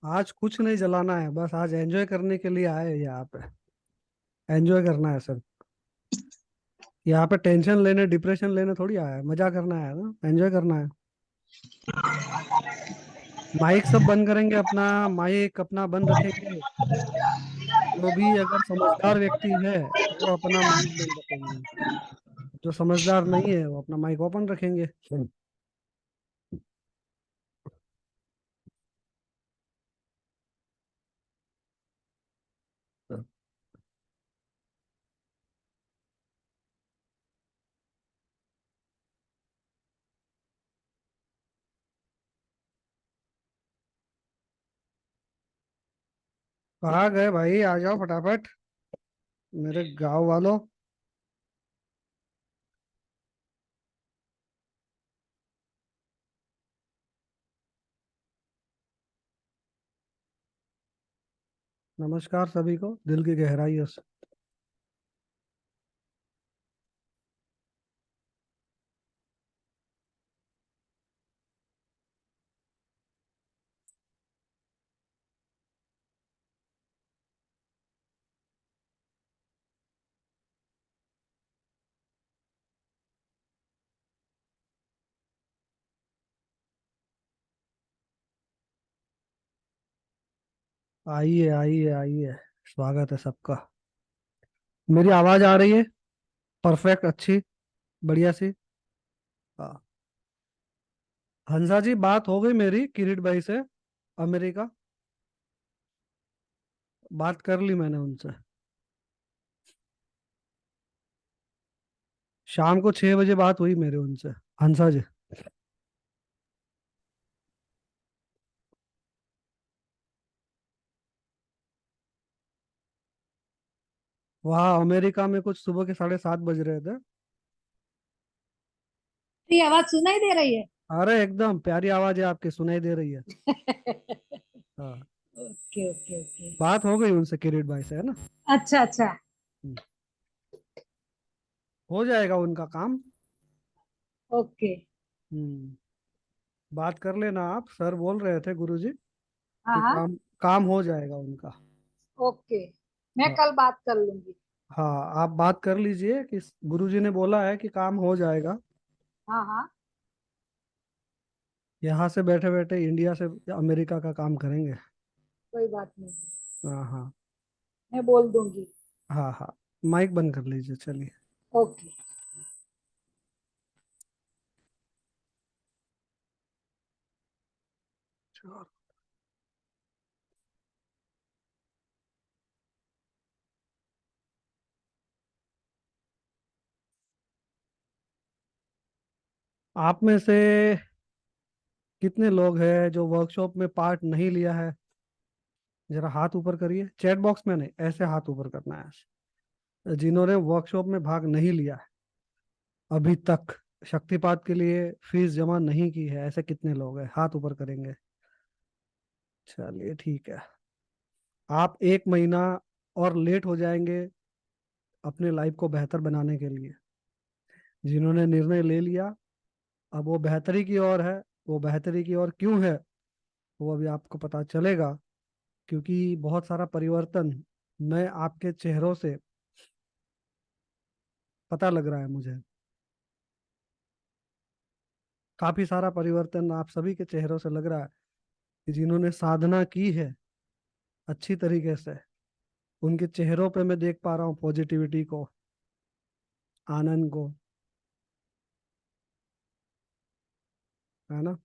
आज कुछ नहीं जलाना है, बस आज एंजॉय करने के लिए आए हैं यहाँ पे। एंजॉय करना है सर। यहाँ पे टेंशन लेने डिप्रेशन लेने थोड़ी आया है, मजा करना है ना, एंजॉय करना है। माइक सब बंद करेंगे, अपना माइक अपना बंद रखेंगे। जो भी अगर समझदार व्यक्ति है वो अपना माइक बंद रखेंगे। जो समझदार नहीं है वो अपना माइक ओपन रखेंगे। कहाँ गए भाई, आ जाओ फटाफट मेरे गांव वालों। नमस्कार सभी को दिल की गहराइयों से। आइए आइए आइए, स्वागत है सबका। मेरी आवाज आ रही है? परफेक्ट, अच्छी, बढ़िया सी। हाँ। हंसा जी, बात हो गई मेरी किरीट भाई से, अमेरिका। बात कर ली मैंने उनसे। शाम को 6 बजे बात हुई मेरी उनसे। हंसा जी। वहाँ अमेरिका में कुछ सुबह के 7:30 बज रहे थे। मेरी आवाज सुनाई दे रही है। अरे एकदम प्यारी आवाज है आपकी, सुनाई दे रही है। हाँ। Okay okay okay. बात हो गई उनसे किरीट भाई से, है ना। अच्छा अच्छा। हम्म, हो जाएगा उनका काम। ओके। हम्म। बात कर लेना आप, सर बोल रहे थे गुरुजी हाँ कि हाँ। काम काम हो जाएगा उनका। ओके। मैं हाँ। कल बात कर लूंगी। हाँ, आप बात कर लीजिए कि गुरुजी ने बोला है कि काम हो जाएगा। हाँ हाँ। यहाँ से बैठे बैठे इंडिया से अमेरिका का काम करेंगे। कोई बात नहीं। हाँ हाँ। मैं बोल दूंगी। हाँ हाँ। माइक बंद कर लीजिए, चलिए। ओके। Sure. आप में से कितने लोग हैं जो वर्कशॉप में पार्ट नहीं लिया है? जरा हाथ ऊपर करिए, चैट बॉक्स में नहीं, ऐसे हाथ ऊपर करना है। जिन्होंने वर्कशॉप में भाग नहीं लिया है अभी तक, शक्तिपात के लिए फीस जमा नहीं की है, ऐसे कितने लोग हैं? हाथ ऊपर करेंगे। चलिए ठीक है। आप 1 महीना और लेट हो जाएंगे अपने लाइफ को बेहतर बनाने के लिए। जिन्होंने निर्णय ले लिया, अब वो बेहतरी की ओर है। वो बेहतरी की ओर क्यों है, वो अभी आपको पता चलेगा। क्योंकि बहुत सारा परिवर्तन मैं आपके चेहरों से पता लग रहा है मुझे। काफी सारा परिवर्तन आप सभी के चेहरों से लग रहा है कि जिन्होंने साधना की है अच्छी तरीके से, उनके चेहरों पे मैं देख पा रहा हूँ पॉजिटिविटी को, आनंद को, है ना।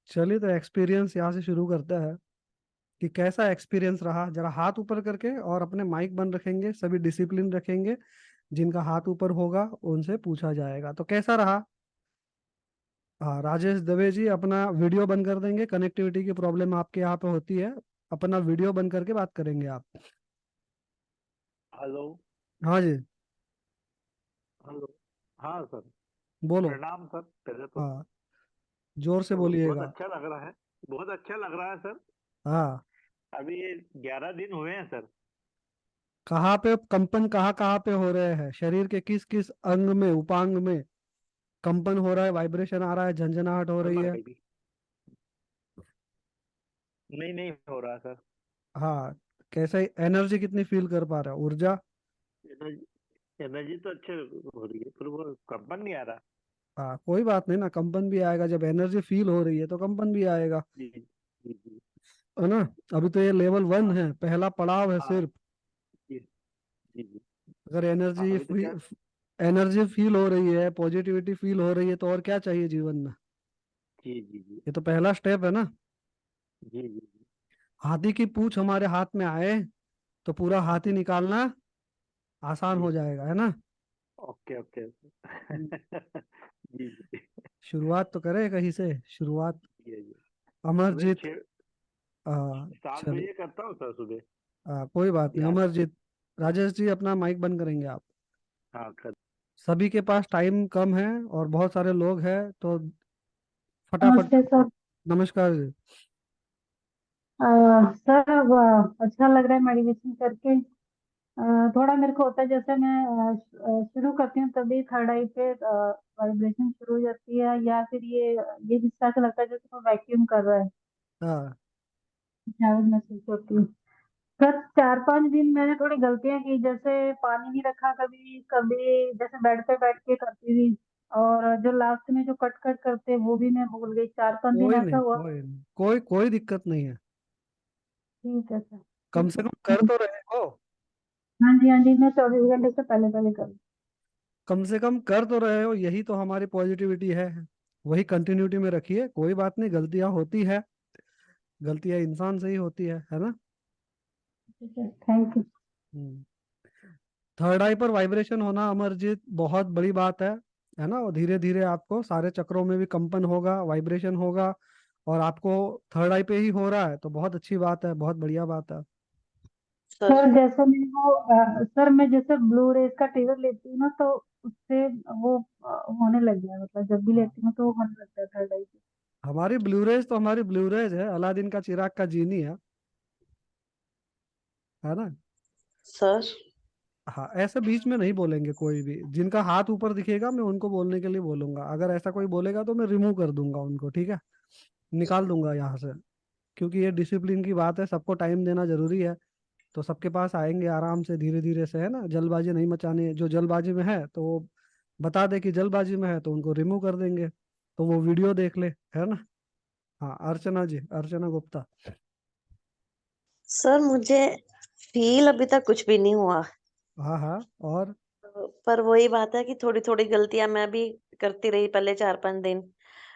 चलिए, तो एक्सपीरियंस यहाँ से शुरू करते हैं कि कैसा एक्सपीरियंस रहा। जरा हाथ ऊपर करके और अपने माइक बंद रखेंगे, सभी डिसिप्लिन रखेंगे। जिनका हाथ ऊपर होगा उनसे पूछा जाएगा। तो कैसा रहा? हाँ, राजेश दवे जी अपना वीडियो बंद कर देंगे, कनेक्टिविटी की प्रॉब्लम आपके यहाँ पे होती है। अपना वीडियो बंद करके बात करेंगे आप। हेलो। हाँ जी। हेलो। हाँ सर। बोलो। प्रणाम सर, पहले तो। हाँ, जोर से बहुत बोलिएगा। अच्छा लग रहा है। बहुत अच्छा लग रहा है सर। हाँ। अभी ये 11 दिन हुए हैं सर। कहाँ पे कंपन, कहाँ कहाँ पे हो रहे हैं? शरीर के किस किस अंग में, उपांग में कंपन हो रहा है, वाइब्रेशन आ रहा है, झंझनाहट हो रही कमर है? में भी। नहीं नहीं हो रहा सर। हाँ, कैसे एनर्जी कितनी फील कर पा रहे हो, ऊर्जा? एनर्जी एनर्जी तो अच्छे हो रही है, पर वो कंपन नहीं आ रहा। हाँ, कोई बात नहीं ना, कंपन भी आएगा। जब एनर्जी फील हो रही है तो कंपन भी आएगा, जी जी जी। है ना। अभी तो ये लेवल 1 हाँ है, पहला पड़ाव है हाँ। सिर्फ। जी जी जी। अगर हाँ, एनर्जी अभी तो क्या। एनर्जी फील हो रही है, पॉजिटिविटी फील हो रही है, तो और क्या चाहिए जीवन में। जी जी जी ये तो पहला स्टेप है ना। जी जी जी। हाथी की पूंछ हमारे हाथ में आए तो पूरा हाथी निकालना आसान जी। हो जाएगा, है ना। Okay okay. हम्म, जी जी। शुरुआत तो करें कहीं से, शुरुआत। ये जी। सुबह अमरजीत। 7 चलिए। बजे करता हूँ सर सुबह। कोई बात नहीं, याद है। अमरजीत। राजेश जी, अपना माइक बंद करेंगे आप। हाँ कर। सभी के पास टाइम कम है और बहुत सारे लोग हैं, तो फटाफट। नमस्ते सर। नमस्कार जी। सर अब अच्छा लग रहा है मेडिटेशन करके। थोड़ा मेरे को होता है जैसे मैं शुरू करती हूँ तभी थर्ड आई पे वाइब्रेशन शुरू हो जाती है, या फिर ये हिस्सा से लगता है जैसे कोई वैक्यूम कर रहा है, हाँ शायद महसूस होती है। सर 4-5 दिन मैंने थोड़ी गलतियां की, जैसे पानी नहीं रखा कभी कभी, जैसे बेड पे बैठ के करती थी। और जो लास्ट में जो कट कट करते वो भी मैं भूल गई, 4-5 दिन कोई ऐसा नहीं, हुआ। कोई नहीं, कोई दिक्कत नहीं है। ठीक है सर, कम ठीक से है, कम कर तो रहे हो। हाँ जी हाँ जी, मैं 24 घंटे से पहले पहले करूँ। कम से कम कर तो रहे हो, यही तो हमारी पॉजिटिविटी है। वही कंटिन्यूटी में रखिए, कोई बात नहीं, गलतियां होती है। गलतियां इंसान से ही होती है ना। ठीक है, थैंक यू। हम्म। थर्ड आई पर वाइब्रेशन होना, अमरजीत, बहुत बड़ी बात है ना। और धीरे धीरे आपको सारे चक्रों में भी कंपन होगा, वाइब्रेशन होगा। और आपको थर्ड आई पे ही हो रहा है तो बहुत अच्छी बात है, बहुत बढ़िया बात है। सर। सर जैसे मेरे को सर मैं जैसे ब्लू रेज का टीवर लेती हूँ ना, तो उससे वो होने लग गया, मतलब जब भी हाँ, लेती हूँ तो वो होने लगता है थर्ड आई। हमारी ब्लूरेज तो हमारी ब्लूरेज है, अलादीन का चिराग का जीनी है ना। सर। हाँ, ऐसे बीच में नहीं बोलेंगे कोई भी। जिनका हाथ ऊपर दिखेगा मैं उनको बोलने के लिए बोलूंगा, अगर ऐसा कोई बोलेगा तो मैं रिमूव कर दूंगा उनको, ठीक है। निकाल दूंगा यहाँ से। क्योंकि ये डिसिप्लिन की बात है, सबको टाइम देना जरूरी है। तो सबके पास आएंगे आराम से, धीरे धीरे से, है ना। जल्दबाजी नहीं मचानी है। जो जल्दबाजी में है तो वो बता दे कि जल्दबाजी में है, तो उनको रिमूव कर देंगे। तो वो वीडियो देख ले, है ना। हाँ, अर्चना जी, अर्चना गुप्ता। सर मुझे फील अभी तक कुछ भी नहीं हुआ। हाँ हाँ। और पर वही बात है कि थोड़ी थोड़ी गलतियां मैं भी करती रही पहले 4-5 दिन।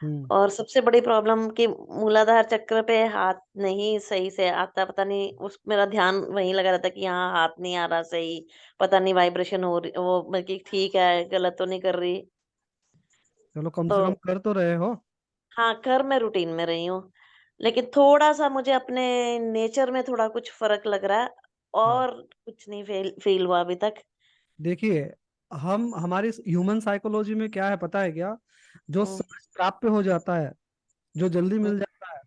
हम्म और सबसे बड़ी प्रॉब्लम कि मूलाधार चक्र पे हाथ नहीं सही से आता, पता नहीं, उस मेरा ध्यान वहीं लगा रहता कि यहाँ हाथ नहीं आ रहा सही। पता नहीं वाइब्रेशन हो रही, वो मतलब कि ठीक है, गलत तो नहीं कर रही। चलो, कम तो से कम कर तो रहे हो। हाँ, कर मैं रूटीन में रही हूँ, लेकिन थोड़ा सा मुझे अपने नेचर में थोड़ा कुछ फर्क लग रहा है। हाँ, और कुछ नहीं फील फील हुआ अभी तक। देखिए, हम हमारी ह्यूमन साइकोलॉजी में क्या है पता है क्या? जो हम्म, सहज प्राप्य हो जाता है, जो जल्दी हम्म, मिल जाता है,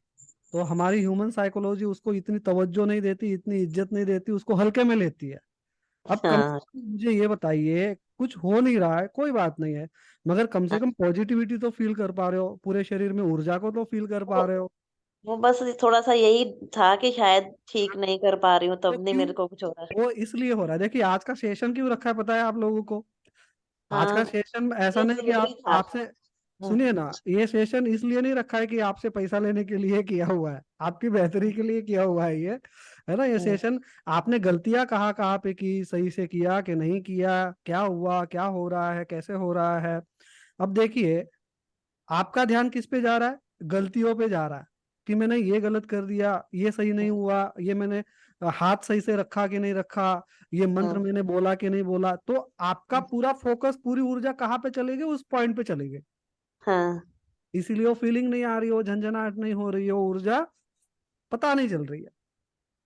तो हमारी ह्यूमन साइकोलॉजी उसको इतनी तवज्जो नहीं देती, इतनी इज्जत नहीं देती, उसको हल्के में लेती है। अब कम से हाँ, कम मुझे ये बताइए, कुछ हो नहीं रहा है, कोई बात नहीं है, मगर कम से हाँ। कम पॉजिटिविटी तो फील कर पा रहे हो, पूरे शरीर में ऊर्जा को तो फील कर वो पा रहे हो। वो बस थोड़ा सा यही था कि शायद ठीक नहीं कर पा रही हूँ, तो तब नहीं क्यों? मेरे को कुछ हो रहा है। वो इसलिए हो रहा है, देखिए आज का सेशन क्यों रखा है पता है आप लोगों को? आज का हाँ, सेशन ऐसा ये नहीं कि जरूरी आप था। आपसे, हम्म, सुनिए ना, ये सेशन इसलिए नहीं रखा है कि आपसे पैसा लेने के लिए किया हुआ है, आपकी बेहतरी के लिए किया हुआ है ये, है ना। ये हम्म, सेशन, आपने गलतियां कहाँ कहाँ पे की, सही से किया कि नहीं किया, क्या हुआ, क्या हो रहा है, कैसे हो रहा है। अब देखिए, आपका ध्यान किस पे जा रहा है? गलतियों पे जा रहा है, कि मैंने ये गलत कर दिया, ये सही नहीं हुआ, ये मैंने हाथ सही से रखा कि नहीं रखा, ये मंत्र हम्म, मैंने बोला कि नहीं बोला। तो आपका हम्म, पूरा फोकस, पूरी ऊर्जा कहाँ पे चलेगी? उस पॉइंट पे चलेगी। हाँ, इसीलिए वो फीलिंग नहीं आ रही हो, झंझनाहट नहीं हो रही हो, ऊर्जा पता नहीं चल रही है।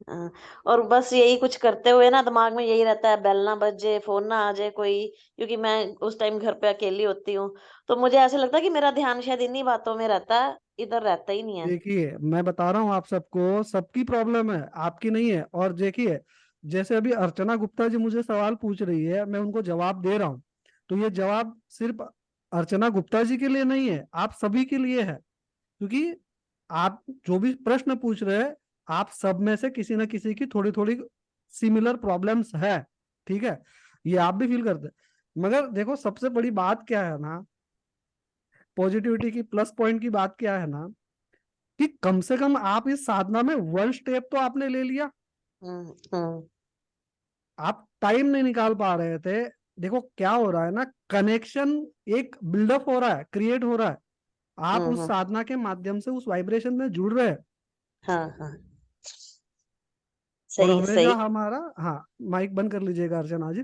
हाँ। और बस यही कुछ करते हुए ना दिमाग में यही रहता है, बेल ना बज जाए, फोन ना आ जाए कोई, क्योंकि मैं उस टाइम घर पे अकेली होती हूँ। तो मुझे ऐसे लगता है कि मेरा ध्यान शायद इन्हीं बातों में रहता है, इधर रहता ही नहीं है। देखिए, मैं बता रहा हूँ आप सबको, सबकी प्रॉब्लम है, आपकी नहीं है। और देखिए, जैसे अभी अर्चना गुप्ता जी मुझे सवाल पूछ रही है, मैं उनको जवाब दे रहा हूँ, तो ये जवाब सिर्फ अर्चना गुप्ता जी के लिए नहीं है, आप सभी के लिए है। क्योंकि आप जो भी प्रश्न पूछ रहे हैं, आप सब में से किसी ना किसी की थोड़ी थोड़ी सिमिलर प्रॉब्लम्स है, ठीक है, ये आप भी फील करते हैं। मगर देखो सबसे बड़ी बात क्या है ना, पॉजिटिविटी की प्लस पॉइंट की बात क्या है ना, कि कम से कम आप इस साधना में वन स्टेप तो आपने ले लिया। हम्म आप टाइम नहीं निकाल पा रहे थे। देखो क्या हो रहा है ना, कनेक्शन एक बिल्डअप हो रहा है, क्रिएट हो रहा है। आप उस हम्म। साधना के माध्यम से उस वाइब्रेशन में जुड़ रहे हैं। हाँ हाँ, और सही हमेशा सही। हमारा, हाँ माइक बंद कर लीजिएगा अर्चना जी।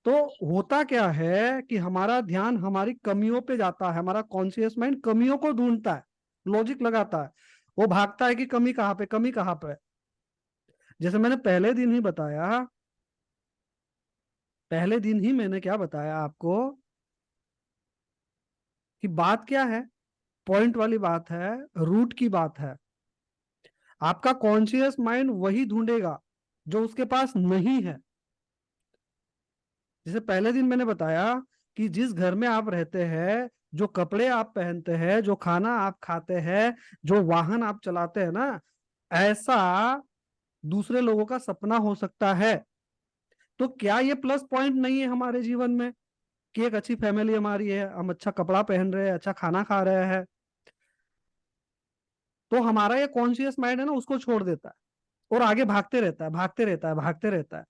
तो होता क्या है कि हमारा ध्यान हमारी कमियों पे जाता है, हमारा कॉन्शियस माइंड कमियों को ढूंढता है, लॉजिक लगाता है, वो भागता है कि कमी कहाँ पे, कमी कहाँ पे। जैसे मैंने पहले दिन ही बताया, पहले दिन ही मैंने क्या बताया आपको, कि बात क्या है, पॉइंट वाली बात है, रूट की बात है। आपका कॉन्शियस माइंड वही ढूंढेगा जो उसके पास नहीं है। जैसे पहले दिन मैंने बताया कि जिस घर में आप रहते हैं, जो कपड़े आप पहनते हैं, जो खाना आप खाते हैं, जो वाहन आप चलाते हैं ना, ऐसा दूसरे लोगों का सपना हो सकता है। तो क्या ये प्लस पॉइंट नहीं है हमारे जीवन में, कि एक अच्छी फैमिली हमारी है, हम अच्छा कपड़ा पहन रहे हैं, अच्छा खाना खा रहे हैं, तो हमारा ये कॉन्शियस माइंड है ना, उसको छोड़ देता है और आगे भागते रहता है, भागते रहता है, भागते रहता है।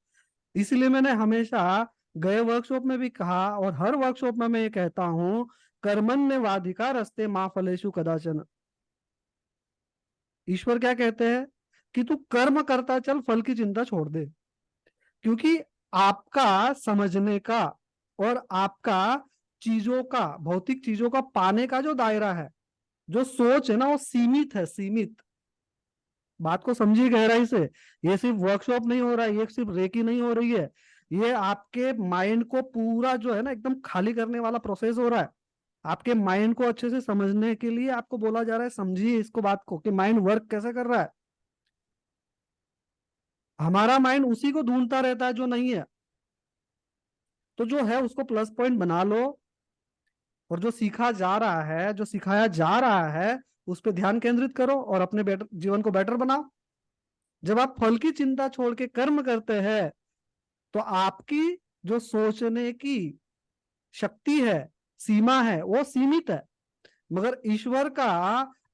इसलिए मैंने हमेशा गए वर्कशॉप में भी कहा, और हर वर्कशॉप में मैं ये कहता हूं, कर्मण्येवाधिकार अस्ते माँ फलेषु कदाचन। ईश्वर क्या कहते हैं, कि तू कर्म करता चल, फल की चिंता छोड़ दे। क्योंकि आपका समझने का और आपका चीजों का, भौतिक चीजों का पाने का जो दायरा है, जो सोच है ना, वो सीमित है, सीमित। बात को समझिए गहराई से। ये सिर्फ वर्कशॉप नहीं हो रहा है, ये सिर्फ रेकी नहीं हो रही है, ये आपके माइंड को पूरा जो है ना एकदम खाली करने वाला प्रोसेस हो रहा है। आपके माइंड को अच्छे से समझने के लिए आपको बोला जा रहा है, समझिए इसको, बात को, कि माइंड वर्क कैसे कर रहा है। हमारा माइंड उसी को ढूंढता रहता है जो नहीं है। तो जो है उसको प्लस पॉइंट बना लो, और जो सीखा जा रहा है, जो सिखाया जा रहा है, उस पर ध्यान केंद्रित करो और अपने बेटर जीवन को बेटर बनाओ। जब आप फल की चिंता छोड़ के कर्म करते हैं, तो आपकी जो सोचने की शक्ति है, सीमा है, वो सीमित है। मगर ईश्वर का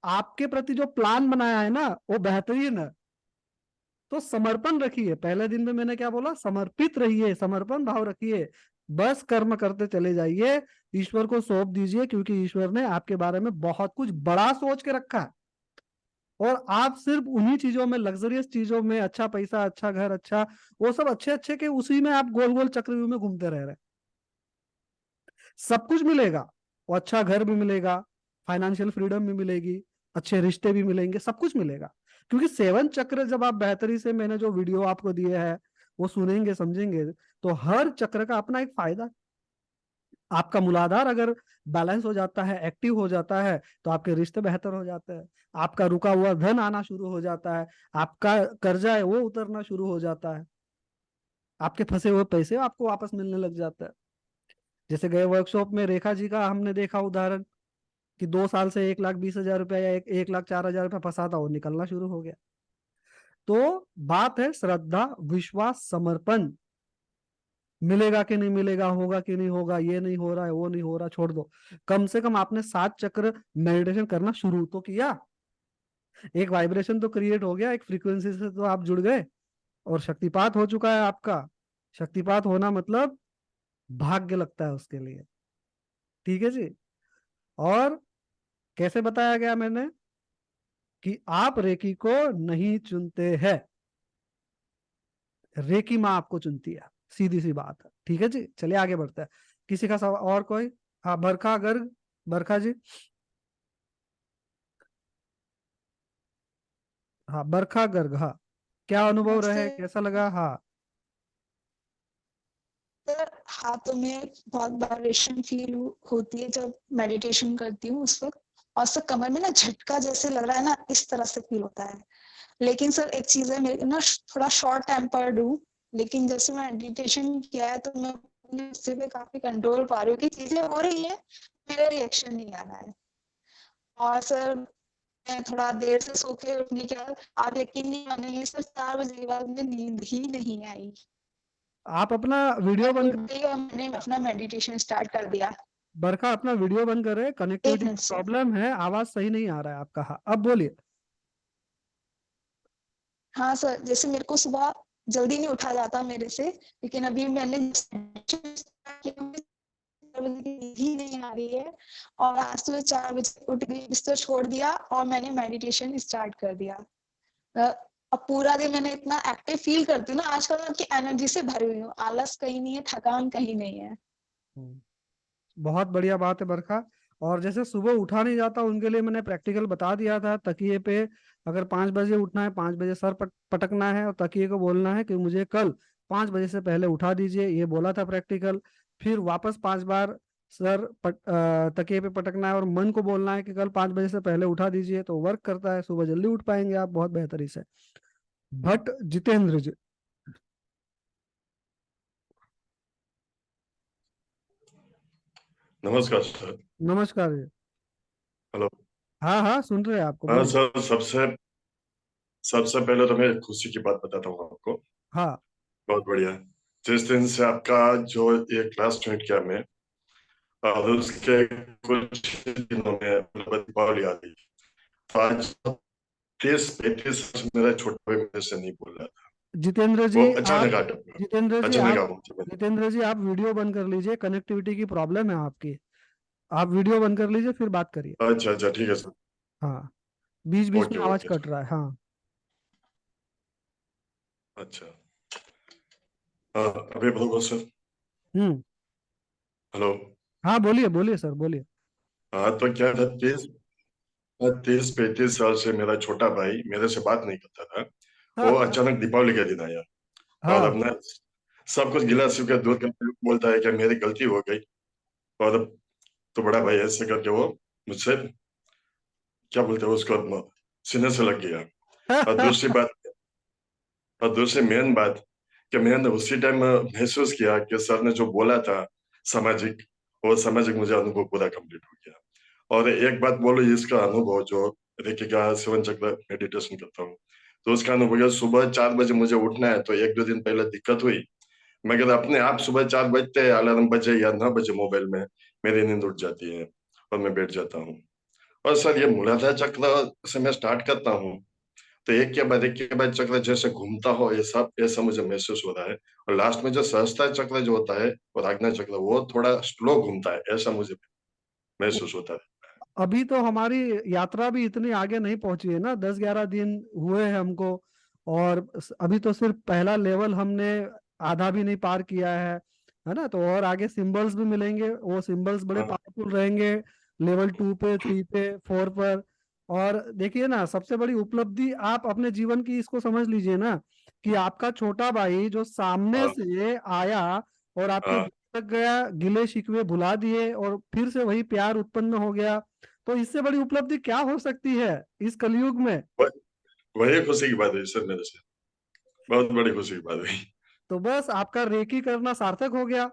आपके प्रति जो प्लान बनाया है ना, वो बेहतरीन है। तो समर्पण रखिए। पहले दिन में मैंने क्या बोला, समर्पित रहिए, समर्पण भाव रखिए, बस कर्म करते चले जाइए, ईश्वर को सौंप दीजिए, क्योंकि ईश्वर ने आपके बारे में बहुत कुछ बड़ा सोच के रखा है। और आप सिर्फ उन्हीं चीजों में, लग्जरियस चीजों में, अच्छा पैसा, अच्छा घर, अच्छा वो सब अच्छे अच्छे के, उसी में आप गोल गोल चक्रव्यूह में घूमते रह रहे हैं। सब कुछ मिलेगा, वो अच्छा घर भी मिलेगा, फाइनेंशियल फ्रीडम भी मिलेगी, अच्छे रिश्ते भी मिलेंगे, सब कुछ मिलेगा। क्योंकि सेवन चक्र जब आप बेहतरी से, मैंने जो वीडियो आपको दिए है वो सुनेंगे, समझेंगे, तो हर चक्र का अपना एक फायदा। आपका मूलाधार अगर बैलेंस हो जाता है, एक्टिव हो जाता है, तो आपके रिश्ते बेहतर हो जाते हैं, आपका रुका हुआ धन आना शुरू हो जाता है, आपका कर्जा है वो उतरना शुरू हो जाता है, आपके फंसे हुए पैसे आपको वापस मिलने लग जाता है। जैसे गए वर्कशॉप में रेखा जी का हमने देखा उदाहरण, कि 2 साल से 1,20,000 रुपया या 1,04,000 रुपया फंसा था, वो निकलना शुरू हो गया। तो बात है श्रद्धा, विश्वास, समर्पण। मिलेगा कि नहीं मिलेगा, होगा कि नहीं होगा, ये नहीं हो रहा है, वो नहीं हो रहा, छोड़ दो। कम से कम आपने 7 चक्र मेडिटेशन करना शुरू तो किया, एक वाइब्रेशन तो क्रिएट हो गया, एक फ्रीक्वेंसी से तो आप जुड़ गए, और शक्तिपात हो चुका है आपका। शक्तिपात होना मतलब भाग्य लगता है उसके लिए, ठीक है जी। और कैसे बताया गया मैंने, कि आप रेकी को नहीं चुनते हैं, रेकी माँ आपको चुनती है, सीधी सी बात है, ठीक है जी। चलिए आगे बढ़ते हैं। किसी का सवाल और कोई? हाँ, बरखा गर्ग, बरखा जी। हाँ बरखा गर्ग, हाँ, क्या अनुभव नमस्ते रहे, कैसा लगा? हाँ। सर। हाथों में बहुत वाइब्रेशन फील होती है जब मेडिटेशन करती हूँ उस वक्त, और सर कमर में ना झटका जैसे लग रहा है ना, इस तरह से फील होता है। लेकिन सर एक चीज है, मेरे ना थोड़ा शॉर्ट टेम्पर्ड हूँ, लेकिन जैसे मैं मेडिटेशन किया है तो मैं अपने गुस्से पे काफी कंट्रोल पा रही हूँ कि चीजें हो रही है, मेरा रिएक्शन नहीं आ रहा है। और सर मैं थोड़ा देर से सो के उठने के बाद आप यकीन नहीं मानेंगे सर 4 बजे के बाद मुझे नींद ही नहीं आई। आप अपना वीडियो मैं बंद उठ गई और मैंने अपना मेडिटेशन स्टार्ट कर दिया। बरखा, अपना वीडियो बंद करे, एक कनेक्टिविटी मिनट सर। प्रॉब्लम है, आवाज सही नहीं आ रहा है आपका। हाँ, अब बोलिए। हाँ सर, जैसे मेरे को सुबह जल्दी नहीं उठा जाता मेरे से, लेकिन अभी मैंने मुझे नींद ही नहीं आ रही है और आज सुबह 4 बजे उठ गई, बिस्तर छोड़ दिया और मैंने मेडिटेशन स्टार्ट कर दिया। अब पूरा दिन मैंने इतना एक्टिव फील करती हूँ ना, आजकल की एनर्जी से भरी हुई हूँ, आलस कहीं नहीं है, थकान कहीं नहीं है। हम्म, बहुत बढ़िया बात है बरखा। और जैसे सुबह उठा नहीं जाता, उनके लिए मैंने प्रैक्टिकल बता दिया था। तकिए पे अगर 5 बजे उठना है, 5 बजे सर पटकना है और तकिए को बोलना है कि मुझे कल 5 बजे से पहले उठा दीजिए, ये बोला था प्रैक्टिकल। फिर वापस 5 बार तकिए पे पटकना है और मन को बोलना है कि कल 5 बजे से पहले उठा दीजिए, तो वर्क करता है, सुबह जल्दी उठ पाएंगे आप बहुत बेहतरी से। भट्ट जितेंद्र जी। नमस्कार सर। नमस्कार जी। हेलो। हाँ हाँ, सुन रहे हैं आपको, हाँ बोलिए। सर, सबसे सबसे पहले तो मैं खुशी की बात बताता हूँ आपको। हाँ बहुत बढ़िया। जिस दिन से आपका जो ये क्लास ज्वाइन किया मैं, और उसके कुछ दिनों में मतलब दीपावली आ गई, तो आज 30-35 मेरा छोटा भाई मेरे से नहीं बोल रहा था। जितेंद्र वो जी अचानक आप आ टपका। जितेंद्र जी अचानक आप आ मुझे। जितेंद्र जी आप वीडियो बंद कर लीजिए, कनेक्टिविटी की प्रॉब्लम है आपकी। आप वीडियो बंद कर लीजिए, फिर बात करिए। अच्छा अच्छा, ठीक है सर। हाँ, बीच बीच में ओके आवाज ओके कट सर। रहा है। हाँ। अच्छा। हाँ, अभी बोलो सर। हम्म। हेलो। हाँ, बोलिए बोलिए सर, बोलिए। हाँ, तो क्या था, 30-35 साल से मेरा छोटा भाई मेरे से बात नहीं करता था। वो हाँ अचानक दीपावली के दिन आया और हाँ अपना सब कुछ गिला शिकवा दूर करके बोलता है कि मेरी गलती हो गई। और अब तो बड़ा भाई ऐसे करके वो मुझसे क्या बोलते हैं उसको सीने से लग गया। और दूसरी बात, और दूसरी मेन बात कि मैंने उसी टाइम महसूस किया कि सर ने जो बोला था सामाजिक, वो सामाजिक मुझे अनुभव पूरा कंप्लीट हो गया। और एक बात बोलो, इसका अनुभव जो रेकी का सेवन चक्र मेडिटेशन करता हूँ, तो उसका अनुभव क्या, सुबह 4 बजे मुझे उठना है तो 1-2 दिन पहले दिक्कत हुई, मगर अपने आप सुबह 4 बजते अलार्म बजे या ना बजे मोबाइल में मेरी नींद उठ जाती है और मैं बैठ जाता हूँ। और सर ये मूलाधार चक्र से मैं स्टार्ट करता हूँ तो एक के बाद चक्र जैसे घूमता हो, ये सब ऐसा मुझे महसूस हो रहा है। और लास्ट में जो सहस्त्र चक्र जो होता है और आज्ञा चक्र, वो थोड़ा स्लो घूमता है, ऐसा मुझे महसूस होता है। अभी तो हमारी यात्रा भी इतनी आगे नहीं पहुंची है ना, 10-11 दिन हुए हैं हमको। और अभी तो सिर्फ पहला लेवल हमने आधा भी नहीं पार किया है ना। तो और आगे सिंबल्स भी मिलेंगे, वो सिंबल्स बड़े हाँ पावरफुल रहेंगे, लेवल 2 पे, 3 पे, 4 पर। और देखिए ना, सबसे बड़ी उपलब्धि आप अपने जीवन की इसको समझ लीजिए ना, कि आपका छोटा भाई जो सामने हाँ से आया और आपके हाँ। घर तक गया, गिले शिकवे भुला दिए और फिर से वही प्यार उत्पन्न हो गया। तो इससे बड़ी उपलब्धि क्या हो सकती है इस कलयुग में। वह- वही खुशी की बात है सर, मेरे से बहुत बड़ी खुशी की बात है। तो बस आपका रेकी करना सार्थक हो गया।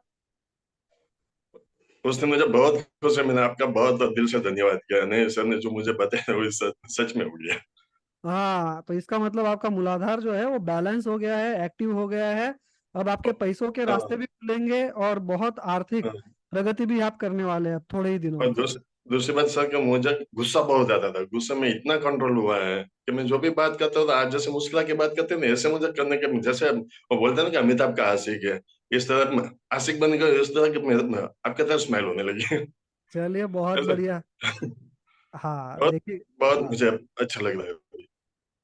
उसने मुझे बहुत खुशी, मैंने आपका बहुत दिल से धन्यवाद किया, नहीं सर ने जो मुझे बताया वो सच में हो गया। हाँ, तो इसका मतलब आपका मूलाधार जो है वो बैलेंस हो गया है, एक्टिव हो गया है। अब आपके पैसों के रास्ते हाँ भी खुलेंगे और बहुत आर्थिक हाँ। प्रगति भी आप करने वाले हैं अब थोड़े ही दिनों और में। दूसरी बात सर, कि मुझे गुस्सा बहुत आता था, गुस्से में इतना कंट्रोल हुआ है कि मैं जो भी बात करता हूँ तो आज जैसे मुस्कुरा के बात करते हैं ना, ऐसे मुझे करने के, जैसे वो बोलते हैं ना कि अमिताभ का आशिक है, इस तरह आशिक बन गए, इस तरह के मेरे आपके तरह स्माइल होने लगी। चलिए, बहुत ऐसे बढ़िया। हाँ बहुत देखिए। बहुत हाँ, मुझे अच्छा लग रहा है।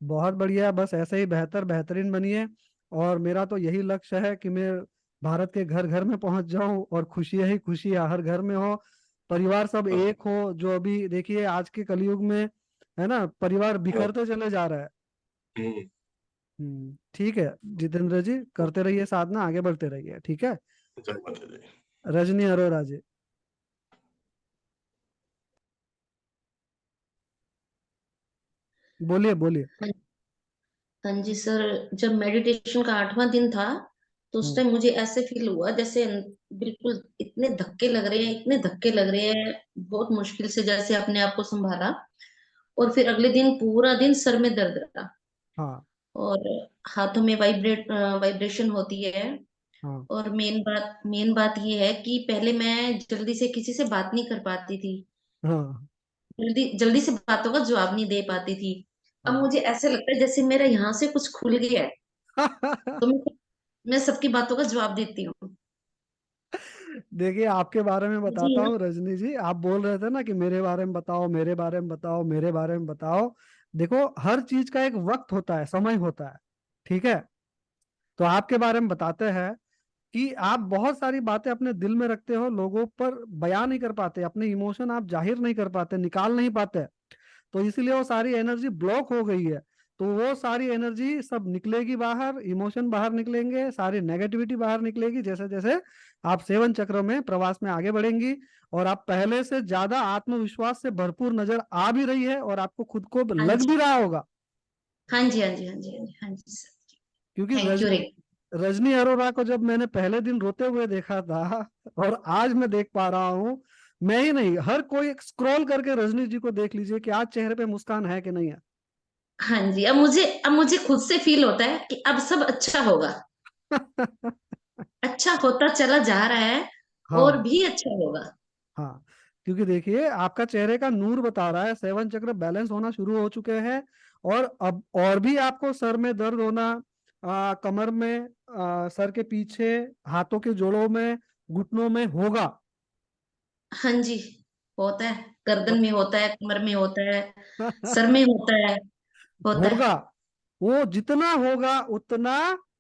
बहुत बढ़िया, बस ऐसे ही बेहतरीन बनिए। और मेरा तो यही लक्ष्य है कि मैं भारत के घर घर में पहुंच जाऊं और खुशियां ही खुशियां हर घर में हो, परिवार सब हाँ एक हो। जो अभी देखिए आज के कलयुग में है ना, परिवार हाँ। बिखरते चले जा रहा है। हम्म। ठीक है जितेंद्र जी, करते रहिए साधना, आगे बढ़ते रहिए, ठीक है। जय माता दी। रजनी अरोरा जी। बोलिए बोलिए। हाँ हाँ जी सर, जब मेडिटेशन का 8वां दिन था तो उस हम्म। टाइम मुझे ऐसे फील हुआ जैसे बिल्कुल इतने धक्के लग रहे हैं, इतने धक्के लग रहे हैं, बहुत मुश्किल से जैसे अपने आप को संभाला। और फिर अगले दिन पूरा दिन सर में दर्द रहा, हाँ और हाथों में वाइब्रेशन होती है। हाँ और मेन बात ये है कि पहले मैं जल्दी से किसी से बात नहीं कर पाती थी, हाँ जल्दी जल्दी से बातों का जवाब नहीं दे पाती थी। अब हाँ। मुझे ऐसे लगता है जैसे मेरा यहाँ से कुछ खुल गया है, तो मैं सबकी बातों का जवाब देती हूँ। देखिए आपके बारे में मुझे बताता यहाँ हूँ रजनी जी, आप बोल रहे थे ना कि मेरे बारे में बताओ, मेरे बारे में बताओ, मेरे बारे में बताओ। देखो हर चीज का एक वक्त होता है, समय होता है, ठीक है। तो आपके बारे में बताते हैं कि आप बहुत सारी बातें अपने दिल में रखते हो, लोगों पर बयान नहीं कर पाते, अपने इमोशन आप जाहिर नहीं कर पाते, निकाल नहीं पाते। तो इसलिए वो सारी एनर्जी ब्लॉक हो गई है। तो वो सारी एनर्जी सब निकलेगी बाहर, इमोशन बाहर निकलेंगे, सारी नेगेटिविटी बाहर निकलेगी जैसे जैसे आप सेवन चक्र में प्रवास में आगे बढ़ेंगी। और आप पहले से ज्यादा आत्मविश्वास से भरपूर नजर आ भी रही है, और आपको खुद को हाँ लग जी, भी रहा होगा। हाँ जी, हाँ जी, हाँ जी, हाँ जी, हाँ जी सर। क्योंकि थैंक यू रे। रजनी अरोरा को जब मैंने पहले दिन रोते हुए देखा था और आज मैं देख पा रहा हूँ, मैं ही नहीं हर कोई स्क्रॉल करके रजनी जी को देख लीजिए कि आज चेहरे पे मुस्कान है कि नहीं है। हाँ जी, अब मुझे खुद से फील होता है कि अब सब अच्छा होगा, अच्छा होता चला जा रहा है, और हाँ भी अच्छा होगा। हाँ। क्योंकि देखिए आपका चेहरे का नूर बता रहा है, सेवन चक्र बैलेंस होना शुरू हो चुके हैं। और अब और भी आपको सर में दर्द होना, कमर में, सर के पीछे, हाथों के जोड़ों में, घुटनों में होगा। हाँ जी, होता है, गर्दन में होता है, कमर में होता है, सर में होता है, होता है। होगा। वो जितना होगा उतना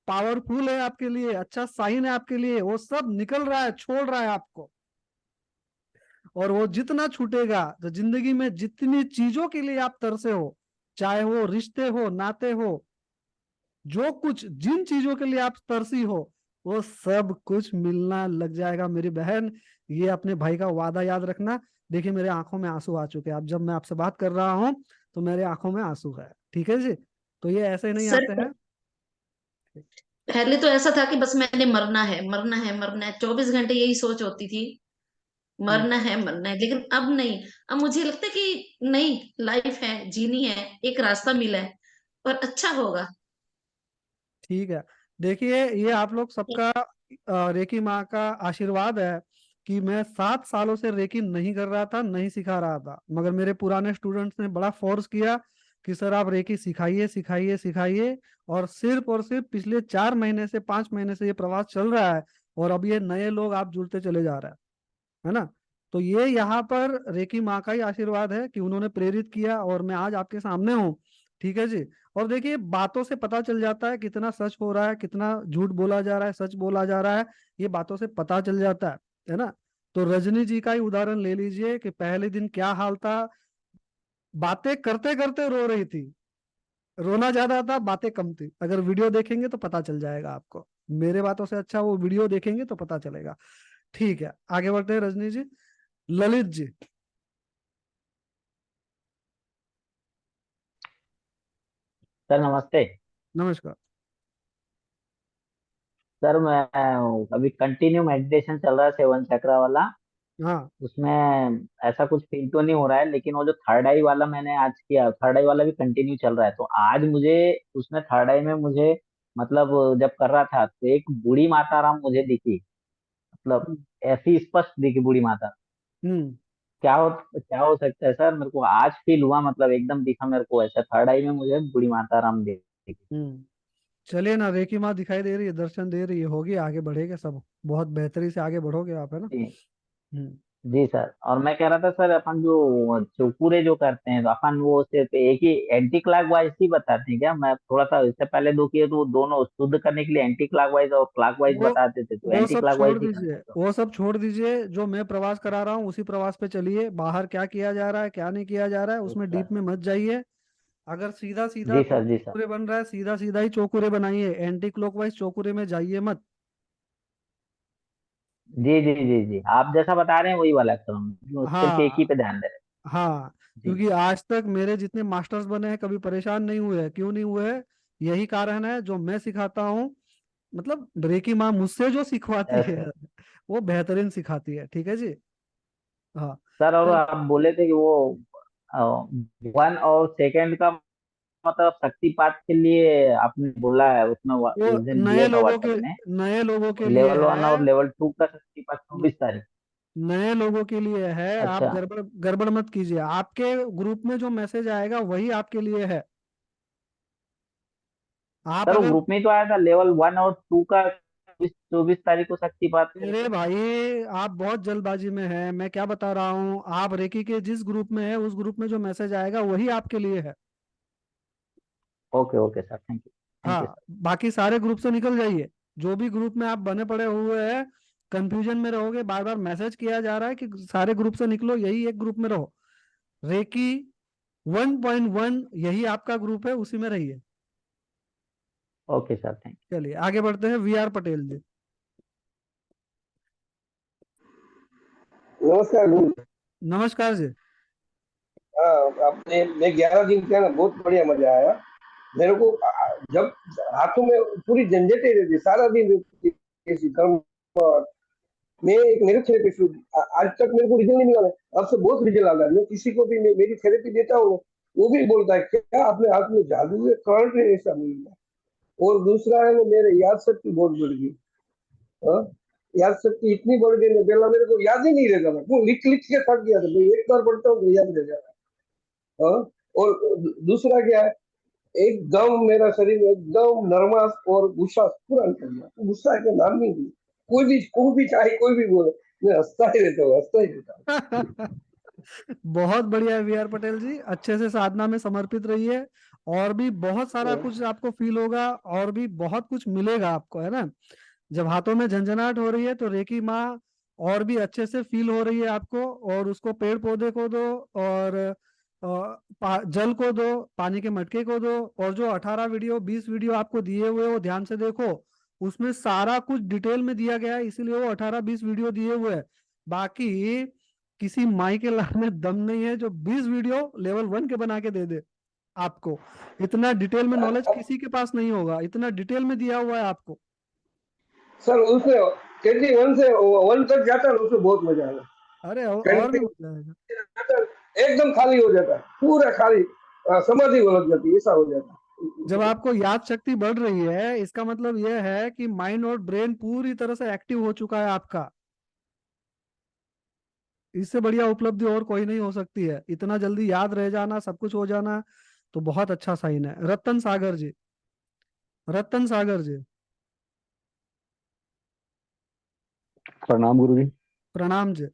पावरफुल है आपके लिए, अच्छा साइन है आपके लिए, वो सब निकल रहा है, छोड़ रहा है आपको। और वो जितना छूटेगा, तो जिंदगी में जितनी चीजों के लिए आप तरसे हो, चाहे वो रिश्ते हो, नाते हो, जो कुछ जिन चीजों के लिए आप तरसी हो, वो सब कुछ मिलना लग जाएगा मेरी बहन। ये अपने भाई का वादा याद रखना। देखिए मेरे आंखों में आंसू आ चुके हैं, अब जब मैं आपसे बात कर रहा हूँ तो मेरे आंखों में आंसू है, ठीक है जी। तो ये ऐसे नहीं सर आते हैं। पहले तो ऐसा था कि बस मैंने मरना है, मरना है, मरना है, 24 घंटे यही सोच होती थी, हम्म, मरना है, मरना है। लेकिन अब नहीं, अब मुझे लगता है कि नहीं, लाइफ है, जीनी है, एक रास्ता मिला है, और अच्छा होगा। ठीक है। देखिए ये आप लोग सबका रेकी माँ का आशीर्वाद है कि मैं 7 सालों से रेकी नहीं कर रहा था, नहीं सिखा रहा था, मगर मेरे पुराने स्टूडेंट्स ने बड़ा फोर्स किया कि सर आप रेकी सिखाइए सिखाइए सिखाइए। और सिर्फ पिछले 4 महीने से 5 महीने से ये प्रवास चल रहा है, और अब ये नए लोग आप जुड़ते चले जा रहे हैं, है ना। तो ये यहाँ पर रेकी माँ का ही आशीर्वाद है कि उन्होंने प्रेरित किया, और मैं आज आपके सामने हूँ, ठीक है जी। और देखिए बातों से पता चल जाता है कितना सच हो रहा है, कितना झूठ बोला जा रहा है, सच बोला जा रहा है, ये बातों से पता चल जाता है ना। तो रजनी जी का ही उदाहरण ले लीजिए कि पहले दिन क्या हाल था, बातें करते करते रो रही थी, रोना ज्यादा था, बातें कम थी। अगर वीडियो देखेंगे तो पता चल जाएगा आपको, मेरे बातों से अच्छा वो वीडियो देखेंगे तो पता चलेगा। ठीक है, आगे बढ़ते हैं रजनी जी। ललित जी, सर नमस्ते। नमस्कार। सर मैं अभी कंटिन्यू मेडिटेशन चल रहा है सेवन चक्रा वाला। हाँ उसमें ऐसा कुछ फील तो नहीं हो रहा है, लेकिन वो जो थर्ड आई वाला मैंने आज किया, थर्ड आई वाला भी कंटिन्यू चल रहा है। तो आज मुझे उसमें थर्ड आई में मुझे मतलब जब कर रहा था तो एक बूढ़ी माता राम मुझे दिखी, मतलब हम्म ऐसी स्पष्ट दिखी बूढ़ी माता। हम्म क्या हो सकता है सर, मेरे को आज फील हुआ, मतलब एकदम दिखा मेरे को ऐसा, थर्ड आई में मुझे बूढ़ी माता राम दिखी। हम्म। चलिए ना, रेकी माँ दिखाई दे रही है, दर्शन दे रही है, होगी, आगे बढ़ेगा सब, बहुत बेहतरी से आगे बढ़ोगे आप, है ना। जी हम्म। जी सर। और मैं कह रहा था सर, अपन जो चौकुरे जो करते हैं तो अपन वो सिर्फ एक ही एंटी क्लॉकवाइज ही बताते हैं क्या? मैं थोड़ा सा इससे पहले दो किए तो वो दोनों शुद्ध करने के लिए एंटी क्लॉकवाइज और क्लॉकवाइज वो बताते थे, तो वो एंटी सब छोड़ क्लॉकवाइज ही दीजिए, करते हैं तो। वो सब छोड़ दीजिए, जो मैं प्रवास करा रहा हूँ उसी प्रवास पे चलिए। बाहर क्या किया जा रहा है, क्या नहीं किया जा रहा है, ठीक उसमें सर। डीप में मत जाइए। अगर सीधा सीधा जी सर, जी सर। चौकुरे बन रहा है, सीधा सीधा ही चौकुरे बनाइए, एंटी क्लॉकवाइज चौकुरे में जाइए मत। जी जी जी जी, आप जैसा बता रहे हैं वही वाला करूँ, सिर्फ एक ही हाँ पे ध्यान दे रहे हाँ। हैं। जी क्योंकि आज तक मेरे जितने मास्टर्स बने हैं कभी परेशान नहीं हुए हैं, क्यों नहीं हुए हैं? यही कारण है, जो मैं सिखाता हूँ, मतलब रेकी माँ मुझसे जो सिखवाती है ऐसे वो बेहतरीन सिखाती है, ठीक है जी। हाँ। सर। और चल। आप बोले थे कि वो वन और सेकंड का मतलब शक्तिपात के लिए आपने बोला है, उसमें वो उस दिन दिया था व्हाट्सएप में। नए लोगों के लिए लेवल 1 है। और लेवल 2 का शक्तिपात 24 तारीख। नए लोगों के लिए है, आप अच्छा गड़बड़ गड़बड़ मत कीजिए। आपके ग्रुप में जो मैसेज आएगा वही आपके लिए है। आप सर, वो अगर, ग्रुप में ही तो आया था लेवल 1 और 2 का 24 तारीख को शक्तिपात मेरे करके। भाई आप बहुत जल्दबाजी में हैं, मैं क्या बता रहा हूँ, आप रेकी के जिस ग्रुप में है उस ग्रुप में जो मैसेज आएगा वही आपके लिए है। Okay okay sir, thank you हाँ, सर। बाकी सारे ग्रुप से निकल जाइए। जो भी ग्रुप में आप बने पड़े हुए हैं, कंफ्यूजन में रहोगे, बार बार मैसेज किया जा रहा है कि सारे ग्रुप से निकलो, यही एक ग्रुप में रहो। रेकी 1.1 यही आपका ग्रुप है, उसी में रहिए। ओके सर, थैंक चलिए आगे बढ़ते हैं, वी आर पटेल जी। नमस्कार गुरु। नमस्कार जी। हाँ, आपने मैं 11 दिन किया ना, बहुत बढ़िया मजा आया मेरे को। जब हाथों में पूरी झंझटें रहती, सारा दिन रहती, ऐसी कर्म। मैं एक मेरे थेरेपिस्ट आज तक मेरे को रिजल्ट नहीं मिला है। अब से बहुत रिजल्ट आ रहा है। मैं किसी को भी मेरी थेरेपी देता हूँ, वो भी बोलता है क्या आपने हाथ में जादू है, करंट है, ऐसा मिला। और दूसरा है ना, मेरे याद शक्ति बहुत बढ़ गई। हाँ, याद शक्ति इतनी बढ़ गई ना, पहला मेरे को याद ही नहीं रहता था, वो लिख लिख के थक गया था, मैं एक बार पढ़ता हूँ तो याद रह जाता है। हाँ, और दूसरा क्या है, एकदम मेरा शरीर एकदम नर्वस और गुस्सा पूरा निकल गया। तो गुस्सा का नाम नहीं दिया, कोई भी चाहे कोई भी बोले, मैं हंसता ही रहता हूँ, हंसता ही रहता हूँ। बहुत बढ़िया है वी आर पटेल जी, अच्छे से साधना में समर्पित रहिए। और भी बहुत सारा कुछ आपको फील होगा, और भी बहुत कुछ मिलेगा आपको, है ना। जब हाथों में झंझनाहट हो रही है तो रेकी माँ और भी अच्छे से फील हो रही है आपको। और उसको पेड़ पौधे को दो, और जल को दो, पानी के मटके को दो, और जो 18 वीडियो 20 वीडियो आपको दिए हुए वो ध्यान से देखो। उसमें सारा कुछ डिटेल में दिया गया है, इसीलिए वो 18-20 वीडियो दिए हुए हैं। बाकी किसी माई के लाल में दम नहीं है जो 20 वीडियो लेवल 1 के बना के दे दे आपको। इतना डिटेल में नॉलेज किसी के पास नहीं होगा, इतना डिटेल में दिया हुआ है आपको। सर उसमें 21 से 1 तक जाता है, उसमें बहुत मजा आया। अरे और भी मजा आएगा। एकदम खाली हो जाता है, पूरा खाली, समाधि लग जाती है, ऐसा हो जाता जब है। आपको याद शक्ति बढ़ रही है, इसका मतलब यह है कि माइंड और ब्रेन पूरी तरह से एक्टिव हो चुका है आपका। इससे बढ़िया उपलब्धि और कोई नहीं हो सकती है, इतना जल्दी याद रह जाना, सब कुछ हो जाना, तो बहुत अच्छा साइन है। रतन सागर जी, रतन सागर जी। प्रणाम गुरु जी। प्रणाम जी।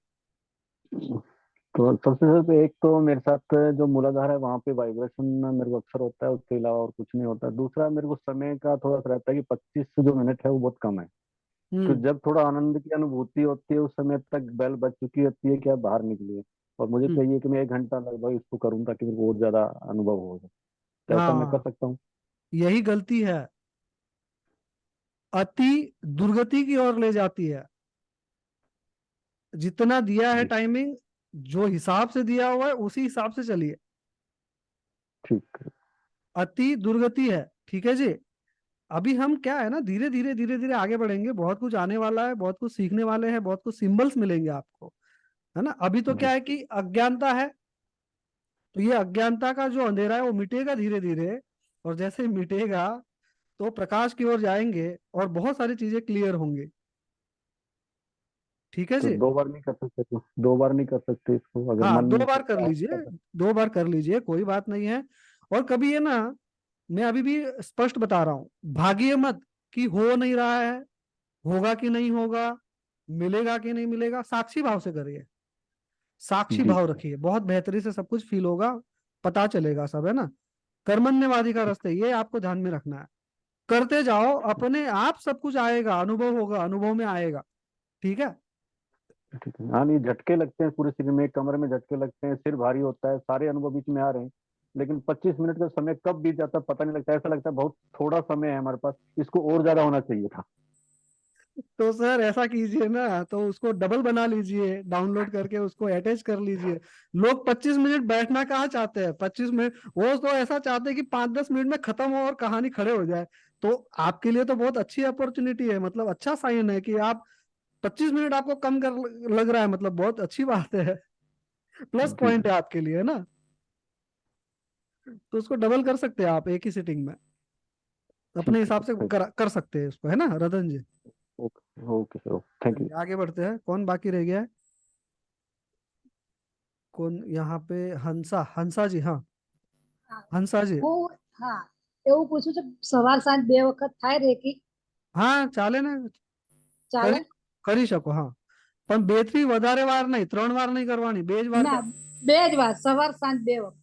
तो सबसे पहले एक तो मेरे साथ जो मूलाधार है वहां पे वाइब्रेशन मेरे को अक्सर होता है, उसके अलावा और कुछ नहीं होता। दूसरा, मेरे को समय का थोड़ा सा रहता है कि 25 जो मिनट है वो बहुत कम है। तो हम्म जब थोड़ा आनंद की अनुभूति होती है उस समय तक बेल बज चुकी होती है कि आप बाहर निकलिए, और मुझे हम्म। चाहिए कि मैं 1 घंटा लगभग इसको करूँ ताकि मेरे को और ज्यादा अनुभव हो जाए। तो ऐसा मैं कर हाँ, सकता हूँ? यही गलती है, अति दुर्गति की ओर ले जाती है। जितना दिया है जी टाइमिंग, जो हिसाब से दिया हुआ है उसी हिसाब से चलिए। ठीक है। अति दुर्गति है, ठीक है जी। अभी हम क्या है ना, धीरे धीरे धीरे धीरे आगे बढ़ेंगे, बहुत कुछ आने वाला है, बहुत कुछ सीखने वाले हैं, बहुत कुछ सिंबल्स मिलेंगे आपको, है ना। अभी तो जी क्या है कि अज्ञानता है, तो ये अज्ञानता का जो अंधेरा है वो मिटेगा धीरे धीरे। और जैसे मिटेगा तो प्रकाश की ओर जाएंगे और बहुत सारी चीजें क्लियर होंगी, ठीक है तो जी। 2 बार नहीं कर सकते? तो 2 बार नहीं कर सकते इसको अगर हाँ, मन 2 बार कर साफ लीजिए, कर? 2 बार कर लीजिए, कोई बात नहीं है। और कभी ये ना, मैं अभी भी स्पष्ट बता रहा हूं, भागिए मत कि हो नहीं रहा है, होगा कि नहीं होगा, मिलेगा कि नहीं मिलेगा। साक्षी भाव से करिए, साक्षी जी भाव रखिए, बहुत बेहतरी से सब कुछ फील होगा, पता चलेगा सब, है ना। कर्मण्यवादी का रास्ते ये आपको ध्यान में रखना है। करते जाओ, अपने आप सब कुछ आएगा, अनुभव होगा, अनुभव में आएगा, ठीक है। ठीक है। हाँ, नहीं, झटके लगते हैं पूरे शरीर में, कमर में झटके लगते हैं, सिर भारी होता है, सारे अनुभव बीच में आ रहे हैं। लेकिन 25 मिनट का समय कब बीत जाता है पता नहीं लगता। ऐसा लगता है बहुत थोड़ा समय है हमारे पास, इसको और ज्यादा होना चाहिए था। तो सर ऐसा कीजिए ना, तो उसको डबल बना लीजिए, डाउनलोड करके उसको अटैच कर लीजिए। लोग 25 मिनट बैठना कहाँ चाहते हैं, 25 मिनट वो तो ऐसा चाहते हैं कि 5-10 मिनट में खत्म हो और कहानी खड़े हो जाए। तो आपके लिए तो बहुत अच्छी अपॉर्चुनिटी है, मतलब अच्छा साइन है कि आप 25 मिनट आपको कम कर लग रहा है, मतलब बहुत अच्छी बात है, प्लस जी पॉइंट है आपके लिए, है ना। तो उसको डबल कर सकते हैं आप एक ही सिटिंग में, अपने ठीक है हिसाब से सर, कर सकते हैं इसको, है ना Ratan ji? Okay okay sir, okay, thank you. चलिए आगे बढ़ते हैं, कौन बाकी रह गया है? कौन यहाँ पे? हंसा, हंसा जी, हाँ હા, हंसा जी। હું હા એવું પૂછું છું, સવાર સાંજ બે વખત થાય રેકી હા ચાલે ને, ચાલે? કરી કરી શકો, હા. પણ 2 થી વધારે વાર નહીં, 3 વાર નહીં કરવાની, 2 જ વાર ના, कर। બે જ વાર, સવાર સાંજ બે વખત।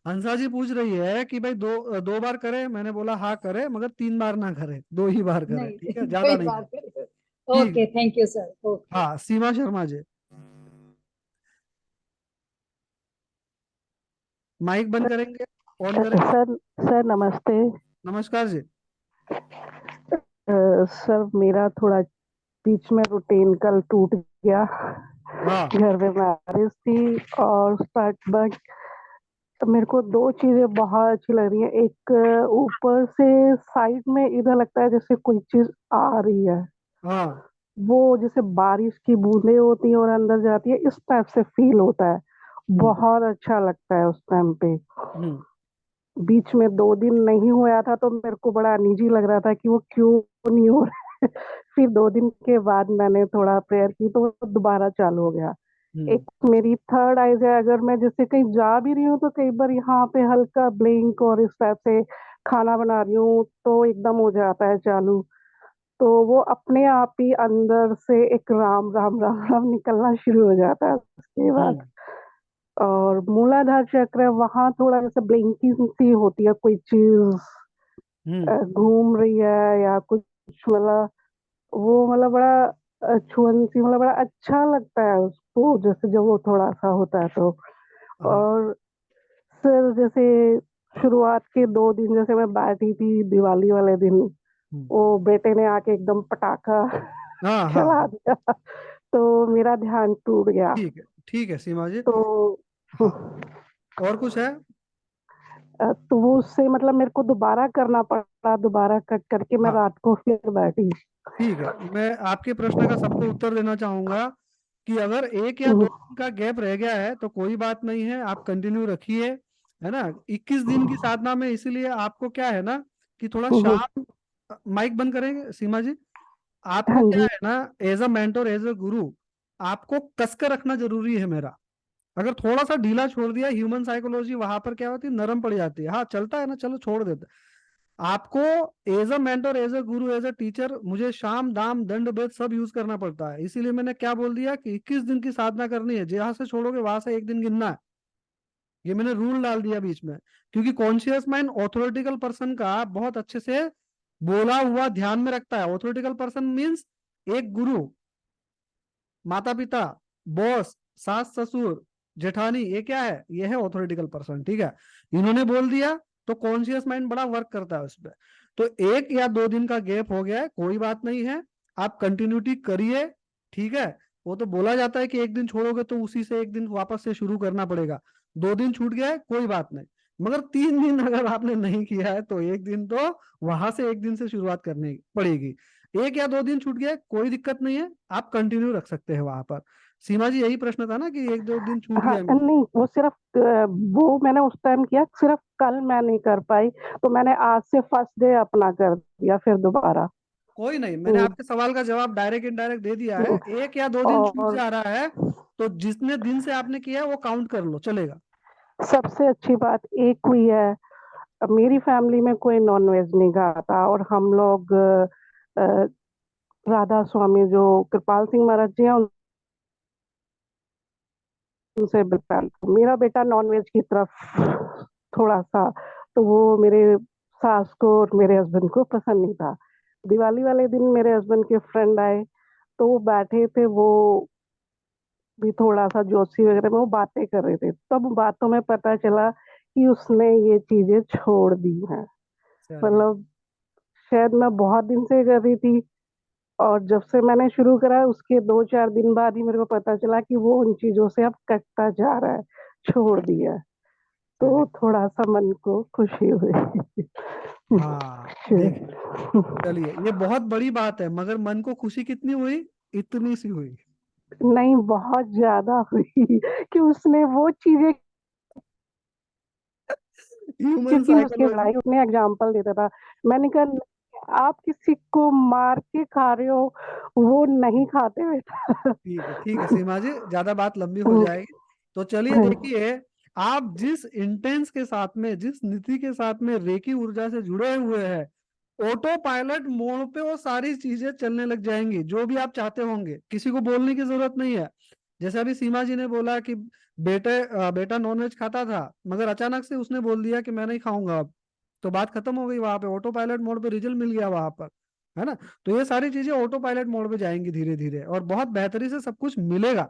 हंसा जी पूछ रही है कि भाई 2 बार करे, मैंने बोला हाँ करे, मगर 3 बार ना करे, 2 ही बार करे, નહીં, ठीक है, બે ज्यादा જ नहीं વાર करे। કરી। ठीक ઓકે, है। Thank you sir, okay. हाँ सीमा शर्मा जी, माइक बंद करेंगे, ऑन करेंगे। सर सर नमस्ते। नमस्कार जी। सर मेरा थोड़ा बीच में रूटीन कल टूट गया। हाँ घर में मैरिज थी और बट मेरे को दो चीजें बहुत अच्छी लग रही है। एक ऊपर से साइड में इधर लगता है जैसे कोई चीज आ रही है, हाँ वो जैसे बारिश की बूंदें होती है और अंदर जाती है, इस टाइप से फील होता है। बहुत अच्छा लगता है उस टाइम पे। हम्म बीच में 2 दिन नहीं हुआ था तो मेरे को बड़ा अनईजी लग रहा था कि वो क्यों नहीं हो रहा है। फिर 2 दिन के बाद मैंने थोड़ा प्रेयर की तो वो दोबारा चालू हो गया। हम्म एक मेरी थर्ड आइज है, अगर मैं जैसे कहीं जा भी रही हूँ तो कई बार यहाँ पे हल्का ब्लिंक और इस टाइप से खाना बना रही हूँ तो एकदम हो जाता है चालू। तो वो अपने आप ही अंदर से एक राम राम राम राम निकलना शुरू हो जाता है उसके बाद। हम्म और मूलाधार चक्र वहां थोड़ा जैसे ब्लिंकिंग सी होती है, कोई चीज हम्म घूम रही है या कुछ, मतलब वो मतलब बड़ा छुअन सी, मतलब बड़ा अच्छा लगता है उसको जैसे जब वो थोड़ा सा होता है तो। हाँ और फिर जैसे शुरुआत के 2 दिन जैसे मैं बैठी थी दिवाली वाले दिन, हम्म, वो बेटे ने आके एकदम पटाखा हाँ हाँ चला हाँ, दिया तो मेरा ध्यान टूट गया। ठीक है सीमा जी। तो हाँ, और कुछ है? तो वो उससे मतलब मेरे को दोबारा करना पड़ा, दोबारा कट करके मैं हाँ रात को फिर बैठी। ठीक है, मैं आपके प्रश्न का सबको उत्तर देना चाहूंगा कि अगर 1 या 2 दिन का गैप रह गया है तो कोई बात नहीं है, आप कंटिन्यू रखिए, है ना। 21 दिन की साधना में इसीलिए आपको क्या है ना कि थोड़ा शाम, माइक बंद करेंगे सीमा जी, आपको हाँ क्या जी। है ना, as a mentor, as a guru, आपको कसकर रखना जरूरी है मेरा। अगर थोड़ा सा ढीला छोड़ दिया, ह्यूमन साइकोलॉजी वहां पर क्या होती है, नरम पड़ जाती है, हाँ चलता है ना, चलो छोड़ देते। आपको as a mentor, as a guru, as a teacher, मुझे शाम दाम दंड भेद सब यूज करना पड़ता है। इसीलिए मैंने क्या बोल दिया कि 21 दिन की साधना करनी है, जहां से छोड़ोगे वहां से एक दिन गिनना है, ये मैंने रूल डाल दिया बीच में। क्योंकि कॉन्शियस माइंड ऑथोरिटिकल पर्सन का बहुत अच्छे से बोला हुआ ध्यान में रखता है। ऑथोरिटिकल पर्सन मीन्स एक गुरु, माता पिता, बॉस, सास ससुर, जेठानी, ये क्या है, ये है ऑथोरिटिकल पर्सन, ठीक है। इन्होंने बोल दिया तो कॉन्शियस माइंड बड़ा वर्क करता है उस पर। तो 1 या 2 दिन का गैप हो गया है, कोई बात नहीं है, आप कंटिन्यूटी करिए, ठीक है। वो तो बोला जाता है कि एक दिन छोड़ोगे तो उसी से एक दिन वापस से शुरू करना पड़ेगा। 2 दिन छूट गया है कोई बात नहीं, मगर 3 दिन अगर आपने नहीं किया है तो एक दिन तो वहां से एक दिन से शुरुआत करनी पड़ेगी। 1 या 2 दिन छूट गया कोई दिक्कत नहीं है, आप कंटिन्यू रख सकते हैं वहां पर। सीमा जी यही प्रश्न था ना कि 1-2 दिन छूट हाँ गया मेरे। नहीं, वो सिर्फ वो मैंने उस टाइम किया, सिर्फ कल मैं नहीं कर पाई तो मैंने आज से फर्स्ट डे अपना कर दिया फिर दोबारा। कोई नहीं, मैंने हम्म, आपके सवाल का जवाब डायरेक्ट इनडायरेक्ट दे दिया है। हम्म, 1 या 2 दिन छूट और जा रहा है तो जितने दिन से आपने किया है वो काउंट कर लो, चलेगा। सबसे अच्छी बात एक हुई है, अब मेरी फैमिली में कोई नॉनवेज नहीं खाता और हम लोग अ, राधा स्वामी जो कृपाल सिंह महाराज जी हैं उनसे बिल्कुल, मेरा बेटा नॉनवेज की तरफ थोड़ा सा, तो वो मेरे सास को और मेरे हस्बैंड को पसंद नहीं था। दिवाली वाले दिन मेरे हस्बैंड के फ्रेंड आए तो वो बैठे थे, वो भी थोड़ा सा जोशी वगैरह में वो बातें कर रहे थे, तब बातों में पता चला कि उसने ये चीजें छोड़ दी हैं। चलिए, मतलब शायद मैं बहुत दिन से कर रही थी और जब से मैंने शुरू करा उसके 2-4 दिन बाद ही मेरे को पता चला कि वो उन चीजों से अब कटता जा रहा है, छोड़ दिया है। तो चलिए। थोड़ा सा मन को खुशी हुई। हाँ देखिए, चलिए ये बहुत बड़ी बात है, मगर मन को खुशी कितनी हुई? इतनी सी हुई। नहीं, बहुत ज्यादा हुई कि उसने वो चीजें ह्यूमन क्योंकि उसकी साइकोलॉजी। लड़ाई उसने एग्जाम्पल देता था। मैंने कहा आप किसी को मार के खा रहे हो, वो नहीं खाते बेटा। ठीक है सीमा जी, ज्यादा बात लंबी हो जाएगी, तो चलिए देखिए, आप जिस इंटेंस के साथ में, जिस नीति के साथ में रेकी ऊर्जा से जुड़े हुए हैं, ऑटो पायलट मोड पे वो सारी चीजें चलने लग जाएंगी, जो भी आप चाहते होंगे, किसी को बोलने की जरूरत नहीं है। जैसे अभी सीमा जी ने बोला कि बेटा नॉनवेज खाता था, मगर अचानक से उसने बोल दिया कि मैं नहीं खाऊंगा अब, तो बात खत्म हो गई, वहां पे ऑटो पायलट मोड पे रिजल्ट मिल गया वहां पर, है ना। तो ये सारी चीजें ऑटो पायलट मोड पे जाएंगी धीरे धीरे, और बहुत बेहतरी से सब कुछ मिलेगा।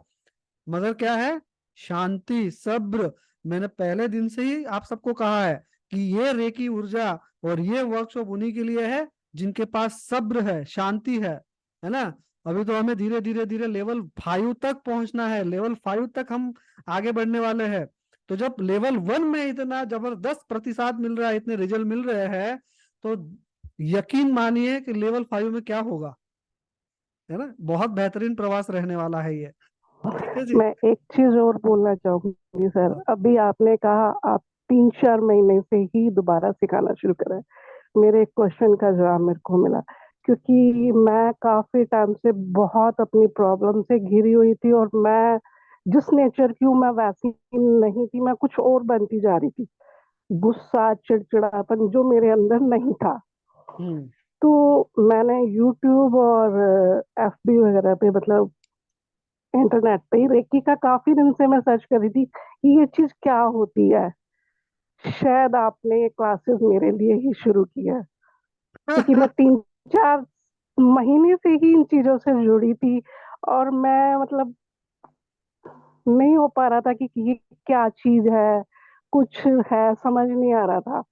मगर क्या है, शांति, सब्र। मैंने पहले दिन से ही आप सबको कहा है कि ये रेकी ऊर्जा और ये वर्कशॉप उन्हीं के लिए है जिनके पास सब्र है, शांति है ना। अभी तो हमें धीरे धीरे धीरे लेवल 5 तक पहुंचना है, लेवल 5 तक हम आगे बढ़ने वाले हैं। तो जब लेवल 1 में इतना जबरदस्त प्रतिशत मिल रहा है, इतने रिजल्ट मिल रहे हैं, तो यकीन मानिए कि लेवल 5 में क्या होगा, है ना। बहुत बेहतरीन प्रवास रहने वाला है ये, ठीक है जी। मैं एक चीज और बोलना चाहूंगी सर, अभी आपने कहा आप 3-4 महीने से ही दोबारा सिखाना शुरू करा है। मेरे एक क्वेश्चन का जवाब मेरे को मिला, क्योंकि मैं काफी टाइम से बहुत अपनी प्रॉब्लम से घिरी हुई थी, और मैं जिस नेचर की हूँ मैं वैसी नहीं थी, मैं कुछ और बनती जा रही थी। गुस्सा, चिड़चिड़ापन जो मेरे अंदर नहीं था। तो मैंने यूट्यूब और एफबी वगैरह पे, मतलब इंटरनेट पे ही रेकी का काफी दिन से मैं सर्च कर रही थी कि ये चीज क्या होती है। शायद आपने ये क्लासेस मेरे लिए ही शुरू किया है, क्योंकि मैं 3-4 महीने से ही इन चीजों से जुड़ी थी, और मैं मतलब नहीं हो पा रहा था कि ये क्या चीज है, कुछ है समझ नहीं आ रहा था।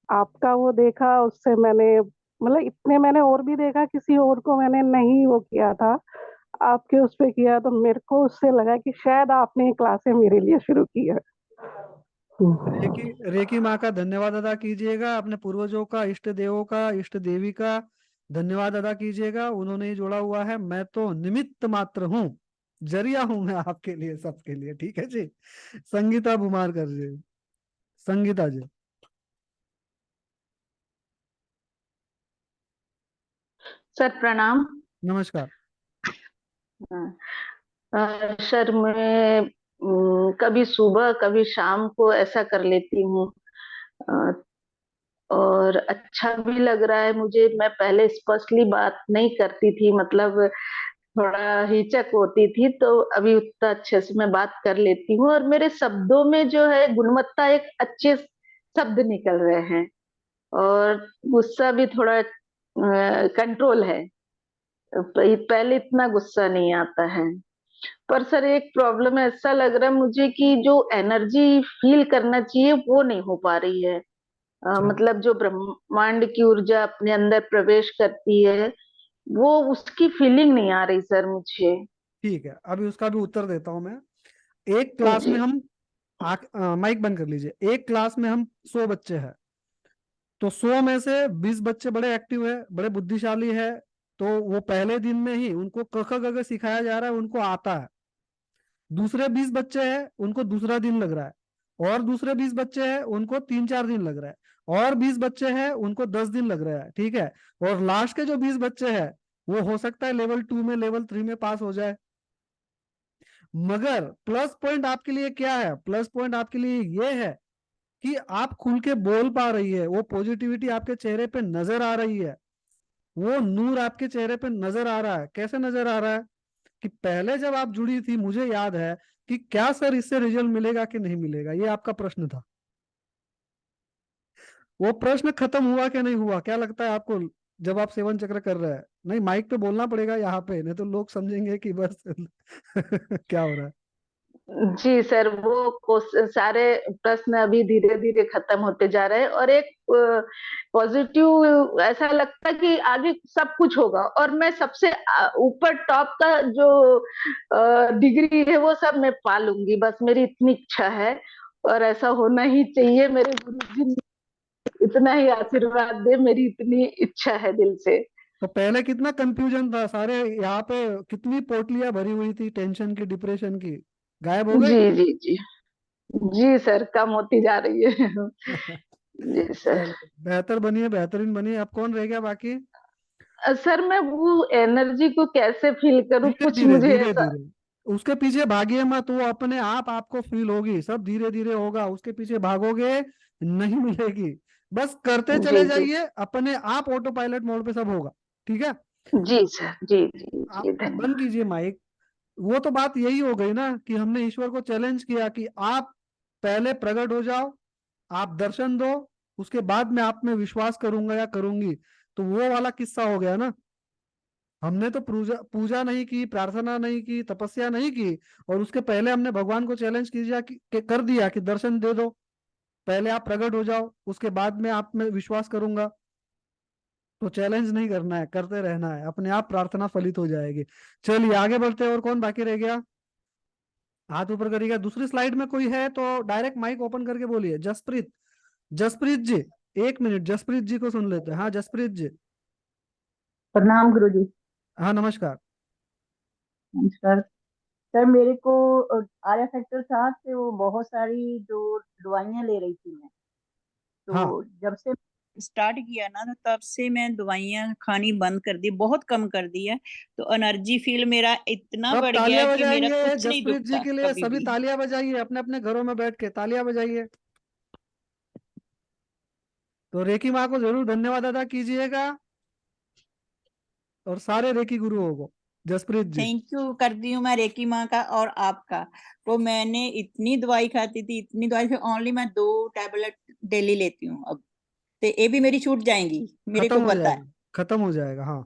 आपका वो देखा, उससे मैंने मतलब इतने मैंने और भी देखा, किसी और को मैंने नहीं वो किया था, आपके उस पे किया, तो मेरे को उससे लगा कि शायद आपने ये क्लासें मेरे लिए शुरू की है। रेकी माँ का धन्यवाद अदा कीजिएगा, अपने पूर्वजों का, इष्ट देवों का, इष्ट देवी का धन्यवाद अदा कीजिएगा, उन्होंने ही जोड़ा हुआ है, मैं तो निमित्त मात्र हूँ, जरिया हूं मैं आपके लिए, सबके लिए, ठीक है जी। संगीता भुमारकर जी, संगीता जी। सर प्रणाम। नमस्कार। सर मैं कभी सुबह कभी शाम को ऐसा कर लेती हूँ, अ, और अच्छा भी लग रहा है मुझे। मैं पहले स्पष्टली बात नहीं करती थी, मतलब थोड़ा हिचक होती थी, तो अभी उतना अच्छे से मैं बात कर लेती हूँ, और मेरे शब्दों में जो है गुणवत्ता, एक अच्छे शब्द निकल रहे हैं, और गुस्सा भी थोड़ा कंट्रोल है। पहले इतना गुस्सा नहीं आता है। पर सर एक प्रॉब्लम ऐसा लग रहा है मुझे कि जो एनर्जी फील करना चाहिए वो नहीं हो पा रही है। मतलब जो ब्रह्मांड की ऊर्जा अपने अंदर प्रवेश करती है, वो उसकी फीलिंग नहीं आ रही सर मुझे। ठीक है, अभी उसका भी उत्तर देता हूं मैं। एक क्लास में जी हम माइक बंद कर लीजिए, एक क्लास में हम 100 बच्चे हैं, तो 100 में से 20 बच्चे बड़े एक्टिव है, बड़े बुद्धिशाली है, तो वो पहले दिन में ही उनको क ख ग घ सिखाया जा रहा है, उनको आता है। दूसरे 20 बच्चे हैं, उनको दूसरा दिन लग रहा है, और दूसरे 20 बच्चे हैं उनको 3-4 दिन लग रहा है, और 20 बच्चे हैं उनको 10 दिन लग रहा है, ठीक है। और लास्ट के जो 20 बच्चे हैं, वो हो सकता है लेवल 2 में, लेवल 3 में पास हो जाए। मगर प्लस पॉइंट आपके लिए क्या है, प्लस पॉइंट आपके लिए ये है कि आप खुल के बोल पा रही है, वो पॉजिटिविटी आपके चेहरे पे नजर आ रही है, वो नूर आपके चेहरे पे नजर आ रहा है। कैसे नजर आ रहा है कि पहले जब आप जुड़ी थी, मुझे याद है कि क्या सर इससे रिजल्ट मिलेगा कि नहीं मिलेगा, ये आपका प्रश्न था। वो प्रश्न खत्म हुआ कि नहीं हुआ, क्या लगता है आपको, जब आप सेवन चक्र कर रहे हैं? नहीं, माइक पे बोलना पड़ेगा यहाँ पे, नहीं तो लोग समझेंगे कि बस क्या हो रहा है। जी सर, वो सारे प्रश्न अभी धीरे धीरे खत्म होते जा रहे हैं, और एक पॉजिटिव ऐसा लगता है कि आगे सब कुछ होगा, और मैं सबसे ऊपर टॉप का जो डिग्री है वो सब मैं पा लूंगी, बस मेरी इतनी इच्छा है, और ऐसा होना ही चाहिए। मेरे गुरुजी इतना ही आशीर्वाद दे, मेरी इतनी इच्छा है दिल से। तो पहले कितना कंफ्यूजन था, सारे यहाँ पे कितनी पोटलियां भरी हुई थी टेंशन की, डिप्रेशन की, गायब हो गई। जी जी जी जी सर, कम होती जा रही है। जी सर। चलो बेहतर बनिए, बेहतरीन बनिए। अब कौन रह गया बाकी? सर मैं वो एनर्जी को कैसे फील करूं, धीरे कुछ धीरे मुझे धीरे ऐसा। धीरे, उसके पीछे भागिए मत, वो अपने आप आपको फील होगी, सब धीरे धीरे होगा। उसके पीछे भागोगे नहीं मिलेगी, बस करते जी चले जी। जाइए, अपने आप ऑटो पायलट मोड पे सब होगा। ठीक है, जी सर, जी जी आप जी, बंद धन्यवाद। कीजिए माइक। वो तो बात यही हो गई ना कि हमने ईश्वर को चैलेंज किया कि आप पहले प्रकट हो जाओ, आप दर्शन दो, उसके बाद मैं आप में विश्वास करूंगा या करूंगी। तो वो वाला किस्सा हो गया ना। हमने तो पूजा पूजा नहीं की, प्रार्थना नहीं की, तपस्या नहीं की, और उसके पहले हमने भगवान को चैलेंज किया कि कर दिया कि दर्शन दे दो, पहले आप प्रकट हो जाओ, उसके बाद मैं आप में विश्वास करूंगा। तो चैलेंज नहीं करना है, करते रहना है, अपने आप प्रार्थना फलित हो जाएगी। चलिए आगे बढ़ते हैं। और कौन बाकी रह गया? हाथ ऊपर करिएगा। दूसरी स्लाइड में कोई है तो डायरेक्ट माइक ओपन करके बोलिए। जसप्रीत, जसप्रीत जी, 1 मिनट, जसप्रीत जी को सुन लेते हैं। हाँ जसप्रीत जी। प्रणाम गुरुजी। हाँ नमस्कार। नमस्कार सर। मेरे को आर्या फैक्टर था कि वो बहुत सारी जो दवाइयाँ ले रही थी मैं, हाँ, तो जब से स्टार्ट किया ना तो तब से मैं दवाइयाँ खानी बंद कर दी, बहुत कम कर दी है। तो एनर्जी फील मेरा इतना सब बढ़ गया तालियां है कि मेरा बजाएंगे कुछ नहीं जसप्रीत जी दुखता के लिए, कभी सभी भी। तालियां बजाइए, अपने अपने घरों में बैठ के तालियां बजाइए। तो रेकी माँ को जरूर धन्यवाद अदा कीजिएगा, और सारे रेकी गुरुओं को। जसप्रीत जी, थैंक यू करती हूँ मैं रेकी माँ का और आपका। तो मैंने इतनी दवाई खाती थी, इतनी दवाई, फिर ओनली मैं 2 टैबलेट डेली लेती हूँ अब। तो ये भी मेरी छूट जाएंगी, मेरे खत्म को हो पता है। जाएगा, खत्म हो जाएगा। हाँ,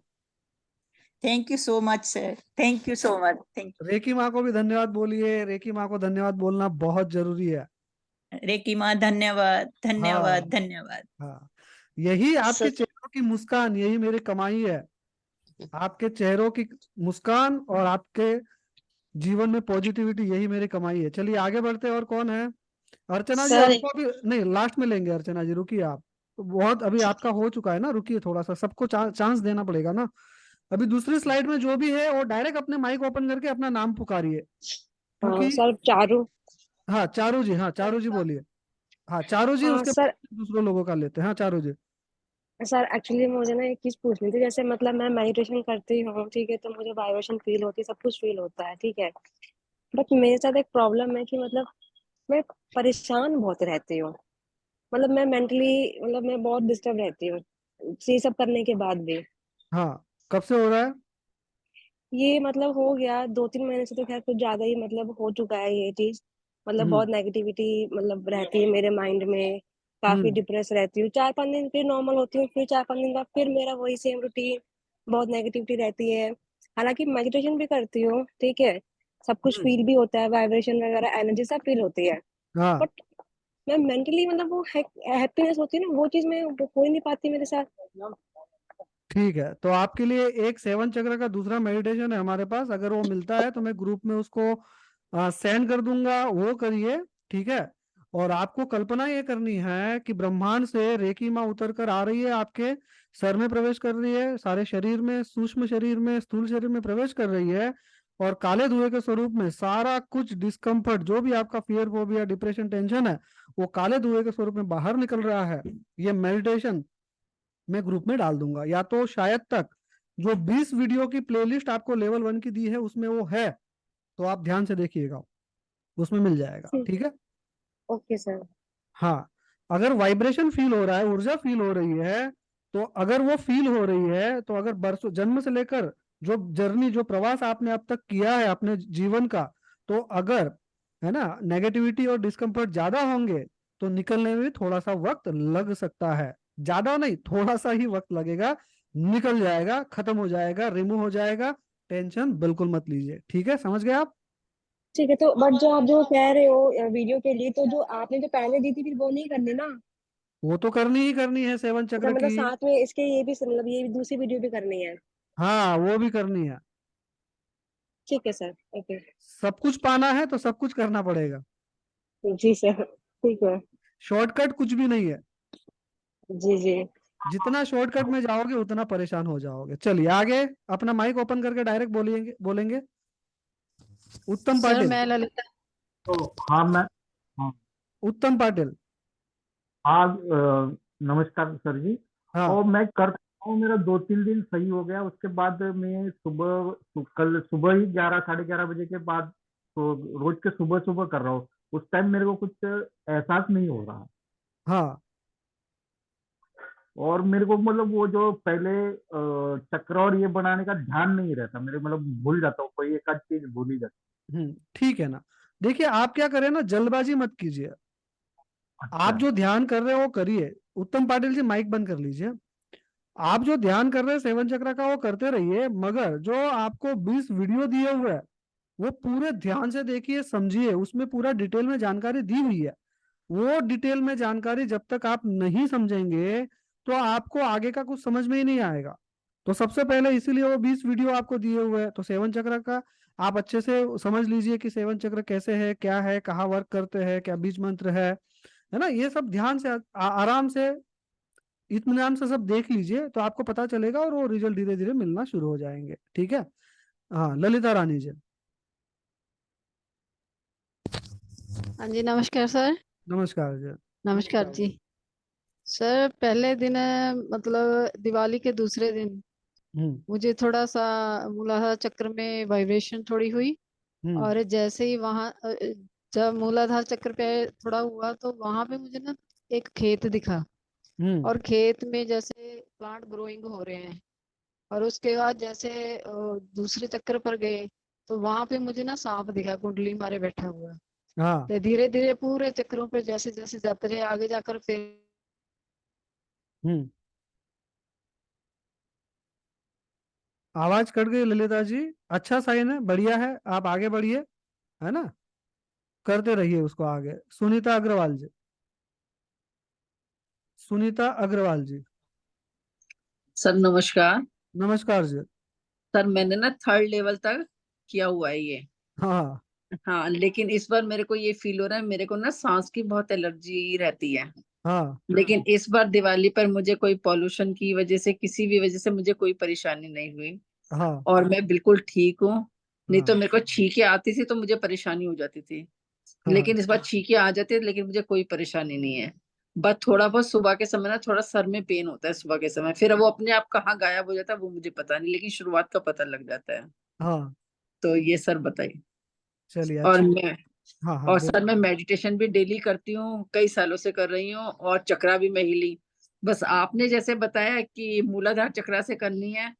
thank you so much sir, thank you so much, thank Reiki माँ को भी धन्यवाद बोलिए, रेकी माँ को धन्यवाद बोलना बहुत जरूरी है। यू रेकी माँ, धन्यवाद हाँ धन्यवाद धन्यवाद। हाँ, यही आपके सच चेहरों की मुस्कान, यही मेरी कमाई है। आपके चेहरों की मुस्कान और आपके जीवन में पॉजिटिविटी, यही मेरी कमाई है। चलिए आगे बढ़ते हैं। और कौन है? अर्चना जी, सर आपको भी नहीं, लास्ट में लेंगे। अर्चना जी रुकिए आप, तो बहुत अभी आपका हो चुका है ना, रुकिए थोड़ा सा, सबको चांस देना पड़ेगा ना। अभी दूसरी स्लाइड में जो भी है वो डायरेक्ट अपने माइक ओपन करके अपना नाम पुकारिए, क्योंकि सर चारू। हाँ चारू जी, हाँ चारू जी बोलिए। हाँ चारू जी, उसके सर, बाद दूसरों लोगों का लेते हैं। हाँ चारू जी। सर एक्चुअली मुझे ना एक चीज पूछनी थी। जैसे मतलब मैं मेडिटेशन करती हूँ, ठीक है, तो मुझे वाइब्रेशन फील होती है, सब कुछ फील होता है, ठीक है। बट मेरे साथ एक प्रॉब्लम है कि मतलब मैं परेशान बहुत रहती हूँ। मतलब मैं मेंटली, मतलब मैं बहुत डिस्टर्ब रहती हूँ ये सब करने के बाद भी। हाँ, कब से हो रहा है? ये मतलब हो गया 2-3 महीने से, तो खैर कुछ ज्यादा ही मतलब हो चुका है ये चीज। मतलब हम्म बहुत नेगेटिविटी मतलब रहती है मेरे माइंड में। काफी हम्म डिप्रेस रहती हूँ, 4-5 दिन फिर नॉर्मल होती हूँ, फिर 4-5 दिन बाद फिर मेरा वही सेम रूटीन। बहुत नेगेटिविटी रहती है। हालांकि मेडिटेशन भी करती हूँ, ठीक है, सब कुछ हम्म, फील भी होता है, वाइब्रेशन वगैरह एनर्जी सब फील होती है। हाँ बट मैं मेंटली मतलब वो हैप्पीनेस होती है ना, वो चीज मैं वो हो ही नहीं पाती मेरे साथ। ठीक है। तो आपके लिए एक 7 चक्र का दूसरा मेडिटेशन है हमारे पास, अगर वो मिलता है तो मैं ग्रुप में उसको सेंड कर दूंगा, वो करिए। ठीक है। और आपको कल्पना ये करनी है कि ब्रह्मांड से रेकी माँ उतर कर आ रही है, आपके सर में प्रवेश कर रही है, सारे शरीर में, सूक्ष्म शरीर में, स्थूल शरीर में प्रवेश कर रही है, और काले धुएं के स्वरूप में सारा कुछ डिस्कम्फर्ट, जो भी आपका फियर, फोबिया, डिप्रेशन, टेंशन है, वो काले धुएं के स्वरूप में बाहर निकल रहा है। ये मेडिटेशन मैं ग्रुप में डाल दूंगा, या तो शायद तक जो 20 वीडियो की प्लेलिस्ट आपको लेवल 1 की दी है उसमें वो है, तो आप ध्यान से देखिएगा, उसमें मिल जाएगा। ठीक है। Okay sir. हाँ, अगर वाइब्रेशन फील हो रहा है, ऊर्जा फील हो रही है, तो अगर वो फील हो रही है, तो अगर बरसों जन्म से लेकर जो जर्नी, जो प्रवास आपने अब तक किया है अपने जीवन का, तो अगर है ना नेगेटिविटी और डिस्कम्फर्ट ज्यादा होंगे, तो निकलने में भी थोड़ा सा वक्त लग सकता है। ज्यादा नहीं, थोड़ा सा ही वक्त लगेगा, निकल जाएगा, खत्म हो जाएगा, रिमूव हो जाएगा। टेंशन बिल्कुल मत लीजिए। ठीक है, समझ गए आप? ठीक है, तो बट जो आप जो कह रहे हो वीडियो के लिए, तो जो आपने जो पहले दी थी फिर वो नहीं करनी ना? वो तो करनी ही करनी है, 7 चक्र मतलब की। साथ में इसके ये भी मतलब ये भी दूसरी वीडियो भी करनी है? हाँ वो भी करनी है। ठीक है सर, ओके। सब कुछ पाना है तो सब कुछ करना पड़ेगा, जी सर, ठीक है। शॉर्टकट कुछ भी नहीं है। जी जी। जितना शॉर्टकट में जाओगे उतना परेशान हो जाओगे। चलिए आगे, अपना माइक ओपन करके डायरेक्ट बोलेंगे बोलेंगे उत्तम सर पाटिल। मैं ललिता। तो हाँ, हाँ उत्तम पाटिल। हाँ, नमस्कार सर जी। हाँ और मैं कर हूँ, मेरा 2-3 दिन सही हो गया, उसके बाद मैं कल सुबह ही 11, साढ़े 11 बजे के बाद तो रोज के सुबह सुबह कर रहा हूँ। उस टाइम मेरे को कुछ एहसास नहीं हो रहा। हाँ और मेरे को मतलब वो जो पहले चक्र और ये बनाने का ध्यान नहीं रहता मेरे, मतलब भूल जाता हूँ, कोई एक आध चीज भूल ही जाती। ठीक है ना। देखिए आप क्या करें ना, जल्दबाजी मत कीजिए। आप अच्छा। जो ध्यान कर रहे हो वो करिए। उत्तम पाटिल जी माइक बंद कर लीजिए। आप जो ध्यान कर रहे हैं सेवन चक्र का वो करते रहिए, मगर जो आपको 20 वीडियो दिए हुए हैं वो पूरे ध्यान से देखिए, समझिए, उसमें पूरा डिटेल में जानकारी दी हुई है। वो डिटेल में जानकारी जब तक आप नहीं समझेंगे तो आपको आगे का कुछ समझ में ही नहीं आएगा। तो सबसे पहले इसीलिए वो 20 वीडियो आपको दिए हुए हैं। तो सेवन चक्र का आप अच्छे से समझ लीजिए कि सेवन चक्र कैसे है, क्या है, कहाँ वर्क करते हैं, क्या बीज मंत्र है ना। ये सब ध्यान से आराम से इत्मीनान से सब देख लीजिए तो आपको पता चलेगा, और वो रिजल्ट धीरे धीरे मिलना शुरू हो जाएंगे। ठीक है। हाँ, ललिता रानी जी। हाँ जी, नमस्कार सर। नमस्कार जी। नमस्कार जी। सर पहले दिन मतलब दिवाली के दूसरे दिन हम्म मुझे थोड़ा सा मूलाधार चक्र में वाइब्रेशन थोड़ी हुई। हम्म और जैसे ही वहां जब मूलाधार चक्र पे थोड़ा हुआ तो वहां पे मुझे ना एक खेत दिखा। हम्म और खेत में जैसे प्लांट ग्रोइंग हो रहे हैं। और उसके बाद जैसे दूसरे चक्र पर गए तो वहां पे मुझे ना सांप दिखा कुंडली मारे बैठा हुआ। हाँ तो धीरे धीरे पूरे चक्रों पे जैसे जैसे जाते रहे आगे जाकर फिर हम्म आवाज कट गई ललिता जी। अच्छा साइन है, बढ़िया है, आप आगे बढ़िए, है ना। करते रहिए उसको आगे। सुनीता अग्रवाल जी। सुनीता अग्रवाल जी। सर नमस्कार। नमस्कार जी। सर मैंने ना 3rd लेवल तक किया हुआ है ये। हाँ हाँ, लेकिन इस बार मेरे को ये फील हो रहा है, मेरे को ना सांस की बहुत एलर्जी रहती है। हाँ लेकिन इस बार दिवाली पर मुझे कोई पॉल्यूशन की वजह से, किसी भी वजह से मुझे कोई परेशानी नहीं हुई। हाँ और मैं बिल्कुल ठीक हूँ। नहीं तो हाँ मेरे को छींके आती थी तो मुझे परेशानी हो जाती थी। हाँ लेकिन इस बार छींके आ जाती है, लेकिन मुझे कोई परेशानी नहीं है। बस थोड़ा बहुत सुबह के समय ना थोड़ा सर में पेन होता है सुबह के समय, फिर वो अपने आप कहाँ गायब हो जाता है वो मुझे पता नहीं, लेकिन शुरुआत का पता लग जाता है। हाँ। तो ये सर बताइए। चलिए और अच्छी। मैं हाँ हाँ और सर बोलिए। मैं मेडिटेशन भी डेली करती हूँ, कई सालों से कर रही हूँ, और चक्रा भी मैं हीलिंग। बस आपने जैसे बताया कि मूलाधार चक्रा से करनी है,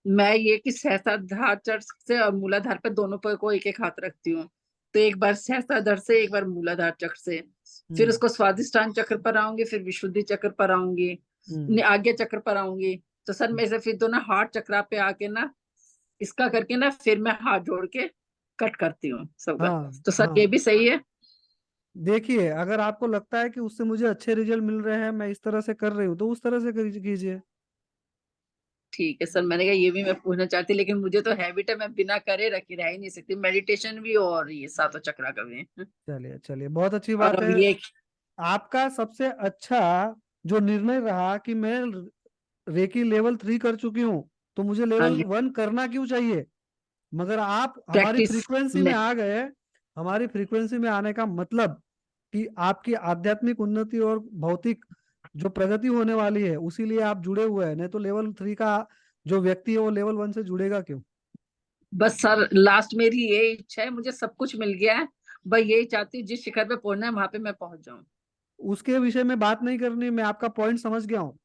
मैं ये कि सहस्त्राधार चक्र से और मूलाधार पे दोनों पे को एक एक हाथ रखती हूँ। तो एक बार सहस्त्राधार से, एक बार मूलाधार चक्र से, फिर उसको स्वादिष्टान चक्र पर आऊंगी, फिर विशुद्धि चक्र पर आऊंगी, आज्ञा चक्र पर आऊंगी। तो सर मैं से फिर दोनों हार्ट चक्रा पे आके ना इसका करके ना फिर मैं हाथ जोड़ के कट करती हूँ सबका। हाँ तो सर हाँ। ये भी सही है? देखिए अगर आपको लगता है कि उससे मुझे अच्छे रिजल्ट मिल रहे हैं, मैं इस तरह से कर रही हूँ, तो उस तरह से कीजिए। ठीक है सर, मैंने कहा ये भी मैं पूछना चाहती, लेकिन मुझे तो हैबिट है, मैं बिना करे रखी रह ही नहीं सकती, मेडिटेशन भी और ये सातों चक्रा का भी। चलिए चलिए, बहुत अच्छी और बात अब है। ये आपका सबसे अच्छा जो निर्णय रहा कि मैं रेकी लेवल 3 कर चुकी हूँ, तो मुझे हाँ लेवल जी, 1 करना क्यों चाहिए। मगर आप हमारी प्रैक्टिस फ्रीक्वेंसी में में। आ गए। हमारी फ्रीक्वेंसी में आने का मतलब कि आपकी आध्यात्मिक उन्नति और भौतिक जो प्रगति होने वाली है, उसी लिए आप जुड़े हुए हैं। नहीं तो लेवल 3 का जो व्यक्ति है वो लेवल 1 से जुड़ेगा क्यों। बस सर लास्ट मेरी ये इच्छा है, मुझे सब कुछ मिल गया है, बस यही चाहती हूँ जिस शिखर पे पहुंचना है वहां पे मैं पहुंच जाऊं। उसके विषय में बात नहीं करनी, मैं आपका पॉइंट समझ गया हूँ।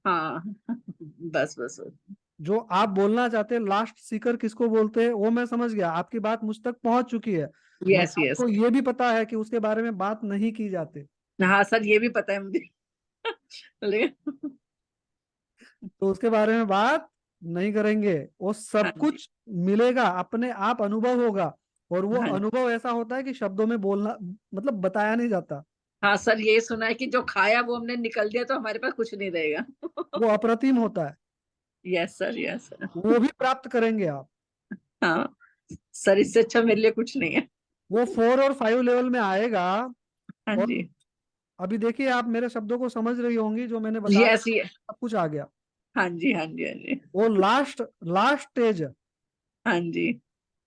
हाँ बस बस बस। जो आप बोलना चाहते हैं लास्ट सीकर किसको बोलते हैं, वो मैं समझ गया, आपकी बात मुझ तक पहुंच चुकी है। यस मगर यस। आपको ये भी पता है कि उसके बारे में बात नहीं की जाती। हाँ सर ये भी पता है मुझे लेकिन तो उसके बारे में बात नहीं करेंगे। वो हाँ सब जी। कुछ मिलेगा, अपने आप अनुभव होगा। और वो हाँ अनुभव ऐसा होता है कि शब्दों में बोलना, मतलब बताया नहीं जाता। हाँ सर, ये सुना है कि जो खाया वो हमने निकल दिया तो हमारे पास कुछ नहीं रहेगा वो अप्रतिम होता है। Yes sir, yes sir. वो भी प्राप्त करेंगे आप। हाँ सर, इससे अच्छा मेरे लिए कुछ नहीं है। वो 4 और 5 लेवल में आएगा। हाँ और जी। अभी देखिए आप मेरे शब्दों को समझ रही होंगी, जो मैंने बताया यस ये। सब कुछ आ गया। हाँ जी हाँ जी हाँ जी। वो लास्ट लास्ट स्टेज है। हाँ जी।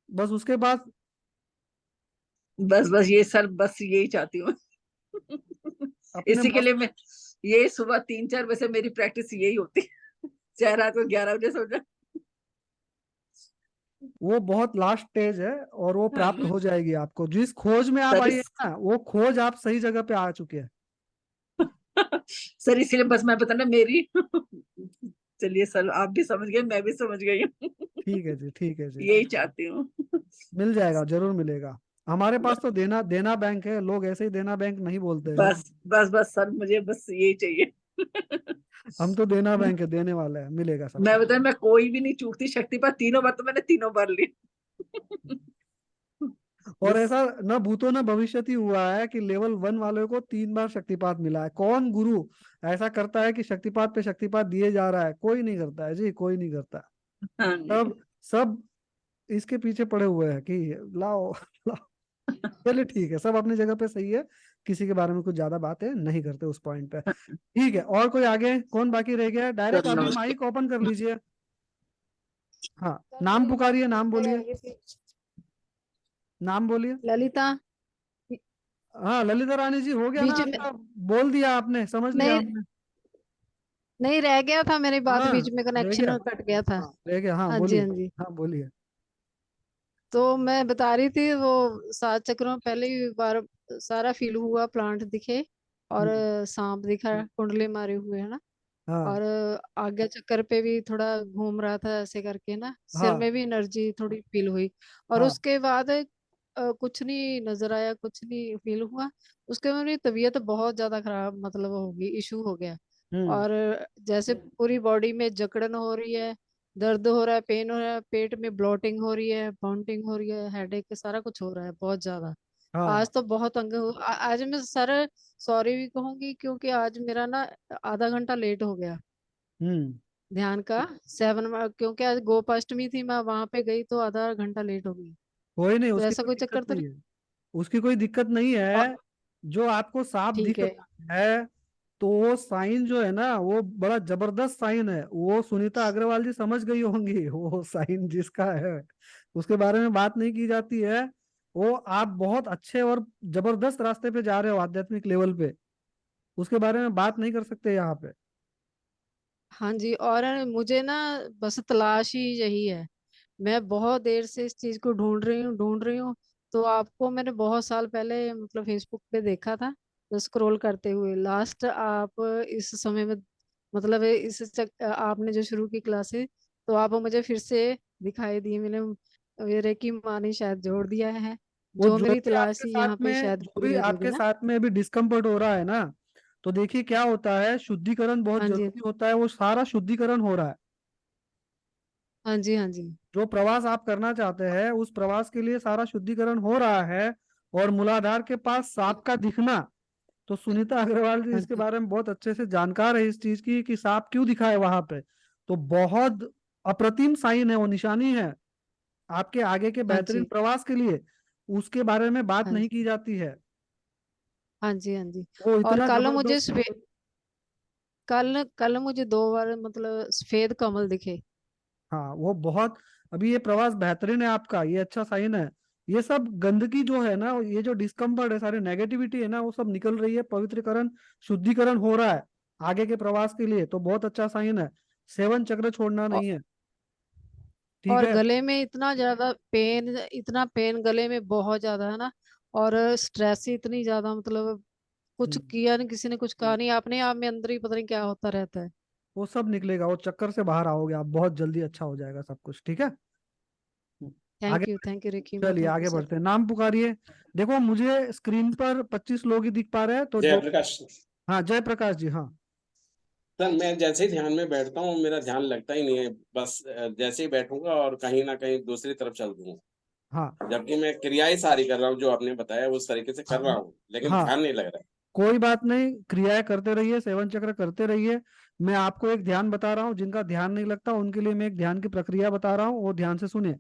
बस उसके बाद बस बस ये सर, बस यही चाहती हूँ। अपने इसी के मस्त लिए मैं ये सुबह 3-4 बजे से मेरी प्रैक्टिस यही होती है। चाहे रात को 11 बजे सो जाए। वो बहुत लास्ट स्टेज है और वो प्राप्त हाँ, हो जाएगी आपको। जिस खोज में आप सर आई है ना, वो खोज आप सही जगह पे आ चुके हैं। सर इसीलिए बस मैं बताना मेरी। चलिए सर, आप भी समझ गए, मैं भी समझ गई हूँ। ठीक है जी, ठीक है जी, यही चाहती हूँ। मिल जाएगा, जरूर मिलेगा। हमारे पास तो देना देना बैंक है, लोग ऐसे ही देना बैंक नहीं बोलते हैं। बस बस बस सर, मुझे बस यही चाहिए। हम तो देना बैंक है, देने वाले हैं, मिलेगा सब मैं कुछ। बता, मैं कोई भी नहीं चूकती। शक्तिपात 3 बार तो मैंने 3 बार ली। और बस। ऐसा न भूतो न भविष्यति हुआ है कि लेवल 1 वाले को 3 बार शक्तिपात मिला है। कौन गुरु ऐसा करता है कि शक्तिपात पे शक्तिपात दिए जा रहा है? कोई नहीं करता है जी, कोई नहीं करता। हाँ जी। सब सब इसके पीछे पड़े हुए हैं कि लाओ लाओ। चलिए ठीक है, सब अपनी जगह पे सही है। किसी के बारे में कुछ ज्यादा बातें नहीं करते उस पॉइंट पे। ठीक है, और कोई आगे कौन बाकी रह गया? डायरेक्ट सर अभी नमस्कार। माइक ओपन कर लीजिए। हाँ, सर नाम मेरी पुकारिए, नाम क्या बोलिए, रह गई थी? नाम बोलिए। ललिता। हाँ, ललिता रानी जी, हो गया ना बीच में आपका? बोल दिया आपने, समझ लिया नहीं, हमने। नहीं रह गया था मेरी बात, हाँ, बीच में रह गया। कनेक्शन कट गया था। हाँ, रह गया, हाँ हाँ जी, बोलिए। हाँ जी। हाँ बोलिए। तो मैं बता रही थी वो 7 चक्रों में पहले ही बार सारा फील हुआ, प्लांट दिखे और हम्म, सांप दिखा, कुंडली मारे हुए है ना। हाँ और आगे चक्कर पे भी थोड़ा घूम रहा था ऐसे करके ना, सिर हाँ में भी एनर्जी थोड़ी फील हुई। और हाँ। उसके बाद कुछ नहीं नजर आया, कुछ नहीं फील हुआ। उसके बाद मेरी तबीयत बहुत ज्यादा खराब मतलब होगी, इशू हो गया। हम्म। और जैसे पूरी बॉडी में जकड़न हो रही है, दर्द हो रहा है, पेन हो रहा है, पेट में ब्लोटिंग हो रही है, बाउंटिंग हो रही है, हेडेक, सारा कुछ हो रहा है बहुत ज्यादा। हाँ। आज तो बहुत आज मैं सर सॉरी भी कहूंगी, क्योंकि आज मेरा ना आधा घंटा लेट हो गया हम्म। ध्यान का। 7, क्योंकि आज गोपाष्टमी थी, मैं वहां पे गई तो आधा घंटा लेट हो गई। कोई नहीं, तो उसकी ऐसा कोई कोई दिक्कत चक्कर तो नहीं नहीं? है। उसकी कोई दिक्कत नहीं और है। जो आपको साफ ठीक दिख है। रहा है, तो वो साइन जो है ना, वो बड़ा जबरदस्त साइन है। वो सुनीता अग्रवाल जी समझ गई होंगी, वो साइन जिसका है उसके बारे में बात नहीं की जाती है। वो आप बहुत अच्छे और जबरदस्त रास्ते पे जा रहे हो आध्यात्मिक लेवल पे, उसके बारे में बात नहीं कर सकते यहाँ पे। हाँ जी, और मुझे ना बस तलाश ही यही है। मैं बहुत देर से इस चीज को ढूंढ रही हूँ। तो आपको मैंने बहुत साल पहले मतलब फेसबुक पे देखा था, तो स्क्रॉल करते हुए लास्ट आप इस समय में मतलब आपने जो शुरू की क्लासेस, तो आप मुझे फिर से दिखाई दिए। मैंने मेरे की माँ ने शायद जोड़ दिया है, वो जो मेरी तलाश थी यहाँ पे शायद जो पूरी भी हो जाएगी आपके ना। साथ में अभी डिस्कम्फर्ट हो रहा है ना, तो देखिए क्या होता है, शुद्धिकरण बहुत हाँ जी, जरूरी होता है। वो सारा शुद्धिकरण हो रहा है। हाँ जी, हाँ जी, जो प्रवास आप करना चाहते हैं, उस प्रवास के लिए सारा शुद्धिकरण हो रहा है। और मूलाधार के पास सांप का दिखना, तो सुनीता अग्रवाल जी हाँ इसके जी, बारे में बहुत अच्छे से जानकार है इस चीज की, कि सांप क्यों दिखा है वहां पे। तो बहुत अप्रतिम साइन है, वो निशानी है आपके आगे के हाँ बेहतरीन जी, प्रवास के लिए। उसके बारे में बात हाँ नहीं जी, की जाती है। हाँ जी, हाँ जी। वो और इतना जबरदस्त। कल कल मुझे 2 बार मतलब सफेद कमल दिखे। हाँ, वो बहुत, अभी ये प्रवास बेहतरीन है आपका, ये अच्छा साइन है। ये सब गंदगी जो है ना, ये जो डिस्कम्फर्ट है, सारी नेगेटिविटी है ना, वो सब निकल रही है, पवित्रीकरण शुद्धिकरण हो रहा है आगे के प्रवास के लिए। तो बहुत अच्छा साइन है। 7 चक्र छोड़ना औ- नहीं है। ठीक और है। गले में इतना ज्यादा पेन, इतना पेन गले में बहुत ज्यादा है ना। और स्ट्रेस इतनी ज्यादा मतलब कुछ हम्म, किया नहीं, किसी ने कुछ कहा नहीं, अपने आप में अंदर ही पता नहीं क्या होता रहता है। वो सब निकलेगा, वो चक्कर से बाहर आओगे आप, बहुत जल्दी अच्छा हो जाएगा सब कुछ। ठीक है। आगे, थैंक यू रिकी मैम, चलिए थैंक यू आगे सर। बढ़ते हैं। नाम पुकारिए। देखो मुझे स्क्रीन पर 25 लोग ही दिख पा रहे हैं, तो जो। जयप्रकाश। हाँ, जयप्रकाश जी, हाँ। सर मैं जैसे ही ध्यान में बैठता हूँ मेरा ध्यान लगता ही नहीं है, बस जैसे ही बैठूंगा और कहीं ना कहीं दूसरी तरफ चल हाँ दूंगा, जबकि मैं क्रियाएं सारी कर रहा हूँ जो आपने बताया उस तरीके से कर रहा हूँ, लेकिन हाँ, ध्यान नहीं लग रहा है। कोई बात नहीं, क्रियाएं करते रहिए, 7 चक्र करते रहिए। मैं आपको एक ध्यान बता रहा हूँ, जिनका ध्यान नहीं लगता उनके लिए मैं एक ध्यान की प्रक्रिया बता रहा हूँ, वो ध्यान से सुनिए।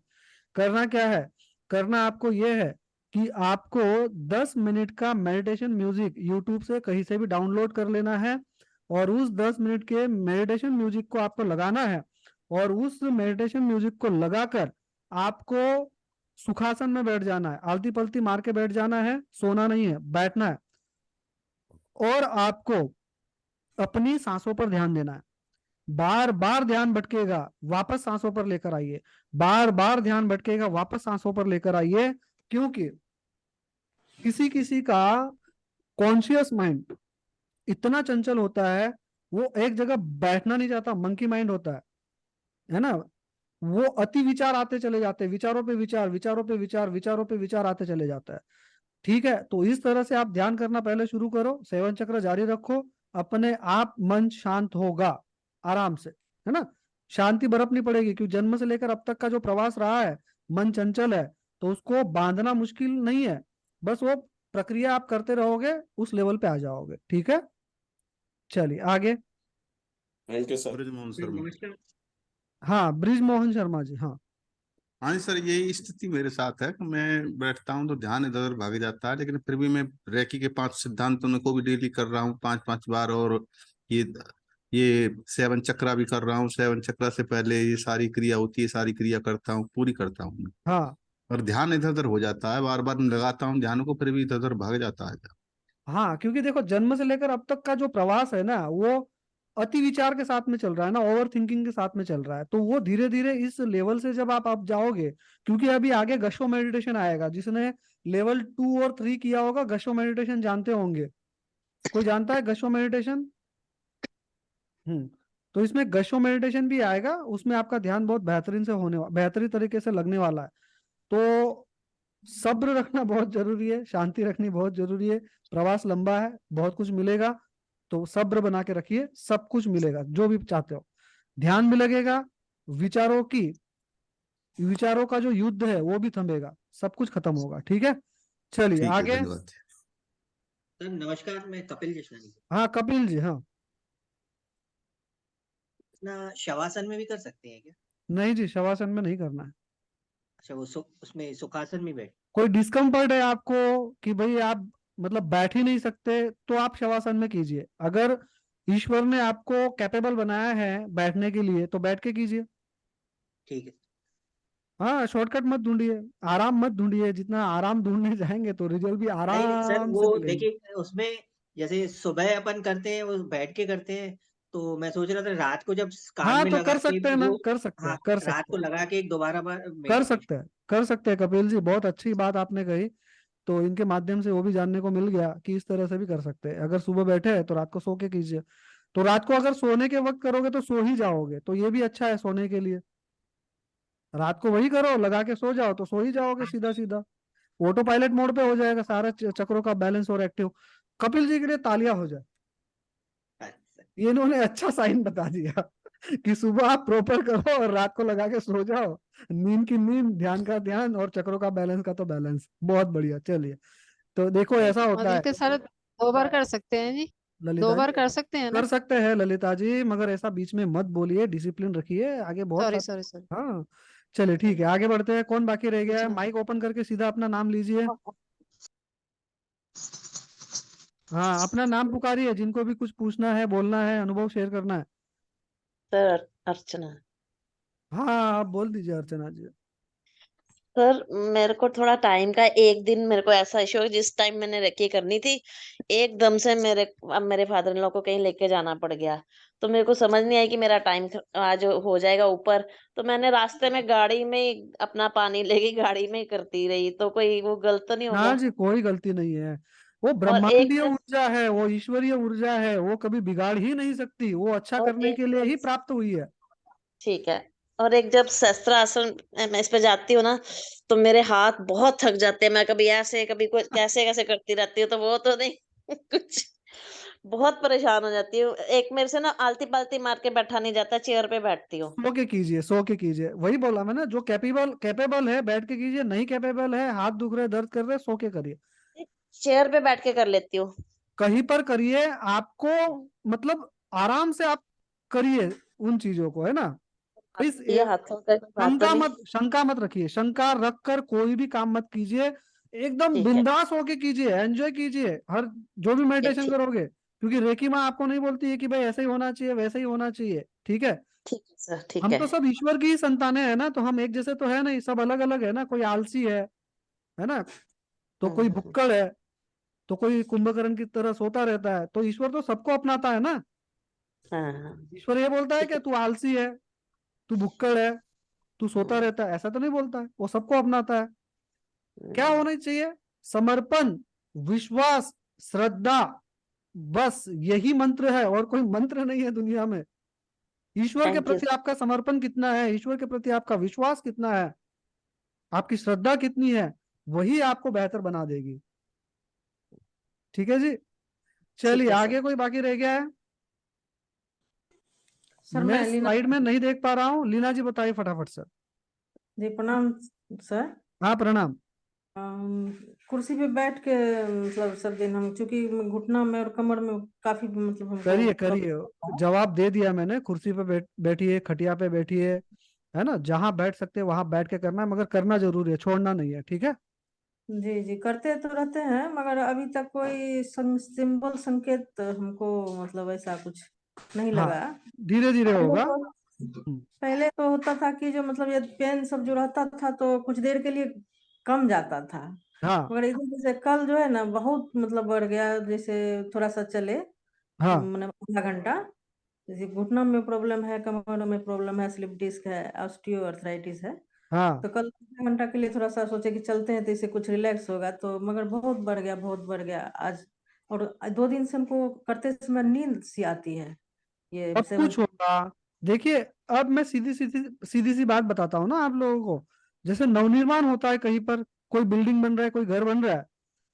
करना क्या है? करना आपको ये है कि आपको 10 मिनट का मेडिटेशन म्यूजिक यूट्यूब से कहीं से भी डाउनलोड कर लेना है। और उस 10 मिनट के मेडिटेशन म्यूजिक को आपको लगाना है। और उस मेडिटेशन म्यूजिक को लगाकर आपको सुखासन में बैठ जाना है, आलती पलती मार के बैठ जाना है, सोना नहीं है, बैठना है। और आपको अपनी सांसों पर ध्यान देना है। बार बार ध्यान भटकेगा, वापस सांसों पर लेकर आइए, बार बार ध्यान भटकेगा, वापस सांसों पर लेकर आइए। क्योंकि किसी किसी का कॉन्शियस माइंड इतना चंचल होता है, वो एक जगह बैठना नहीं चाहता, मंकी माइंड होता है ना। वो अति विचार आते चले जाते हैं, विचारों पे विचार, विचारों पे विचार, विचारों पे विचार आते चले जाता है। ठीक है, तो इस तरह से आप ध्यान करना पहले शुरू करो, सेवन चक्र जारी रखो, अपने आप मन शांत होगा आराम से, है ना। शांति बरतनी पड़ेगी, क्योंकि जन्म से लेकर अब तक का जो प्रवास रहा है, मन चंचल है, तो उसको बांधना मुश्किल नहीं है, बस वो प्रक्रिया आप करते रहोगे, उस लेवल पे आ जाओगे। ठीक है, चलिए आगे। Thank you sir. Brijmohan Sharma. हाँ, ब्रिजमोहन शर्मा जी। हाँ हाँ जी सर, यही स्थिति मेरे साथ है कि मैं बैठता हूँ तो ध्यान इधर उधर भाग जाता है, लेकिन फिर भी मैं रेकी के 5 सिद्धांतों को भी डेली कर रहा हूँ 5-5 बार, और ये ये 7 चक्रा भी कर रहा हूँ। 7 चक्रा से पहले ये सारी क्रिया होती है, सारी क्रिया करता हूँ, पूरी करता हूँ मैं। हाँ और ध्यान इधर उधर हो जाता है, बार बार लगाता हूँ ध्यान को, फिर भी इधर उधर भाग जाता है। हाँ, क्योंकि देखो जन्म से लेकर अब तक का जो प्रवास है ना, वो अति विचार के साथ में चल रहा है ना, ओवर थिंकिंग के साथ में चल रहा है। तो वो धीरे धीरे इस लेवल से जब आप जाओगे, क्योंकि अभी आगे गशो मेडिटेशन आएगा, जिसने लेवल 2 और 3 किया होगा, गशो मेडिटेशन जानते होंगे। कोई जानता है गशो मेडिटेशन? तो इसमें गशो मेडिटेशन भी आएगा, उसमें आपका ध्यान बहुत बेहतरीन से बेहतरीन तरीके से लगने वाला है। तो सब्र रखना बहुत जरूरी है, शांति रखनी बहुत जरूरी है। प्रवास लंबा है, बहुत कुछ मिलेगा, तो सब्र बना के रखिए, सब कुछ मिलेगा जो भी चाहते हो। ध्यान भी लगेगा, विचारों का जो युद्ध है वो भी थमेगा, सब कुछ खत्म होगा। ठीक है, चलिए ठीक है, आगे। धन्यवाद। सर नमस्कार, मैं कपिल जशनानी। हाँ कपिल जी। हाँ अपना शवासन में भी कर सकते हैं क्या? नहीं जी, शवासन में नहीं करना है। अच्छा, वो उसमें सुखासन में बैठ। कोई डिस्कम्फर्ट है आपको कि भाई आप मतलब बैठ ही नहीं सकते, तो आप शवासन में कीजिए। अगर ईश्वर ने आपको कैपेबल बनाया है बैठने के लिए, तो बैठ के कीजिए। ठीक है। हाँ, शॉर्टकट मत ढूंढिए, आराम मत ढूंढिए। जितना आराम ढूंढने जाएंगे तो रिजल्ट भी नहीं सर, आराम से वो मिलेंगे। देखिए उसमें जैसे सुबह अपन करते हैं वो बैठ के करते हैं, तो मैं सोच रहा था रात को जब कान हाँ में तो लगा कर के सकते हैं ना, वो, कर सकते हाँ हैं, कर रात सकते को हैं, लगा के एक दोबारा बार कर मेडिटेशन। सकते हैं, कर सकते हैं कपिल जी, बहुत अच्छी बात आपने कही। तो इनके माध्यम से वो भी जानने को मिल गया कि इस तरह से भी कर सकते हैं। अगर सुबह बैठे हैं तो रात को सो के कीजिए। तो रात को अगर सोने के वक्त करोगे तो सो ही जाओगे, तो ये भी अच्छा है सोने के लिए। रात को वही करो, लगा के सो जाओ तो सो ही जाओगे सीधा सीधा। ऑटो पायलट मोड पे हो जाएगा, सारा चक्रों का बैलेंस और एक्टिव। कपिल जी के लिए तालियां हो जाए, ये इन्होंने अच्छा साइन बता दिया कि सुबह आप प्रॉपर करो और रात को लगा के सो जाओ। नींद की नींद, ध्यान का ध्यान, और चक्रों का बैलेंस का तो बैलेंस। बहुत बढ़िया। चलिए, तो देखो ऐसा और होता है इनके सारे 2 बार कर सकते हैं जी, 2 ललिता बार जी। कर सकते हैं ना? कर सकते हैं ललिता जी, मगर ऐसा बीच में मत बोलिए, डिसिप्लिन रखिए, आगे बहुत सॉरी सारे। Sorry sorry. हाँ चलिए ठीक है, आगे बढ़ते हैं। कौन बाकी रह गया है? अच्छा। माइक ओपन करके सीधा अपना नाम लीजिए। हाँ, अपना नाम पुकारिए, जिनको भी कुछ पूछना है, बोलना है, अनुभव शेयर करना है। सर अर्चना। हाँ आप बोल दीजिए अर्चना जी। सर मेरे को थोड़ा टाइम का, एक दिन मेरे को ऐसा इशू है, जिस टाइम मैंने रेकी करनी थी एकदम से मेरे फादर इन लॉ को कहीं लेके जाना पड़ गया, तो मेरे को समझ नहीं आई कि मेरा टाइम आज हो जाएगा ऊपर। तो मैंने रास्ते में गाड़ी में ही अपना पानी लेके गाड़ी में ही करती रही, तो कोई वो गलत तो नहीं ना होगा? जी, कोई गलती नहीं है। वो और एक ब्रह्मांडीय मेरे ऊर्जा है, वो ईश्वरीय ऊर्जा है, वो कभी बिगाड़ ही नहीं सकती, वो अच्छा और करने एक के लिए ही प्राप्त हुई है। ठीक है। और एक जब शस्त्रासन मैं इस पे जाती हूँ ना, तो मेरे हाथ बहुत थक जाते हैं, मैं कभी ऐसे कभी कुछ कैसे कैसे करती रहती हूँ, तो वो तो नहीं कुछ बहुत परेशान हो जाती हूँ। एक मेरे से ना आलती पालती मार के बैठा नहीं जाता, चेयर पे बैठती हूँ। सो के कीजिए, सो के कीजिए, वही बोला मैं ना, जो कैपेबल है बैठ के कीजिए, नहीं कैपेबल है, हाथ दुख रहे, दर्द कर रहे, सो के करिए। चेयर पे बैठ के कर लेती हूँ। कहीं पर करिए, आपको मतलब आराम से आप करिए उन चीजों को, है ना। इस ये हाथों का बात तो नहीं। शंका मत रखिए, शंका रख कर कोई भी काम मत कीजिए। एकदम ठीक है। बिंदास होके कीजिए, एंजॉय कीजिए हर जो भी मेडिटेशन ठीक। करोगे, क्योंकि रेकी माँ आपको नहीं बोलती है कि भाई ऐसे ही होना चाहिए, वैसे ही होना चाहिए। ठीक है, ठीक है सर, ठीक हम है। तो सब ईश्वर की ही संतानें हैं ना, तो हम एक जैसे तो है नहीं, सब अलग अलग है ना। कोई आलसी है ना, तो कोई भुक्कड़ है, तो कोई कुंभकर्ण की तरह सोता रहता है। तो ईश्वर तो सबको अपनाता है ना। हाँ, ईश्वर ये बोलता है ठीक कि है। तू आलसी है, तू भुक्कड़ है, तू सोता रहता है, ऐसा तो नहीं बोलता है। वो सबको अपनाता है। क्या होना चाहिए? समर्पण, विश्वास, श्रद्धा, बस यही मंत्र है, और कोई मंत्र नहीं है दुनिया में। ईश्वर के थैंक यू। प्रति आपका समर्पण कितना है, ईश्वर के प्रति आपका विश्वास कितना है, आपकी श्रद्धा कितनी है, वही आपको बेहतर बना देगी। ठीक है जी, चलिए ठीक है सर। आगे कोई बाकी रह गया है? सर मैं मैं लीना स्लाइड में नहीं देख पा रहा हूँ। लीना जी बताइए फटाफट सर। जी, प्रणाम सर। हाँ प्रणाम। कुर्सी पे बैठ के मतलब सब दिन हम, चूंकि घुटना में और कमर में काफी मतलब हमको करिए प्रॉब्लम करिए, होता है। जवाब दे दिया मैंने। कुर्सी पे बैठिए, खटिया पे बैठिए, है ना, जहां बैठ सकते हैं वहां बैठ के करना है, मगर करना जरूरी है, छोड़ना नहीं है। ठीक है। जी जी, करते तो रहते हैं, मगर अभी तक कोई सिंबल संकेत हमको मतलब ऐसा कुछ नहीं हाँ, लगा। धीरे धीरे पहले होगा। तो पहले तो होता था कि जो मतलब ये पेन सब जो रहता था तो कुछ देर के लिए कम जाता था, हाँ मगर इधर जैसे कल जो है ना बहुत मतलब बढ़ गया। जैसे थोड़ा सा चले हाँ मैंने आधा घंटा, जैसे घुटना में प्रॉब्लम है, कमर में प्रॉब्लम है, स्लिप डिस्क है, ऑस्टियो अर्थराइटिस है। हाँ। तो कल आधा घंटा के लिए थोड़ा सा सोचे कि चलते हैं तो इससे कुछ रिलैक्स होगा, तो मगर बहुत बढ़ गया, बहुत बढ़ गया आज। और 2 दिन से हमको करते समय नींद सी आती है, ये सब सेवन। कुछ होगा। देखिए, अब मैं सीधी सीधी सीधी सी बात बताता हूँ ना आप लोगों को। जैसे नवनिर्माण होता है कहीं पर, कोई बिल्डिंग बन रहा है, कोई घर बन रहा है,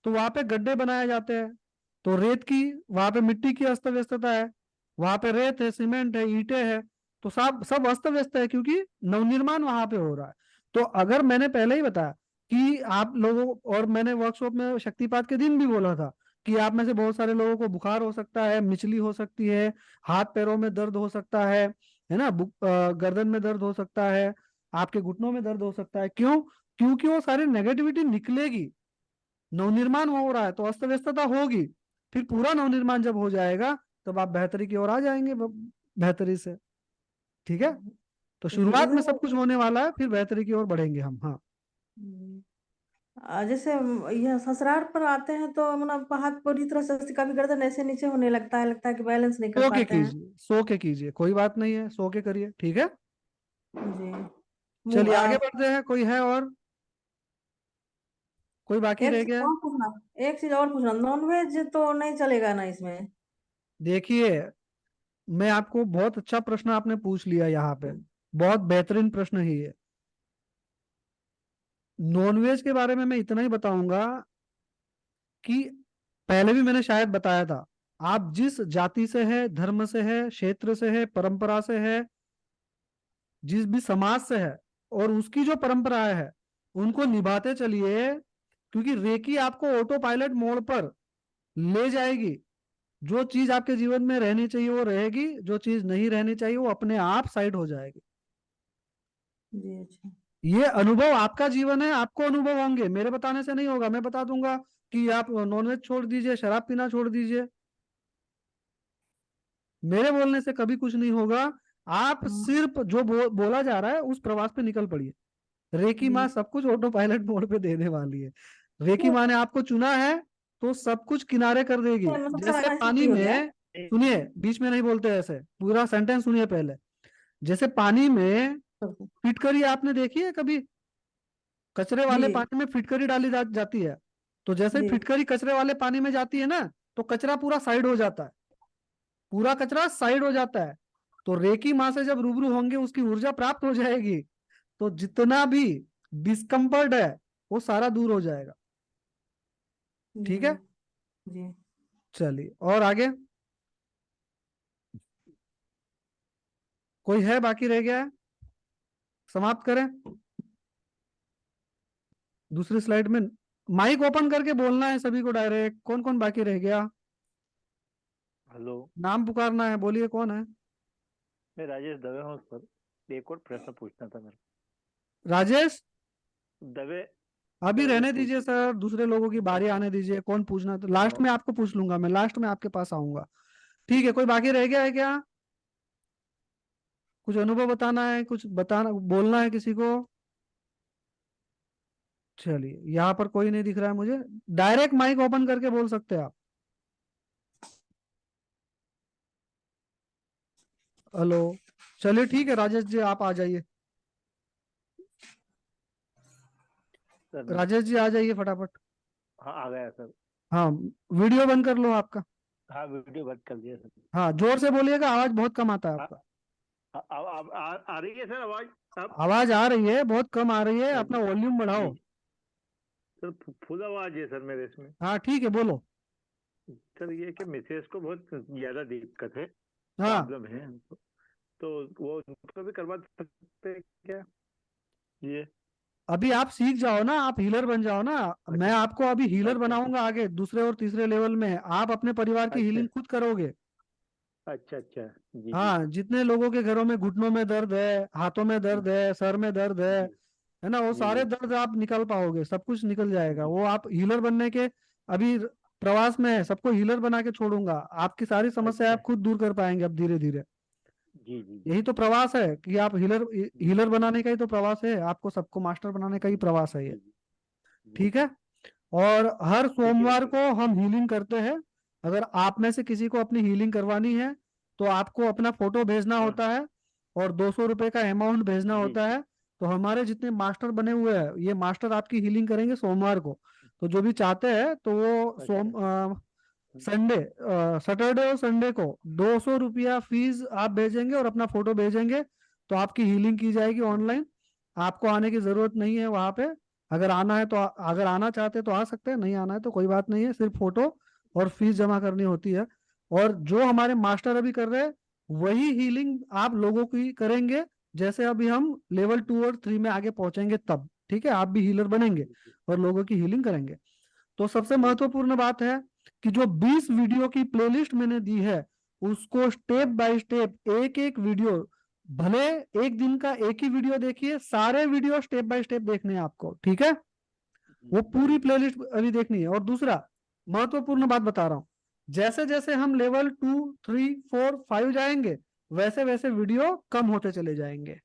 तो वहां पे गड्ढे बनाए जाते हैं। तो रेत की, वहां पे मिट्टी की अस्त व्यस्तता है, वहां पे रेत है, सीमेंट है, ईंटें है, तो सब सब अस्त व्यस्त है, क्योंकि नवनिर्माण वहां पे हो रहा है। तो अगर मैंने पहले ही बताया कि आप लोगों, और मैंने वर्कशॉप में शक्तिपात के दिन भी बोला था कि आप में से बहुत सारे लोगों को बुखार हो सकता है, मिचली हो सकती है, हाथ पैरों में दर्द हो सकता है ना, गर्दन में दर्द हो सकता है, आपके घुटनों में दर्द हो सकता है। क्यों? क्योंकि वो सारी नेगेटिविटी निकलेगी। नवनिर्माण हो रहा है तो अस्त व्यस्तता होगी। फिर पूरा नवनिर्माण जब हो जाएगा, तब आप बेहतरी की ओर आ जाएंगे, बेहतरी से। ठीक है। तो जी शुरुआत में इधर सब कुछ होने वाला है, फिर बेहतरी की ओर बढ़ेंगे हम। हाँ, जैसे यह ससुराल पर आते हैं तो मतलब हाथ पूरी तरह से कभी गर्दन ऐसे नीचे होने लगता है, लगता है कि बैलेंस नहीं कर सो के पाते हैं। कीजिए, सो के कीजिए, कोई बात नहीं है, सो के करिए। ठीक है। जी। चलिए आगे बढ़ते हैं। कोई है और? कोई बाकी एक रह चीज गया? और पूछना, एक चीज और पूछना, नॉनवेज तो नहीं चलेगा ना इसमें? देखिए, मैं आपको, बहुत अच्छा प्रश्न आपने पूछ लिया यहाँ पे, बहुत बेहतरीन प्रश्न ही है। नॉनवेज के बारे में मैं इतना ही बताऊंगा कि पहले भी मैंने शायद बताया था, आप जिस जाति से है, धर्म से है, क्षेत्र से है, परंपरा से है, जिस भी समाज से है, और उसकी जो परंपराएं है, उनको निभाते चलिए, क्योंकि रेकी आपको ऑटो पायलट मोड पर ले जाएगी। जो चीज आपके जीवन में रहनी चाहिए वो रहेगी, जो चीज नहीं रहनी चाहिए वो अपने आप साइड हो जाएगी। जी अच्छा। ये अनुभव आपका जीवन है, आपको अनुभव होंगे, मेरे बताने से नहीं होगा। मैं बता दूंगा कि आप नॉनवेज छोड़ दीजिए, शराब पीना छोड़ दीजिए, मेरे बोलने से कभी कुछ नहीं होगा। आप सिर्फ जो बोला जा रहा है उस प्रवास पे निकल पड़िए। रेकी माँ जी। सब कुछ ऑटो पायलट मोड पे देने वाली है। रेकी माँ ने आपको चुना है तो सब कुछ किनारे कर देगी। मतलब जैसे ऐसा पानी भी होता में, है। सुनिए, बीच में नहीं बोलते ऐसे, पूरा सेंटेंस सुनिए पहले। जैसे पानी में फिटकरी आपने देखी है कभी? कचरे वाले जी पानी में फिटकरी डाली जाती है। तो जैसे ही जी फिटकरी कचरे वाले पानी में जाती है ना, तो कचरा पूरा साइड हो जाता है, पूरा कचरा साइड हो जाता है। तो रेकी माँ से जब रूबरू होंगे, उसकी ऊर्जा प्राप्त हो जाएगी, तो जितना भी डिस्कम्फर्ट है वो सारा दूर हो जाएगा। ठीक है। जी जी। चलिए और आगे कोई है बाकी रह गया है? समाप्त करें। दूसरी स्लाइड में माइक ओपन करके बोलना है सभी को डायरेक्ट। कौन कौन बाकी रह गया? हेलो, नाम पुकारना है, बोलिए कौन है? मैं राजेश दवे हूँ सर। एक और प्रश्न पूछना था मेरे राजेश, को। दवे अभी दवे रहने पूछ दीजिए सर, दूसरे लोगों की बारी आने दीजिए। कौन पूछना, तो लास्ट में आपको पूछ लूंगा, मैं लास्ट में आपके पास आऊंगा। ठीक है, कोई बाकी रह गया है क्या? कुछ अनुभव बताना है, कुछ बताना बोलना है किसी को? चलिए, यहाँ पर कोई नहीं दिख रहा है मुझे। डायरेक्ट माइक ओपन करके बोल सकते हैं आप। हेलो। चलिए ठीक है, राजेश जी आप आ जाइए। सर राजेश जी आ जाइए फटाफट। हाँ आ गया सर। हाँ, वीडियो बंद कर लो आपका। हाँ वीडियो बंद कर दिया सर। हाँ, जोर से बोलिएगा, आवाज बहुत कम आता है हाँ, आपका। अब आ रही है सर आवाज अब? आवाज आ रही है, बहुत कम आ रही है, हाँ अपना जी वॉल्यूम बढ़ाओ। जी सर, फुल आवाज है सर मेरे इसमें। हाँ ठीक है, बोलो। सर ये कि मिसेस को बहुत ज्यादा दिक्कत है, हाँ, प्रॉब्लम है, तो वो उनको भी करवा सकते हैं क्या ये? अभी आप सीख जाओ ना, आप हीलर बन जाओ ना। मैं आपको अभी हीलर अच्छा बनाऊंगा आगे, दूसरे और तीसरे लेवल में आप अपने परिवार की अच्छा हीलिंग खुद करोगे। अच्छा अच्छा जी जी हाँ, जितने लोगों के घरों में घुटनों में दर्द है, हाथों में दर्द है, सर में दर्द है ना, वो जी सारे जी दर्द आप निकल पाओगे, सब कुछ निकल जाएगा। जी वो आप हीलर बनने के अभी प्रवास में है, सबको हीलर बना के छोड़ूंगा, आपकी सारी समस्या अच्छा आप खुद दूर कर पाएंगे अब धीरे धीरे। जी जी यही तो प्रवास है कि आप हीलर हीलर बनाने का ही तो प्रवास है, आपको सबको मास्टर बनाने का ही प्रवास है ये। ठीक है। और हर ठीक है सोमवार सर। को हम हीलिंग करते हैं। अगर आप में से किसी को अपनी हीलिंग करवानी है तो आपको अपना फोटो भेजना हाँ होता है और 200 रुपये का अमाउंट भेजना जी होता है। तो हमारे जितने मास्टर बने हुए हैं, ये मास्टर आपकी हीलिंग करेंगे सोमवार को। तो जो भी चाहते हैं तो वो अच्छा संडे, सैटरडे और संडे को 200 रुपया फीस आप भेजेंगे और अपना फोटो भेजेंगे, तो आपकी हीलिंग की जाएगी ऑनलाइन। आपको आने की जरूरत नहीं है वहां पे। अगर आना है तो अगर आना चाहते हैं तो आ सकते हैं, नहीं आना है तो कोई बात नहीं है, सिर्फ फोटो और फीस जमा करनी होती है। और जो हमारे मास्टर अभी कर रहे हैं वही हीलिंग आप लोगों की करेंगे, जैसे अभी हम लेवल 2 और 3 में आगे पहुंचेंगे तब। ठीक है, आप भी हीलर बनेंगे और लोगों की हीलिंग करेंगे। तो सबसे महत्वपूर्ण बात है कि जो 20 वीडियो की प्लेलिस्ट मैंने दी है, उसको स्टेप बाय स्टेप एक एक वीडियो, भले एक दिन का एक ही वीडियो देखिए, सारे वीडियो स्टेप बाय स्टेप देखने हैं आपको। ठीक है, वो पूरी प्लेलिस्ट अभी देखनी है। और दूसरा महत्वपूर्ण बात बता रहा हूँ, जैसे जैसे हम लेवल 2, 3, 4, 5 जाएंगे, वैसे वैसे वीडियो कम होते चले जाएंगे।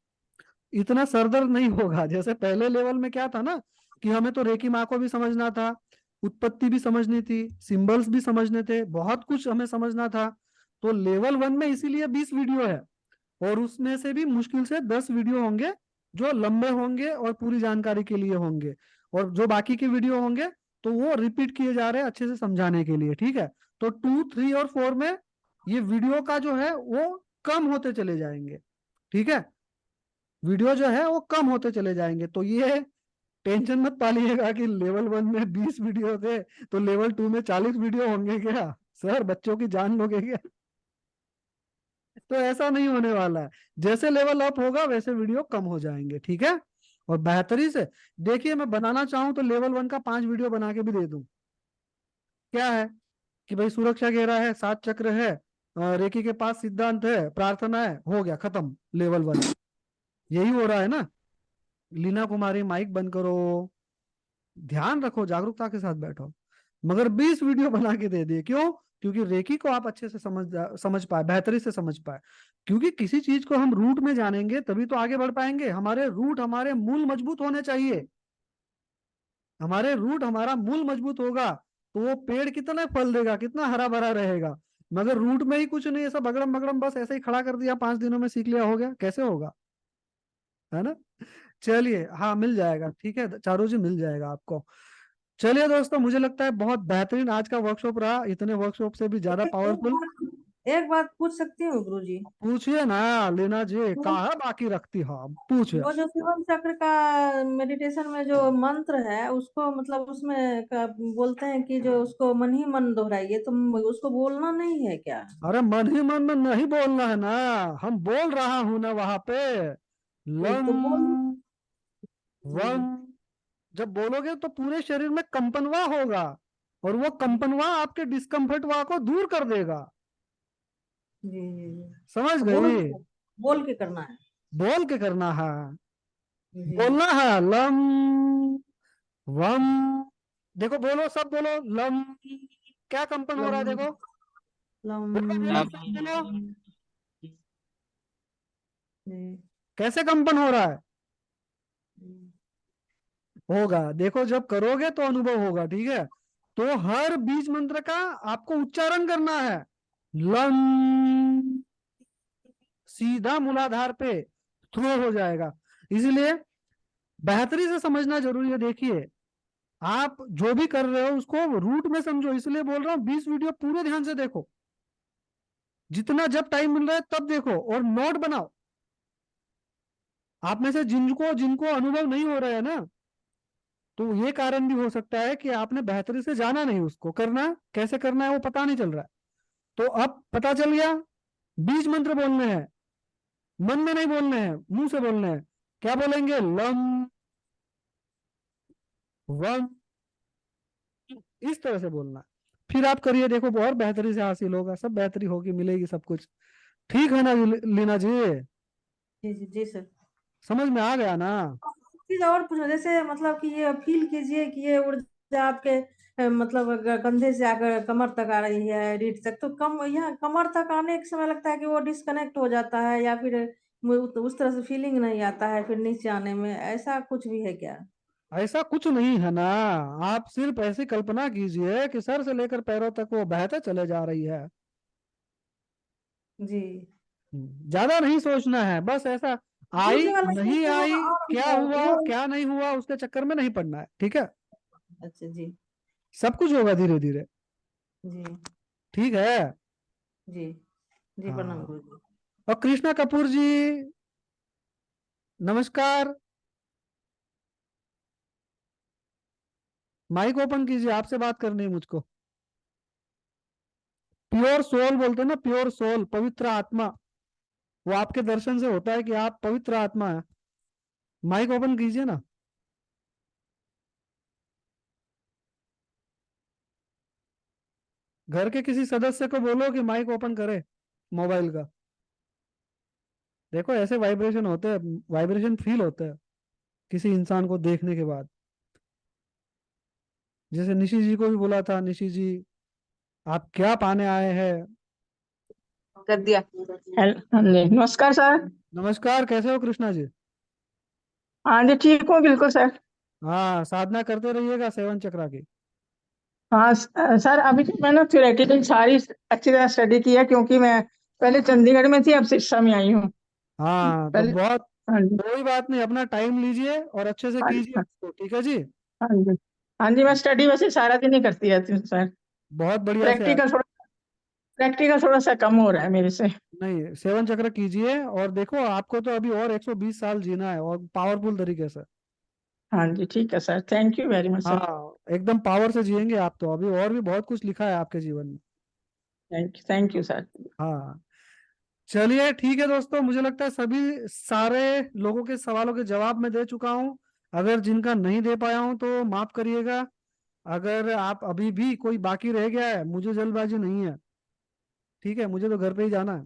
इतना सरदर्द नहीं होगा। जैसे पहले लेवल में क्या था ना, कि हमें तो रेकी माँ को भी समझना था, उत्पत्ति भी समझनी थी, सिंबल्स भी समझने थे, बहुत कुछ हमें समझना था। तो लेवल 1 में इसीलिए 20 वीडियो है, और उसमें से भी मुश्किल से 10 वीडियो होंगे जो लंबे होंगे और पूरी जानकारी के लिए होंगे, और जो बाकी के वीडियो होंगे तो वो रिपीट किए जा रहे हैं अच्छे से समझाने के लिए। ठीक है, तो 2, 3 और 4 में ये वीडियो का जो है वो कम होते चले जाएंगे। ठीक है, वीडियो जो है वो कम होते चले जाएंगे। तो ये टेंशन मत पालिएगा कि लेवल 1 में 20 वीडियो थे तो लेवल 2 में 40 वीडियो होंगे क्या, सर बच्चों की जान लोगे क्या? तो ऐसा नहीं होने वाला है। जैसे लेवल अप होगा वैसे वीडियो कम हो जाएंगे। ठीक है, और बेहतरी से देखिए, मैं बनाना चाहूं तो लेवल 1 का 5 वीडियो बना के भी दे दूं। क्या है कि भाई सुरक्षा घेरा है, 7 चक्र है, रेकी के पास सिद्धांत है, प्रार्थना है, हो गया खत्म लेवल 1। यही हो रहा है ना। लीना कुमारी माइक बंद करो, ध्यान रखो, जागरूकता के साथ बैठो। मगर 20 वीडियो बना के दे दिए, क्यों? क्योंकि रेकी को आप अच्छे से समझ पाए, बेहतरी से समझ पाए। क्योंकि किसी चीज को हम रूट में जानेंगे तभी तो आगे बढ़ पाएंगे। हमारे रूट, हमारे मूल मजबूत होने चाहिए। हमारे रूट, हमारा मूल मजबूत होगा तो वो पेड़ कितना फल देगा, कितना हरा भरा रहेगा। मगर रूट में ही कुछ नहीं, ऐसा बगड़म बगड़म बस ऐसे ही खड़ा कर दिया, 5 दिनों में सीख लिया, हो गया, कैसे होगा? है ना। चलिए, हाँ मिल जाएगा, ठीक है चारू जी, मिल जाएगा आपको। चलिए दोस्तों, मुझे लगता है बहुत बेहतरीन आज का वर्कशॉप रहा, इतने वर्कशॉप से भी ज्यादा पावरफुल। एक बात पूछ सकती हूँ गुरुजी? पूछिए ना लीना जी, वो कहा बाकी रखती हो, पूछिए। वो जो शिवम चक्र का मेडिटेशन में जो मंत्र है, उसको मतलब उसमें बोलते हैं कि जो उसको मन ही मन दोहराइए, तो उसको बोलना नहीं है क्या? अरे मन ही मन में नहीं बोलना है ना, हम बोल रहा हूं ना वहां पे। लम तो बोल वम, जब बोलोगे तो पूरे शरीर में कंपनवा होगा, और वो कंपनवा आपके डिस्कम्फर्टवा को दूर कर देगा। जी जी जी। समझ तो गई? बोल के करना है। बोल के करना है, जी बोलना है लम वम। देखो बोलो, सब बोलो लम। क्या कंपन हो रहा लम है देखो, लम बोलो बोलो सब बोलो। जी कैसे कंपन हो रहा है? होगा, देखो जब करोगे तो अनुभव होगा, ठीक है। तो हर बीज मंत्र का आपको उच्चारण करना है, लं, सीधा मूलाधार पे थ्रो हो जाएगा। इसलिए बेहतरी से समझना जरूरी है। देखिए आप जो भी कर रहे हो उसको रूट में समझो, इसलिए बोल रहा हूँ 20 वीडियो पूरे ध्यान से देखो, जितना जब टाइम मिल रहा है तब देखो, और नोट बनाओ। आप में से जिनको जिनको अनुभव नहीं हो रहा है ना, तो ये कारण भी हो सकता है कि आपने बेहतरी से जाना नहीं, उसको करना कैसे करना है वो पता नहीं चल रहा है। तो अब पता चल गया, बीज मंत्र बोलने हैं, मन में नहीं बोलने हैं, मुंह से बोलने हैं। क्या बोलेंगे? लम, वम, इस तरह से बोलना। फिर आप करिए, देखो बहुत बेहतरी से हासिल होगा, सब बेहतरी होगी, मिलेगी सब कुछ। ठीक है ना लीना जी? जी सर। समझ में आ गया ना? चीज और पूछो, जैसे मतलब कि ये फील कीजिए कि ये ऊर्जा आपके मतलब कंधे से आकर कमर तक आ रही है, रीढ़ तक, तो कम यहाँ कमर तक आने के समय लगता है कि वो डिस्कनेक्ट हो जाता है, या फिर उस तरह से फीलिंग नहीं आता है फिर नीचे आने में, ऐसा कुछ भी है क्या? ऐसा कुछ नहीं है ना, आप सिर्फ ऐसी कल्पना कीजिए कि सर से लेकर पैरों तक वो बहते चले जा रही है। जी ज्यादा नहीं सोचना है, बस ऐसा आई दूसरी वाला नहीं चीज आई, और क्या है, हुआ वो क्या नहीं हुआ, उसके चक्कर में नहीं पड़ना है, ठीक है। अच्छा जी सब कुछ होगा धीरे धीरे, जी ठीक है। जी जी प्रणाम हाँ, गुरु जी। और कृष्णा कपूर जी नमस्कार, माइक ओपन कीजिए, आपसे बात करनी है मुझको। प्योर सोल बोलते हैं ना, प्योर सोल, पवित्र आत्मा, वो आपके दर्शन से होता है कि आप पवित्र आत्मा है। माइक ओपन कीजिए ना। घर के किसी सदस्य को बोलो कि माइक ओपन करे मोबाइल का। देखो ऐसे वाइब्रेशन होते हैं, वाइब्रेशन फील होता है किसी इंसान को देखने के बाद। जैसे निशी जी को भी बोला था, निशी जी आप क्या पाने आए हैं? कर दिया। हाँ जी नमस्कार सर। नमस्कार, कैसे हो कृष्णा जी? हाँ जी ठीक हूँ बिल्कुल सर। हाँ, साधना करते रहिएगा सेवन चक्रा की। हाँ सर अभी तो मैंने थ्योरेटिकल सारी अच्छी तरह स्टडी की है, क्योंकि मैं पहले चंडीगढ़ में थी, अब सिरसा में आई हूँ हाँ तो पहले। बहुत, हाँ जी कोई बात नहीं, अपना टाइम लीजिए और अच्छे से हाँ कीजिए हाँ उसको, ठीक है जी। हाँ जी हाँ जी, मैं स्टडी वैसे सारा दिन ही करती रहती हूँ सर। बहुत बढ़िया से। प्रैक्टिकल थोड़ा सा कम हो रहा है मेरे से। नहीं, सेवन चक्र कीजिए, और देखो आपको तो अभी और 120 साल जीना है, और पावरफुल तरीके से। हाँ जी ठीक है sir, thank you very much sir. हाँ, एकदम पावर से जिएंगे आप तो, अभी और भी बहुत कुछ लिखा है आपके जीवन में। Thank you sir. हाँ, चलिए ठीक है दोस्तों, मुझे लगता है सभी सारे लोगों के सवालों के जवाब मैं दे चुका हूँ। अगर जिनका नहीं दे पाया हूँ तो माफ करिएगा। अगर आप अभी भी कोई बाकी रह गया है, मुझे जल्दबाजी नहीं है, ठीक है, मुझे तो घर पे ही जाना है।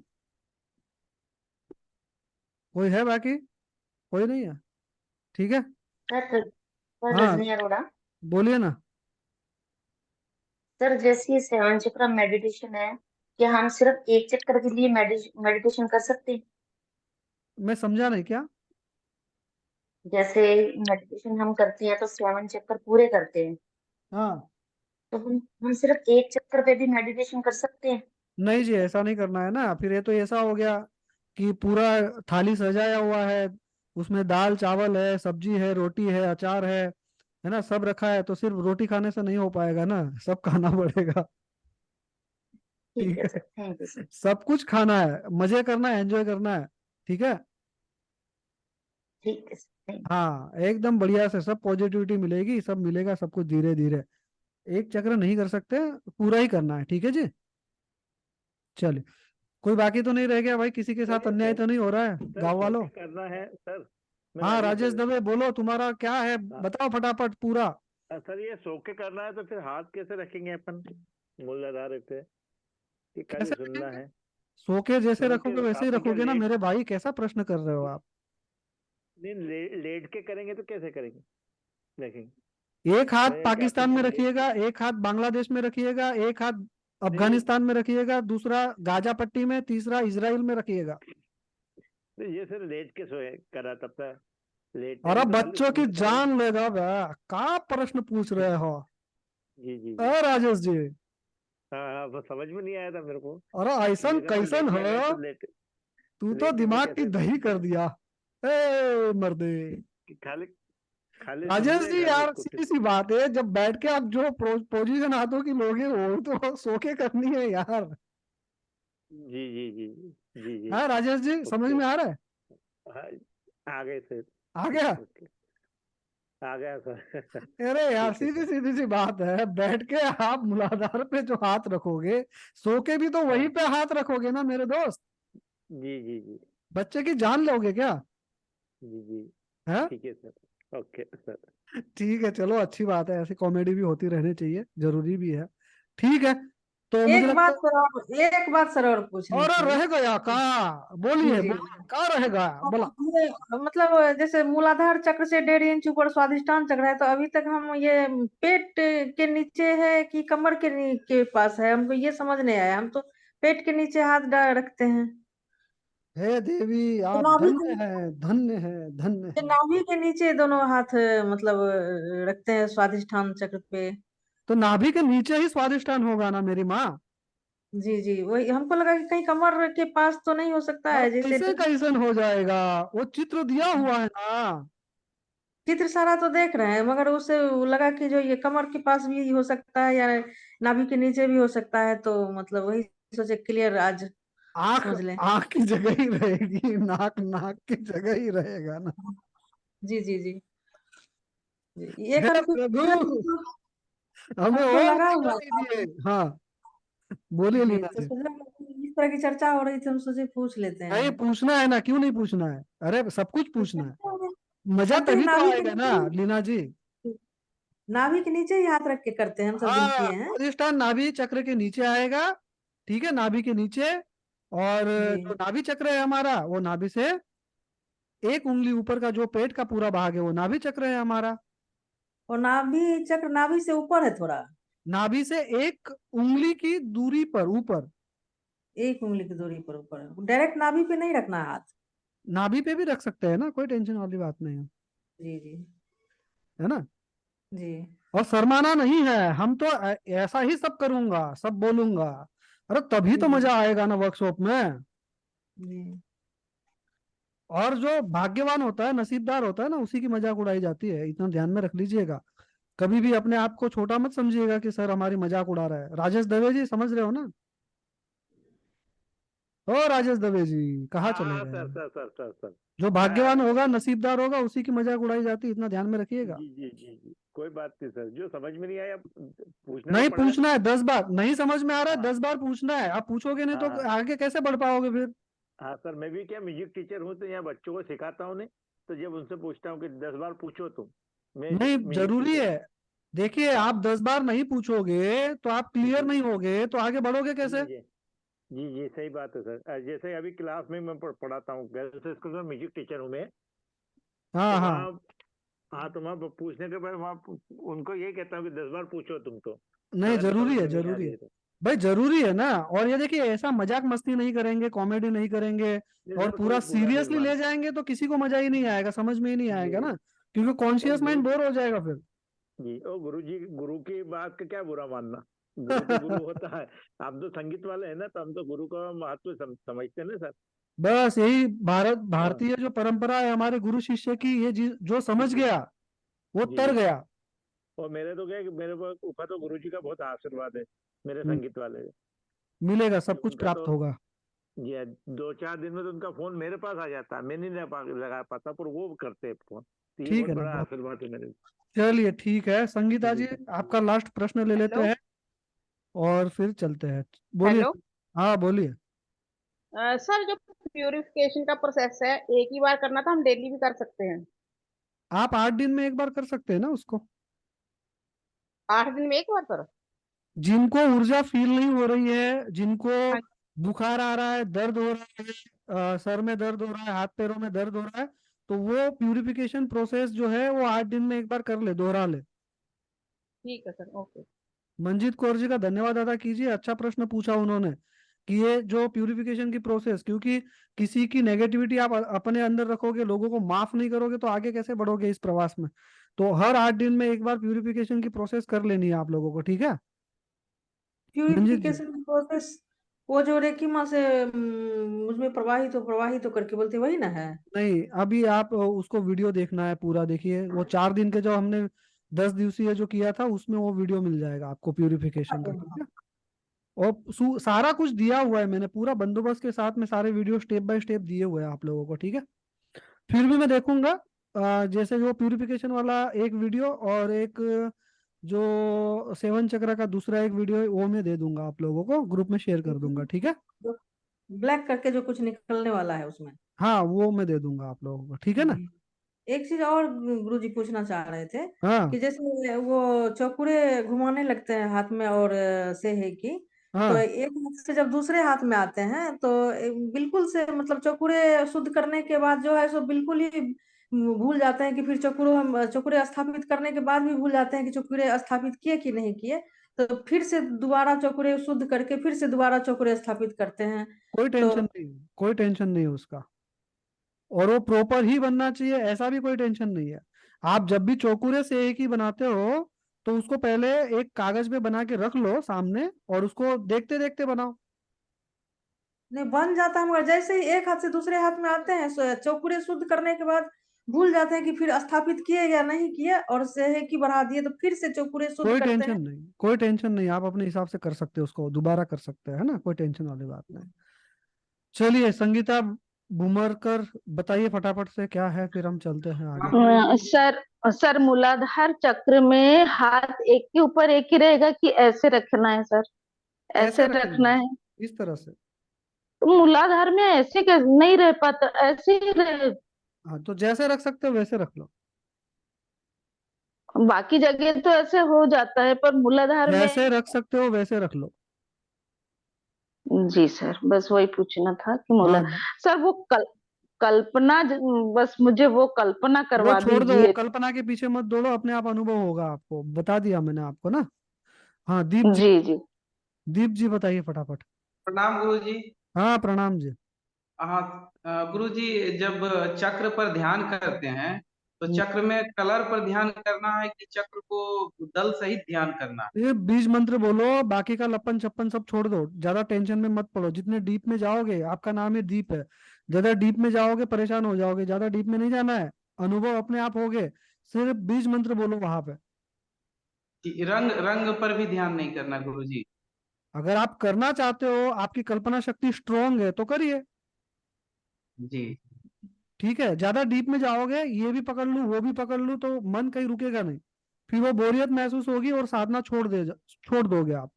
कोई है बाकी? कोई नहीं है, ठीक है। सर हाँ, रजनी अरोड़ा। बोलिए ना। सर जैसे ये सेवन चक्र मेडिटेशन है, क्या हम सिर्फ एक चक्कर के लिए मेडिटेशन कर सकते हैं? मैं समझा नहीं, क्या? जैसे मेडिटेशन हम करते हैं तो सेवन चक्कर पूरे करते हैं, हाँ, तो हम सिर्फ एक चक्कर पे भी मेडिटेशन कर सकते हैं? नहीं जी, ऐसा नहीं करना है ना, फिर ये तो ऐसा हो गया कि पूरा थाली सजाया हुआ है, उसमें दाल चावल है, सब्जी है, रोटी है, अचार है ना, सब रखा है, तो सिर्फ रोटी खाने से नहीं हो पाएगा ना, सब खाना पड़ेगा, ठीक ठीक है है। Sir, thank you sir. सब कुछ खाना है, मजे करना है, एंजॉय करना है, ठीक है। ठीक है सर, थैंक हाँ, एकदम बढ़िया से सब पॉजिटिविटी मिलेगी, सब मिलेगा, सब कुछ धीरे धीरे। एक चक्र नहीं कर सकते, पूरा ही करना है, ठीक है जी। चलिए, कोई बाकी तो नहीं रह गया भाई? किसी के साथ अन्याय तो नहीं हो रहा है सर गाँव वालों? कैसे करना है सर? मैं हाँ राजेश राजेश दवे। दवे, बोलो तुम्हारा क्या है, बताओ फटाफट पूरा। सर ये सो के करना है तो फिर हाथ कैसे रखेंगे अपन मूलाधार पे, कि कैसे खाली सुनना है? सो के जैसे मतलब रखोगे कि वैसे ही आपने क्या रखोगे ना लेट, मेरे भाई, कैसा प्रश्न कर रहे हो आप? नहीं लेट के करेंगे तो कैसे करेंगे, देखेंगे। एक हाथ मैं क्या पाकिस्तान में लेट रखिएगा, एक हाथ बांग्लादेश में रखिएगा, एक हाथ नहीं अफगानिस्तान में रखिएगा, दूसरा गाजा पट्टी में, तीसरा इजराइल में रखिएगा। नहीं, ये सर लेट के सोए करा तब तक लेट अरे टाइम तो खाली बच्चों की उसमें टाइम। जान लेगा बे, का प्रश्न पूछ रहे हो? जी जी जी। राजेश जी, हाँ हाँ, वो समझ में नहीं आया था मेरे को। अरे ऐसन मैंने कहा कैसन लेट में अगर हो, तो लेट तू तो लेट में दिमाग की कैसे दही कर दिया। ए मर्दे, खाली खाली राजेश सुनने जी खाली यार उसको सीधी सी बात है, जब बैठ के आप जो पोजीशन हाथों की लोगे वो तो सो के करनी है यार। जी जी जी जी जी। हाँ राजेश जी, समझ ओके। में आ रहा है? हाँ, आ गए सर। आ गया? ओके, आ गया सर। अरे यार ठीक है सीधी सर। सीधी सी बात है, बैठ के आप मूलाधार पे जो हाथ रखोगे, सो के भी तो वहीं हाँ, पे हाथ रखोगे ना मेरे दोस्त। जी जी जी बच्चे की जान लोगे क्या? जी जी। है? ठीक है सर। Okay sir. ठीक है, चलो अच्छी बात है, ऐसी कॉमेडी भी होती रहनी चाहिए, जरूरी भी है। ठीक है, तो मुझे लगता एक बात सर और पूछनी और थी। रह गया का, जी बोलिए जी। बोलिए, का रहेगा बोला। ये मतलब जैसे मूलाधार चक्र से 1.5 इंच ऊपर स्वादिष्टान चक्र है, तो अभी तक हम ये पेट के नीचे है कि कमर के पास है, हमको ये समझ नहीं आया। हम तो पेट के नीचे हाथ रखते हैं। हे देवी, तो आप नाभि धन्य के हैं, धन्य हैं, धन्य तो हैं। नाभि के नीचे दोनों हाथ मतलब रखते हैं स्वादिष्ठान चक्र पे। तो नाभि के नीचे ही स्वादिष्टान होगा ना मेरी माँ। जी जी, वही हमको लगा कि कहीं कमर के पास तो नहीं हो सकता और है, जैसे कैसे कैसन हो जाएगा, वो चित्र दिया हुआ है ना। चित्र सारा तो देख रहे हैं, मगर उसे लगा कि जो ये कमर के पास भी हो सकता है या नाभि के नीचे भी हो सकता है, तो मतलब वही सोचे क्लियर आज आंख समझ लें। आंख की जगह ही रहेगी, नाक नाक की जगह ही रहेगा ना। जी जी जी ये हे प्रभु, कंफ्यूजन हमें हमको और लगा मजा हुआ था। दीजिए। हाँ बोलिए जी, लीना तो जी। सोचा इस तरह की चर्चा हो रही थी, हम सोचे पूछ लेते नहीं हैं। पूछना है ना, क्यों नहीं पूछना है, अरे सब कुछ पूछना है। मजा करते हैं तभी तो नाभि के आएगा ना नीचे लीना जी। नाभि के नीचे ही हाथ रख के करते हैं, हम सब दिन हाँ, किए हैं। स्वादिष्टान नाभि चक्र के नीचे आएगा। ठीक है, नाभि के नीचे। और जी। जो नाभि चक्र है हमारा, वो नाभि से एक उंगली ऊपर का जो पेट का पूरा भाग है वो नाभि चक्र है हमारा। और नाभि चक्र नाभि से ऊपर है थोड़ा, नाभि से एक उंगली की दूरी पर ऊपर। 1 उंगली की दूरी पर ऊपर, डायरेक्ट नाभि पे नहीं रखना है हाथ। नाभि पे भी रख सकते हैं ना, कोई टेंशन वाली बात नहीं है। जी जी है ना? जी और शर्माना नहीं है, हम तो ऐसा ही सब करूंगा, सब बोलूंगा। अरे तभी जी तो जी मजा आएगा ना वर्कशॉप में। जी और जो भाग्यवान होता है, नसीबदार होता है ना, उसी की मजाक उड़ाई जाती है, इतना ध्यान में रख लीजिएगा। कभी भी अपने आप को छोटा मत समझिएगा कि सर हमारी मजाक उड़ा रहा है। राजेश दवे जी, समझ रहे हो ना? ओ राजेश दवे जी, कहाँ चले हाँ गए? Sir sir sir sir sir. जो हाँ, भाग्यवान होगा, नसीबदार होगा, उसी की मजाक उड़ाई जाती है, इतना ध्यान में रखिएगा। जी जी जी जी, कोई बात नहीं सर, जो समझ में नहीं आया पूछना तो नहीं पड़ेगा। पूछना है 10 बार, नहीं समझ में आ रहा है हाँ 10 बार पूछना है। आप पूछोगे नहीं हाँ तो हाँ आगे कैसे बढ़ पाओगे फिर? हाँ सर, मैं भी क्या म्यूजिक टीचर हूँ, तो यहाँ बच्चों को सिखाता हूँ। नहीं तो जब उनसे पूछता हूँ कि 10 बार पूछो तुम, मैं नहीं म्यूजिक जरूरी टीचर है। हूँ। देखिए, हाँ आप 10 बार नहीं पूछोगे तो आप क्लियर जी नहीं होगे, तो आगे बढ़ोगे कैसे? जी जी जी जी, सही बात है सर। जैसे अभी क्लास में मैं पढ़ाता हूँ, गर्ल्स स्कूल में म्यूजिक टीचर हूँ मैं। तो हाँ हाँ। वहाँ, हाँ, तो वहाँ पूछने के बाद वहाँ उनको यही कहता हूँ कि 10 बार पूछो तुम तो, नहीं अगर जरूरी समझ है, में नहीं आ जरूरी रही है है तो। भाई, जरूरी है ना। और ये देखिए, ऐसा मजाक मस्ती नहीं करेंगे, कॉमेडी नहीं करेंगे नहीं और सर, पूरा कोई बुरा नहीं सीरियसली ले मानता। जाएंगे तो किसी को मजा ही नहीं आएगा, समझ में ही नहीं जी आएगा जी। ना, क्योंकि और कॉन्शियस गुरु माइंड बोर हो जाएगा फिर। जी, और गुरु की बात का क्या बुरा मानना। गुरु तो गुरु होता है। आप तो संगीत वाले हैं ना, तो हम तो गुरु का महत्व समझते हैं ना सर। बस यही हाँ भारतीय जो परंपरा है हमारे गुरु शिष्य की, ये जो जी समझ जी गया वो जी तर जी। गया। और मेरे तो क्या है कि मेरे ऊपर तो गुरु जी का बहुत आशीर्वाद है, मेरे हम्म, संगीत वाले का। मिलेगा, कि सब कुछ उनका तो प्राप्त होगा। जी हाँ, 2-4 दिन में तो उनका फोन मेरे पास आ जाता है, मैं नहीं लगा पाता, पर वो करते हैं फोन, तो ये ठीक बहुत है ना, बड़ा बहुत। आशीर्वाद है मेरे। चलिए ठीक है, संगीता जी जी आपका लास्ट प्रश्न ले लेते हेलो। हैं और फिर चलते हैं। बोलिए। हेलो। हाँ बोलिए। सर, जो प्यूरिफिकेशन का प्रोसेस है, एक ही बार करना था, हम डेली भी कर सकते हैं? आप 8 दिन में एक बार कर सकते हैं ना उसको। 8 दिन में एक बार सर? जिनको ऊर्जा फील नहीं हो रही है, जिनको हाँ। बुखार आ रहा है, दर्द हो रहा है, सर में दर्द हो रहा है, हाथ पैरों में दर्द हो रहा है, तो वो प्यूरिफिकेशन प्रोसेस जो है वो 8 दिन में एक बार कर ले, दोहरा ले। ठीक है सर, ओके। मंजीत कौर जी का धन्यवाद अदा कीजिए, अच्छा प्रश्न पूछा उन्होंने कि ये जो प्यूरिफिकेशन की प्रोसेस, क्योंकि किसी की नेगेटिविटी आप अपने अंदर रखोगे, लोगों को माफ नहीं करोगे, तो आगे कैसे बढ़ोगे इस प्रवास में। तो हर 8 दिन में एक बार प्यूरिफिकेशन की प्रोसेस कर लेनी है आप लोगों को, ठीक है मंजित जी। प्यूरिफिकेशन प्रोसेस, वो जो रेकी माँ से मुझमें प्रवाहित तो करके बोलते वही ना है। नहीं, अभी आप उसको वीडियो देखना है पूरा, देखिए वो 4 दिन के जो हमने 10 दिवसीय जो किया था उसमें वो वीडियो मिल जाएगा आपको प्यूरिफिकेशन का, ठीक है। और सारा कुछ दिया हुआ है मैंने, पूरा बंदोबस्त के साथ में सारे वीडियो स्टेप बाय स्टेप दिए हुए हैं आप लोगों को, ठीक है। फिर भी मैं देखूंगा जैसे वो प्यूरिफिकेशन वाला एक वीडियो और एक जो 7 चक्र का दूसरा एक वीडियो है वो मैं दे दूंगा आप लोगों को, ग्रुप में शेयर कर दूंगा, ठीक है। ब्लैक करके जो कुछ निकलने वाला है उसमें। हाँ वो मैं दे दूंगा आप लोगों को, ठीक है ना। एक चीज और गुरुजी पूछना चाह रहे थे हाँ कि जैसे वो चौकुरे घुमाने लगते हैं हाथ में और सेहे की, तो हाँ, एक हाथ से जब दूसरे हाथ में आते हैं तो बिल्कुल से मतलब चौकुरे शुद्ध करने के बाद जो है सो बिल्कुल ही भूल जाते हैं कि फिर चौकुरे स्थापित करने के बाद भी भूल जाते हैं कि चौकुरे स्थापित किए कि नहीं किए, तो फिर से दोबारा चौकुरे शुद्ध करके फिर से दोबारा चौकुरे स्थापित करते हैं। कोई तो टेंशन नहीं, कोई टेंशन नहीं है उसका, और वो प्रॉपर ही बनना चाहिए, ऐसा भी कोई टेंशन नहीं है। आप जब भी चौकुरे से एक ही बनाते हो तो उसको पहले एक कागज पे बना के रख लो सामने, और उसको देखते देखते बनाओ। नहीं बन जाता है, मगर जैसे ही एक हाथ से दूसरे हाथ में आते हैं चौकुरे शुद्ध करने के बाद भूल जाते हैं कि फिर स्थापित किए या नहीं किए, और सेहे की बढ़ा दिए तो फिर से चौकुरे शुद्ध कोई करते टेंशन हैं। नहीं, कोई टेंशन नहीं, आप अपने हिसाब से कर सकते हो, उसको दोबारा कर सकते हैं, है ना, कोई टेंशन वाली बात नहीं। चलिए संगीता भूमरकर, बताइए फटाफट से क्या है, फिर हम चलते हैं आगे। सर मूलाधार चक्र में हाथ एक के ऊपर एक ही रहेगा कि ऐसे रखना है सर? ऐसे ऐसे रखना रखना है, है? इस तरह से। तो मूलाधार में ऐसे कैसे नहीं रह पाता, ऐसे ही रहे। हाँ तो जैसे रख सकते हो वैसे रख लो, बाकी जगह तो ऐसे हो जाता है पर मूलाधार में। जैसे रख सकते हो वैसे रख लो। जी सर, बस वही पूछना था कि मूला। हाँ सर वो कल्पना बस मुझे वो कल्पना वो करवा छोड़ दो, दीजिए। कल्पना के पीछे मत दौड़ो, अपने आप अनुभव होगा, आपको बता दिया मैंने आपको ना। हाँ दीप जी, जी जी। दीप जी बताइए फटाफट। प्रणाम गुरु जी। हाँ प्रणाम जी। हाँ, गुरु जी जब चक्र पर ध्यान करते हैं तो हम्म, चक्र में कलर पर ध्यान करना है कि चक्र को दल सहित ध्यान करना है? ये बीज मंत्र बोलो, बाकी का लपन छप्पन सब छोड़ दो, ज्यादा टेंशन में मत पड़ो। जितने डीप में जाओगे, आपका नाम ही दीप है, ज्यादा डीप में जाओगे परेशान हो जाओगे, ज्यादा डीप में नहीं जाना है, अनुभव अपने आप होगे। सिर्फ बीज मंत्र बोलो वहां पे। कि रंग रंग पर भी ध्यान नहीं करना गुरु जी? अगर आप करना चाहते हो, आपकी कल्पना शक्ति स्ट्रांग है तो करिए, जी ठीक है। ज्यादा डीप में जाओगे, ये भी पकड़ लूं वो भी पकड़ लूं, तो मन कहीं रुकेगा नहीं, फिर वो बोरियत महसूस होगी और साधना छोड़ दोगे आप।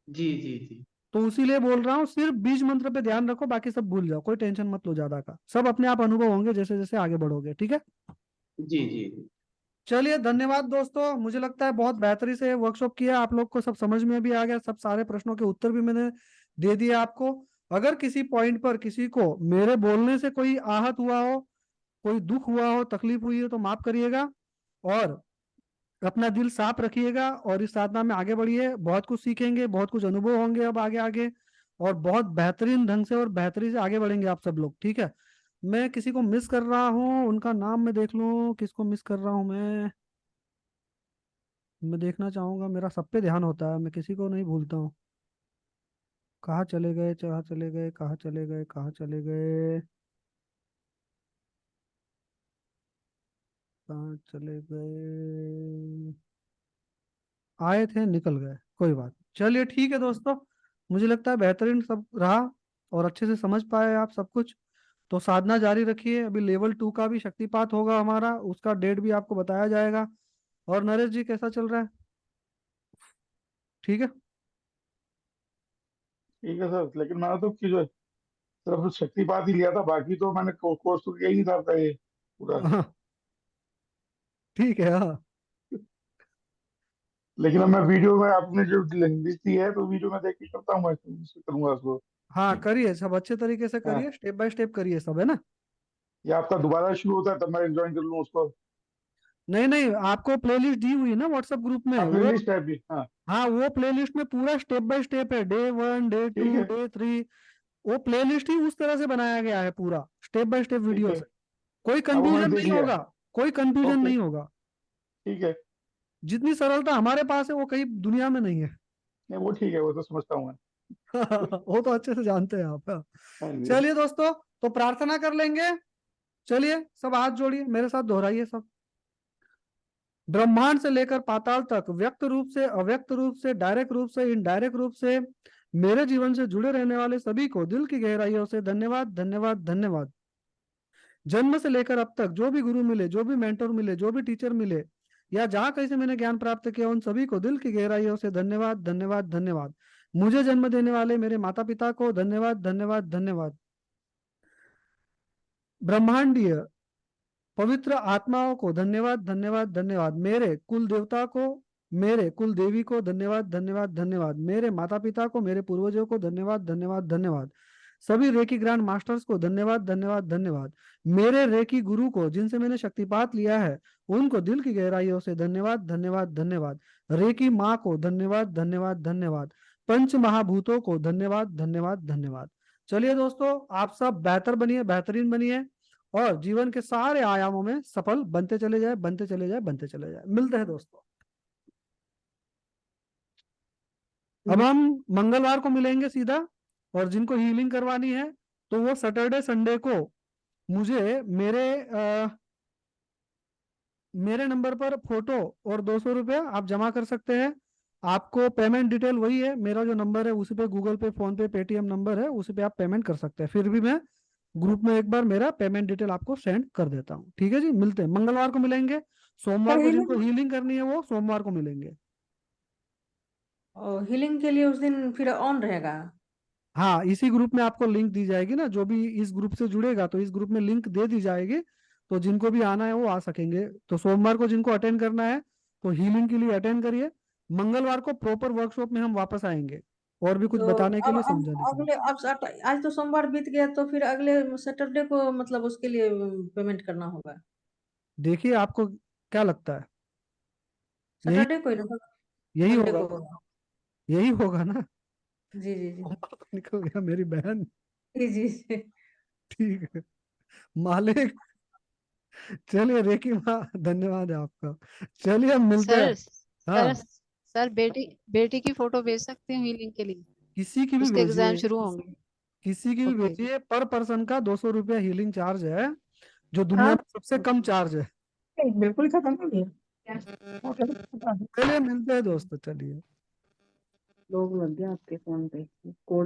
जी जी जी तो इसीलिए बोल रहा हूँ, सिर्फ बीज मंत्र पे ध्यान रखो, बाकी सब भूल जाओ, कोई टेंशन मत लो ज्यादा का, सब अपने आप अनुभव होंगे जैसे जैसे आगे बढ़ोगे, ठीक है। जी जी जी। चलिए धन्यवाद दोस्तों, मुझे लगता है बहुत बेहतरी से वर्कशॉप किया, आप लोग को सब समझ में भी आ गया, सब सारे प्रश्नों के उत्तर भी मैंने दे दिए आपको। अगर किसी पॉइंट पर किसी को मेरे बोलने से कोई आहत हुआ हो, कोई दुख हुआ हो, तकलीफ हुई हो, तो माफ करिएगा, और अपना दिल साफ रखिएगा, और इस साधना में आगे बढ़िए, बहुत कुछ सीखेंगे, बहुत कुछ अनुभव होंगे अब आगे आगे, और बहुत बेहतरीन ढंग से और बेहतरी से आगे बढ़ेंगे आप सब लोग, ठीक है। मैं किसी को मिस कर रहा हूँ, उनका नाम मैं देख लूँ, किसको मिस कर रहा हूँ मैं देखना चाहूंगा, मेरा सब पे ध्यान होता है, मैं किसी को नहीं भूलता हूँ। कहाँ चले गए, कहाँ चले गए, कहाँ चले गए, कहाँ चले गए, कहाँ चले गए, आए थे निकल गए, कोई बात नहीं। चलिए ठीक है दोस्तों, मुझे लगता है बेहतरीन सब रहा, और अच्छे से समझ पाए आप सब कुछ। तो साधना जारी रखिए, अभी लेवल 2 का भी शक्तिपात होगा हमारा, उसका डेट भी आपको बताया जाएगा। और नरेश जी कैसा चल रहा है, ठीक है। ठीक है सर, लेकिन मैंने तो की जो सिर्फ शक्तिपात ही लिया था, बाकी तो मैंने कोर्स तो किया ही था आपका ये पूरा। हाँ, ठीक है हाँ। लेकिन अब मैं वीडियो में आपने जो लिंक दी है तो वीडियो में देख के करता हूँ, मैं करूंगा उसको। हाँ करिए, सब अच्छे तरीके से हाँ, करिए, स्टेप बाय स्टेप करिए सब, है ना। या आपका दोबारा शुरू होता है तब मैं ज्वाइन कर लूँ उसको? नहीं नहीं, आपको प्लेलिस्ट दी हुई है ना व्हाट्सएप ग्रुप में, वो प्लेलिस्ट है अभी, हाँ हाँ वो प्लेलिस्ट में पूरा स्टेप बाय स्टेप है, डे 1 डे 2 ठीक है डे 3, वो प्लेलिस्ट ही उस तरह से बनाया गया है, पूरा स्टेप बाय स्टेप ठीक वीडियो है। से। कोई हाँ वो मैंने कंफ्यूजन देख नहीं लिया। होगा, कोई कंफ्यूजन ओके नहीं होगा। ठीक है। जितनी सरलता हमारे पास है वो कहीं दुनिया में नहीं है। नहीं वो ठीक है, वो तो समझता हूँ मैं। वो तो अच्छे से जानते हैं आप। हाँ जी। चलिए दोस्तों, तो प्रार्थना कर लेंगे। चलिए सब हाथ जोड़िए, मेरे साथ दोहराइए सब। ब्रह्मांड से लेकर पाताल तक, व्यक्त रूप से, अव्यक्त रूप से, डायरेक्ट रूप से, इनडायरेक्ट रूप से मेरे जीवन से जुड़े रहने वाले सभी को दिल की गहराइयों से धन्यवाद धन्यवाद धन्यवाद। जन्म से लेकर अब तक जो भी गुरु मिले, जो भी मेंटर मिले, जो भी टीचर मिले, या जहां कहीं से मैंने ज्ञान प्राप्त किया, उन सभी को दिल की गहराइयों से धन्यवाद धन्यवाद धन्यवाद। मुझे जन्म देने वाले मेरे माता पिता को धन्यवाद धन्यवाद धन्यवाद। ब्रह्मांडीय पवित्र आत्माओं को धन्यवाद धन्यवाद धन्यवाद। मेरे कुल देवता को, मेरे कुल देवी को धन्यवाद धन्यवाद धन्यवाद। मेरे माता पिता को, मेरे पूर्वजों को धन्यवाद धन्यवाद धन्यवाद। सभी रेकी ग्रैंड मास्टर्स को धन्यवाद धन्यवाद धन्यवाद। मेरे रेकी गुरु को, जिनसे मैंने शक्तिपात लिया है, उनको दिल की गहराइयों से धन्यवाद धन्यवाद धन्यवाद। रेकी माँ को धन्यवाद धन्यवाद धन्यवाद। पंच महाभूतों को धन्यवाद धन्यवाद धन्यवाद। चलिए दोस्तों, आप सब बेहतर बनिए, बेहतरीन बनिए, और जीवन के सारे आयामों में सफल बनते चले जाए, बनते चले जाए, बनते चले जाए। मिलते हैं दोस्तों। अब हम मंगलवार को मिलेंगे सीधा, और जिनको हीलिंग करवानी है तो वो सैटरडे संडे को मुझे मेरे नंबर पर फोटो और 200 रुपया आप जमा कर सकते हैं। आपको पेमेंट डिटेल वही है, मेरा जो नंबर है उसी पे, गूगल पे, फोन पे, पेटीएम नंबर है, उसी पे आप पेमेंट कर सकते हैं। फिर भी मैं ग्रुप में एक बार मेरा पेमेंट डिटेल आपको सेंड कर देता हूँ। ठीक है जी, मिलते हैं मंगलवार को मिलेंगे। सोमवार को जिनको हीलिंग करनी है वो सोमवार को मिलेंगे। हीलिंग के लिए उस दिन फिर ऑन रहेगा? हाँ, इसी ग्रुप में आपको लिंक दी जाएगी ना, जो भी इस ग्रुप से जुड़ेगा तो इस ग्रुप में लिंक दे दी जाएगी, तो जिनको भी आना है वो आ सकेंगे। तो सोमवार को जिनको अटेंड करना है तो हीलिंग के लिए अटेंड करिए। मंगलवार को प्रॉपर वर्कशॉप में हम वापस आएंगे, और भी कुछ तो बताने के अब लिए, अब समझाने के लिए। अगले अब आज तो सोमवार बीत गया, तो फिर अगले सैटरडे को मतलब उसके लिए पेमेंट करना होगा? देखिए आपको क्या लगता है, यही सैटरडे को ही ना? यही मंडे होगा, को होगा? यही होगा ना? जी जी जी सोमवार तो निकल गया मेरी बहन। जी जी जी। ठीक है मालिक। चलिए रेकी माँ, धन्यवाद है आपका। चलिए हम मिलते हैं। सर हाँ, सर बेटी बेटी की फोटो भेज सकते हैं हीलिंग के लिए? किसी की भी उसके एग्जाम भेजिए, शुरू होंगे। किसी की भी ओके जी। भेजिए। पर पर्सन का 200 रुपया हीलिंग चार्ज है, जो दुनिया हाँ में सबसे कम चार्ज है। बिल्कुल खत्म हो गया। चलिए मिलते हैं दोस्तों, चलिए। लोग लग गया आपके फोन पे कोड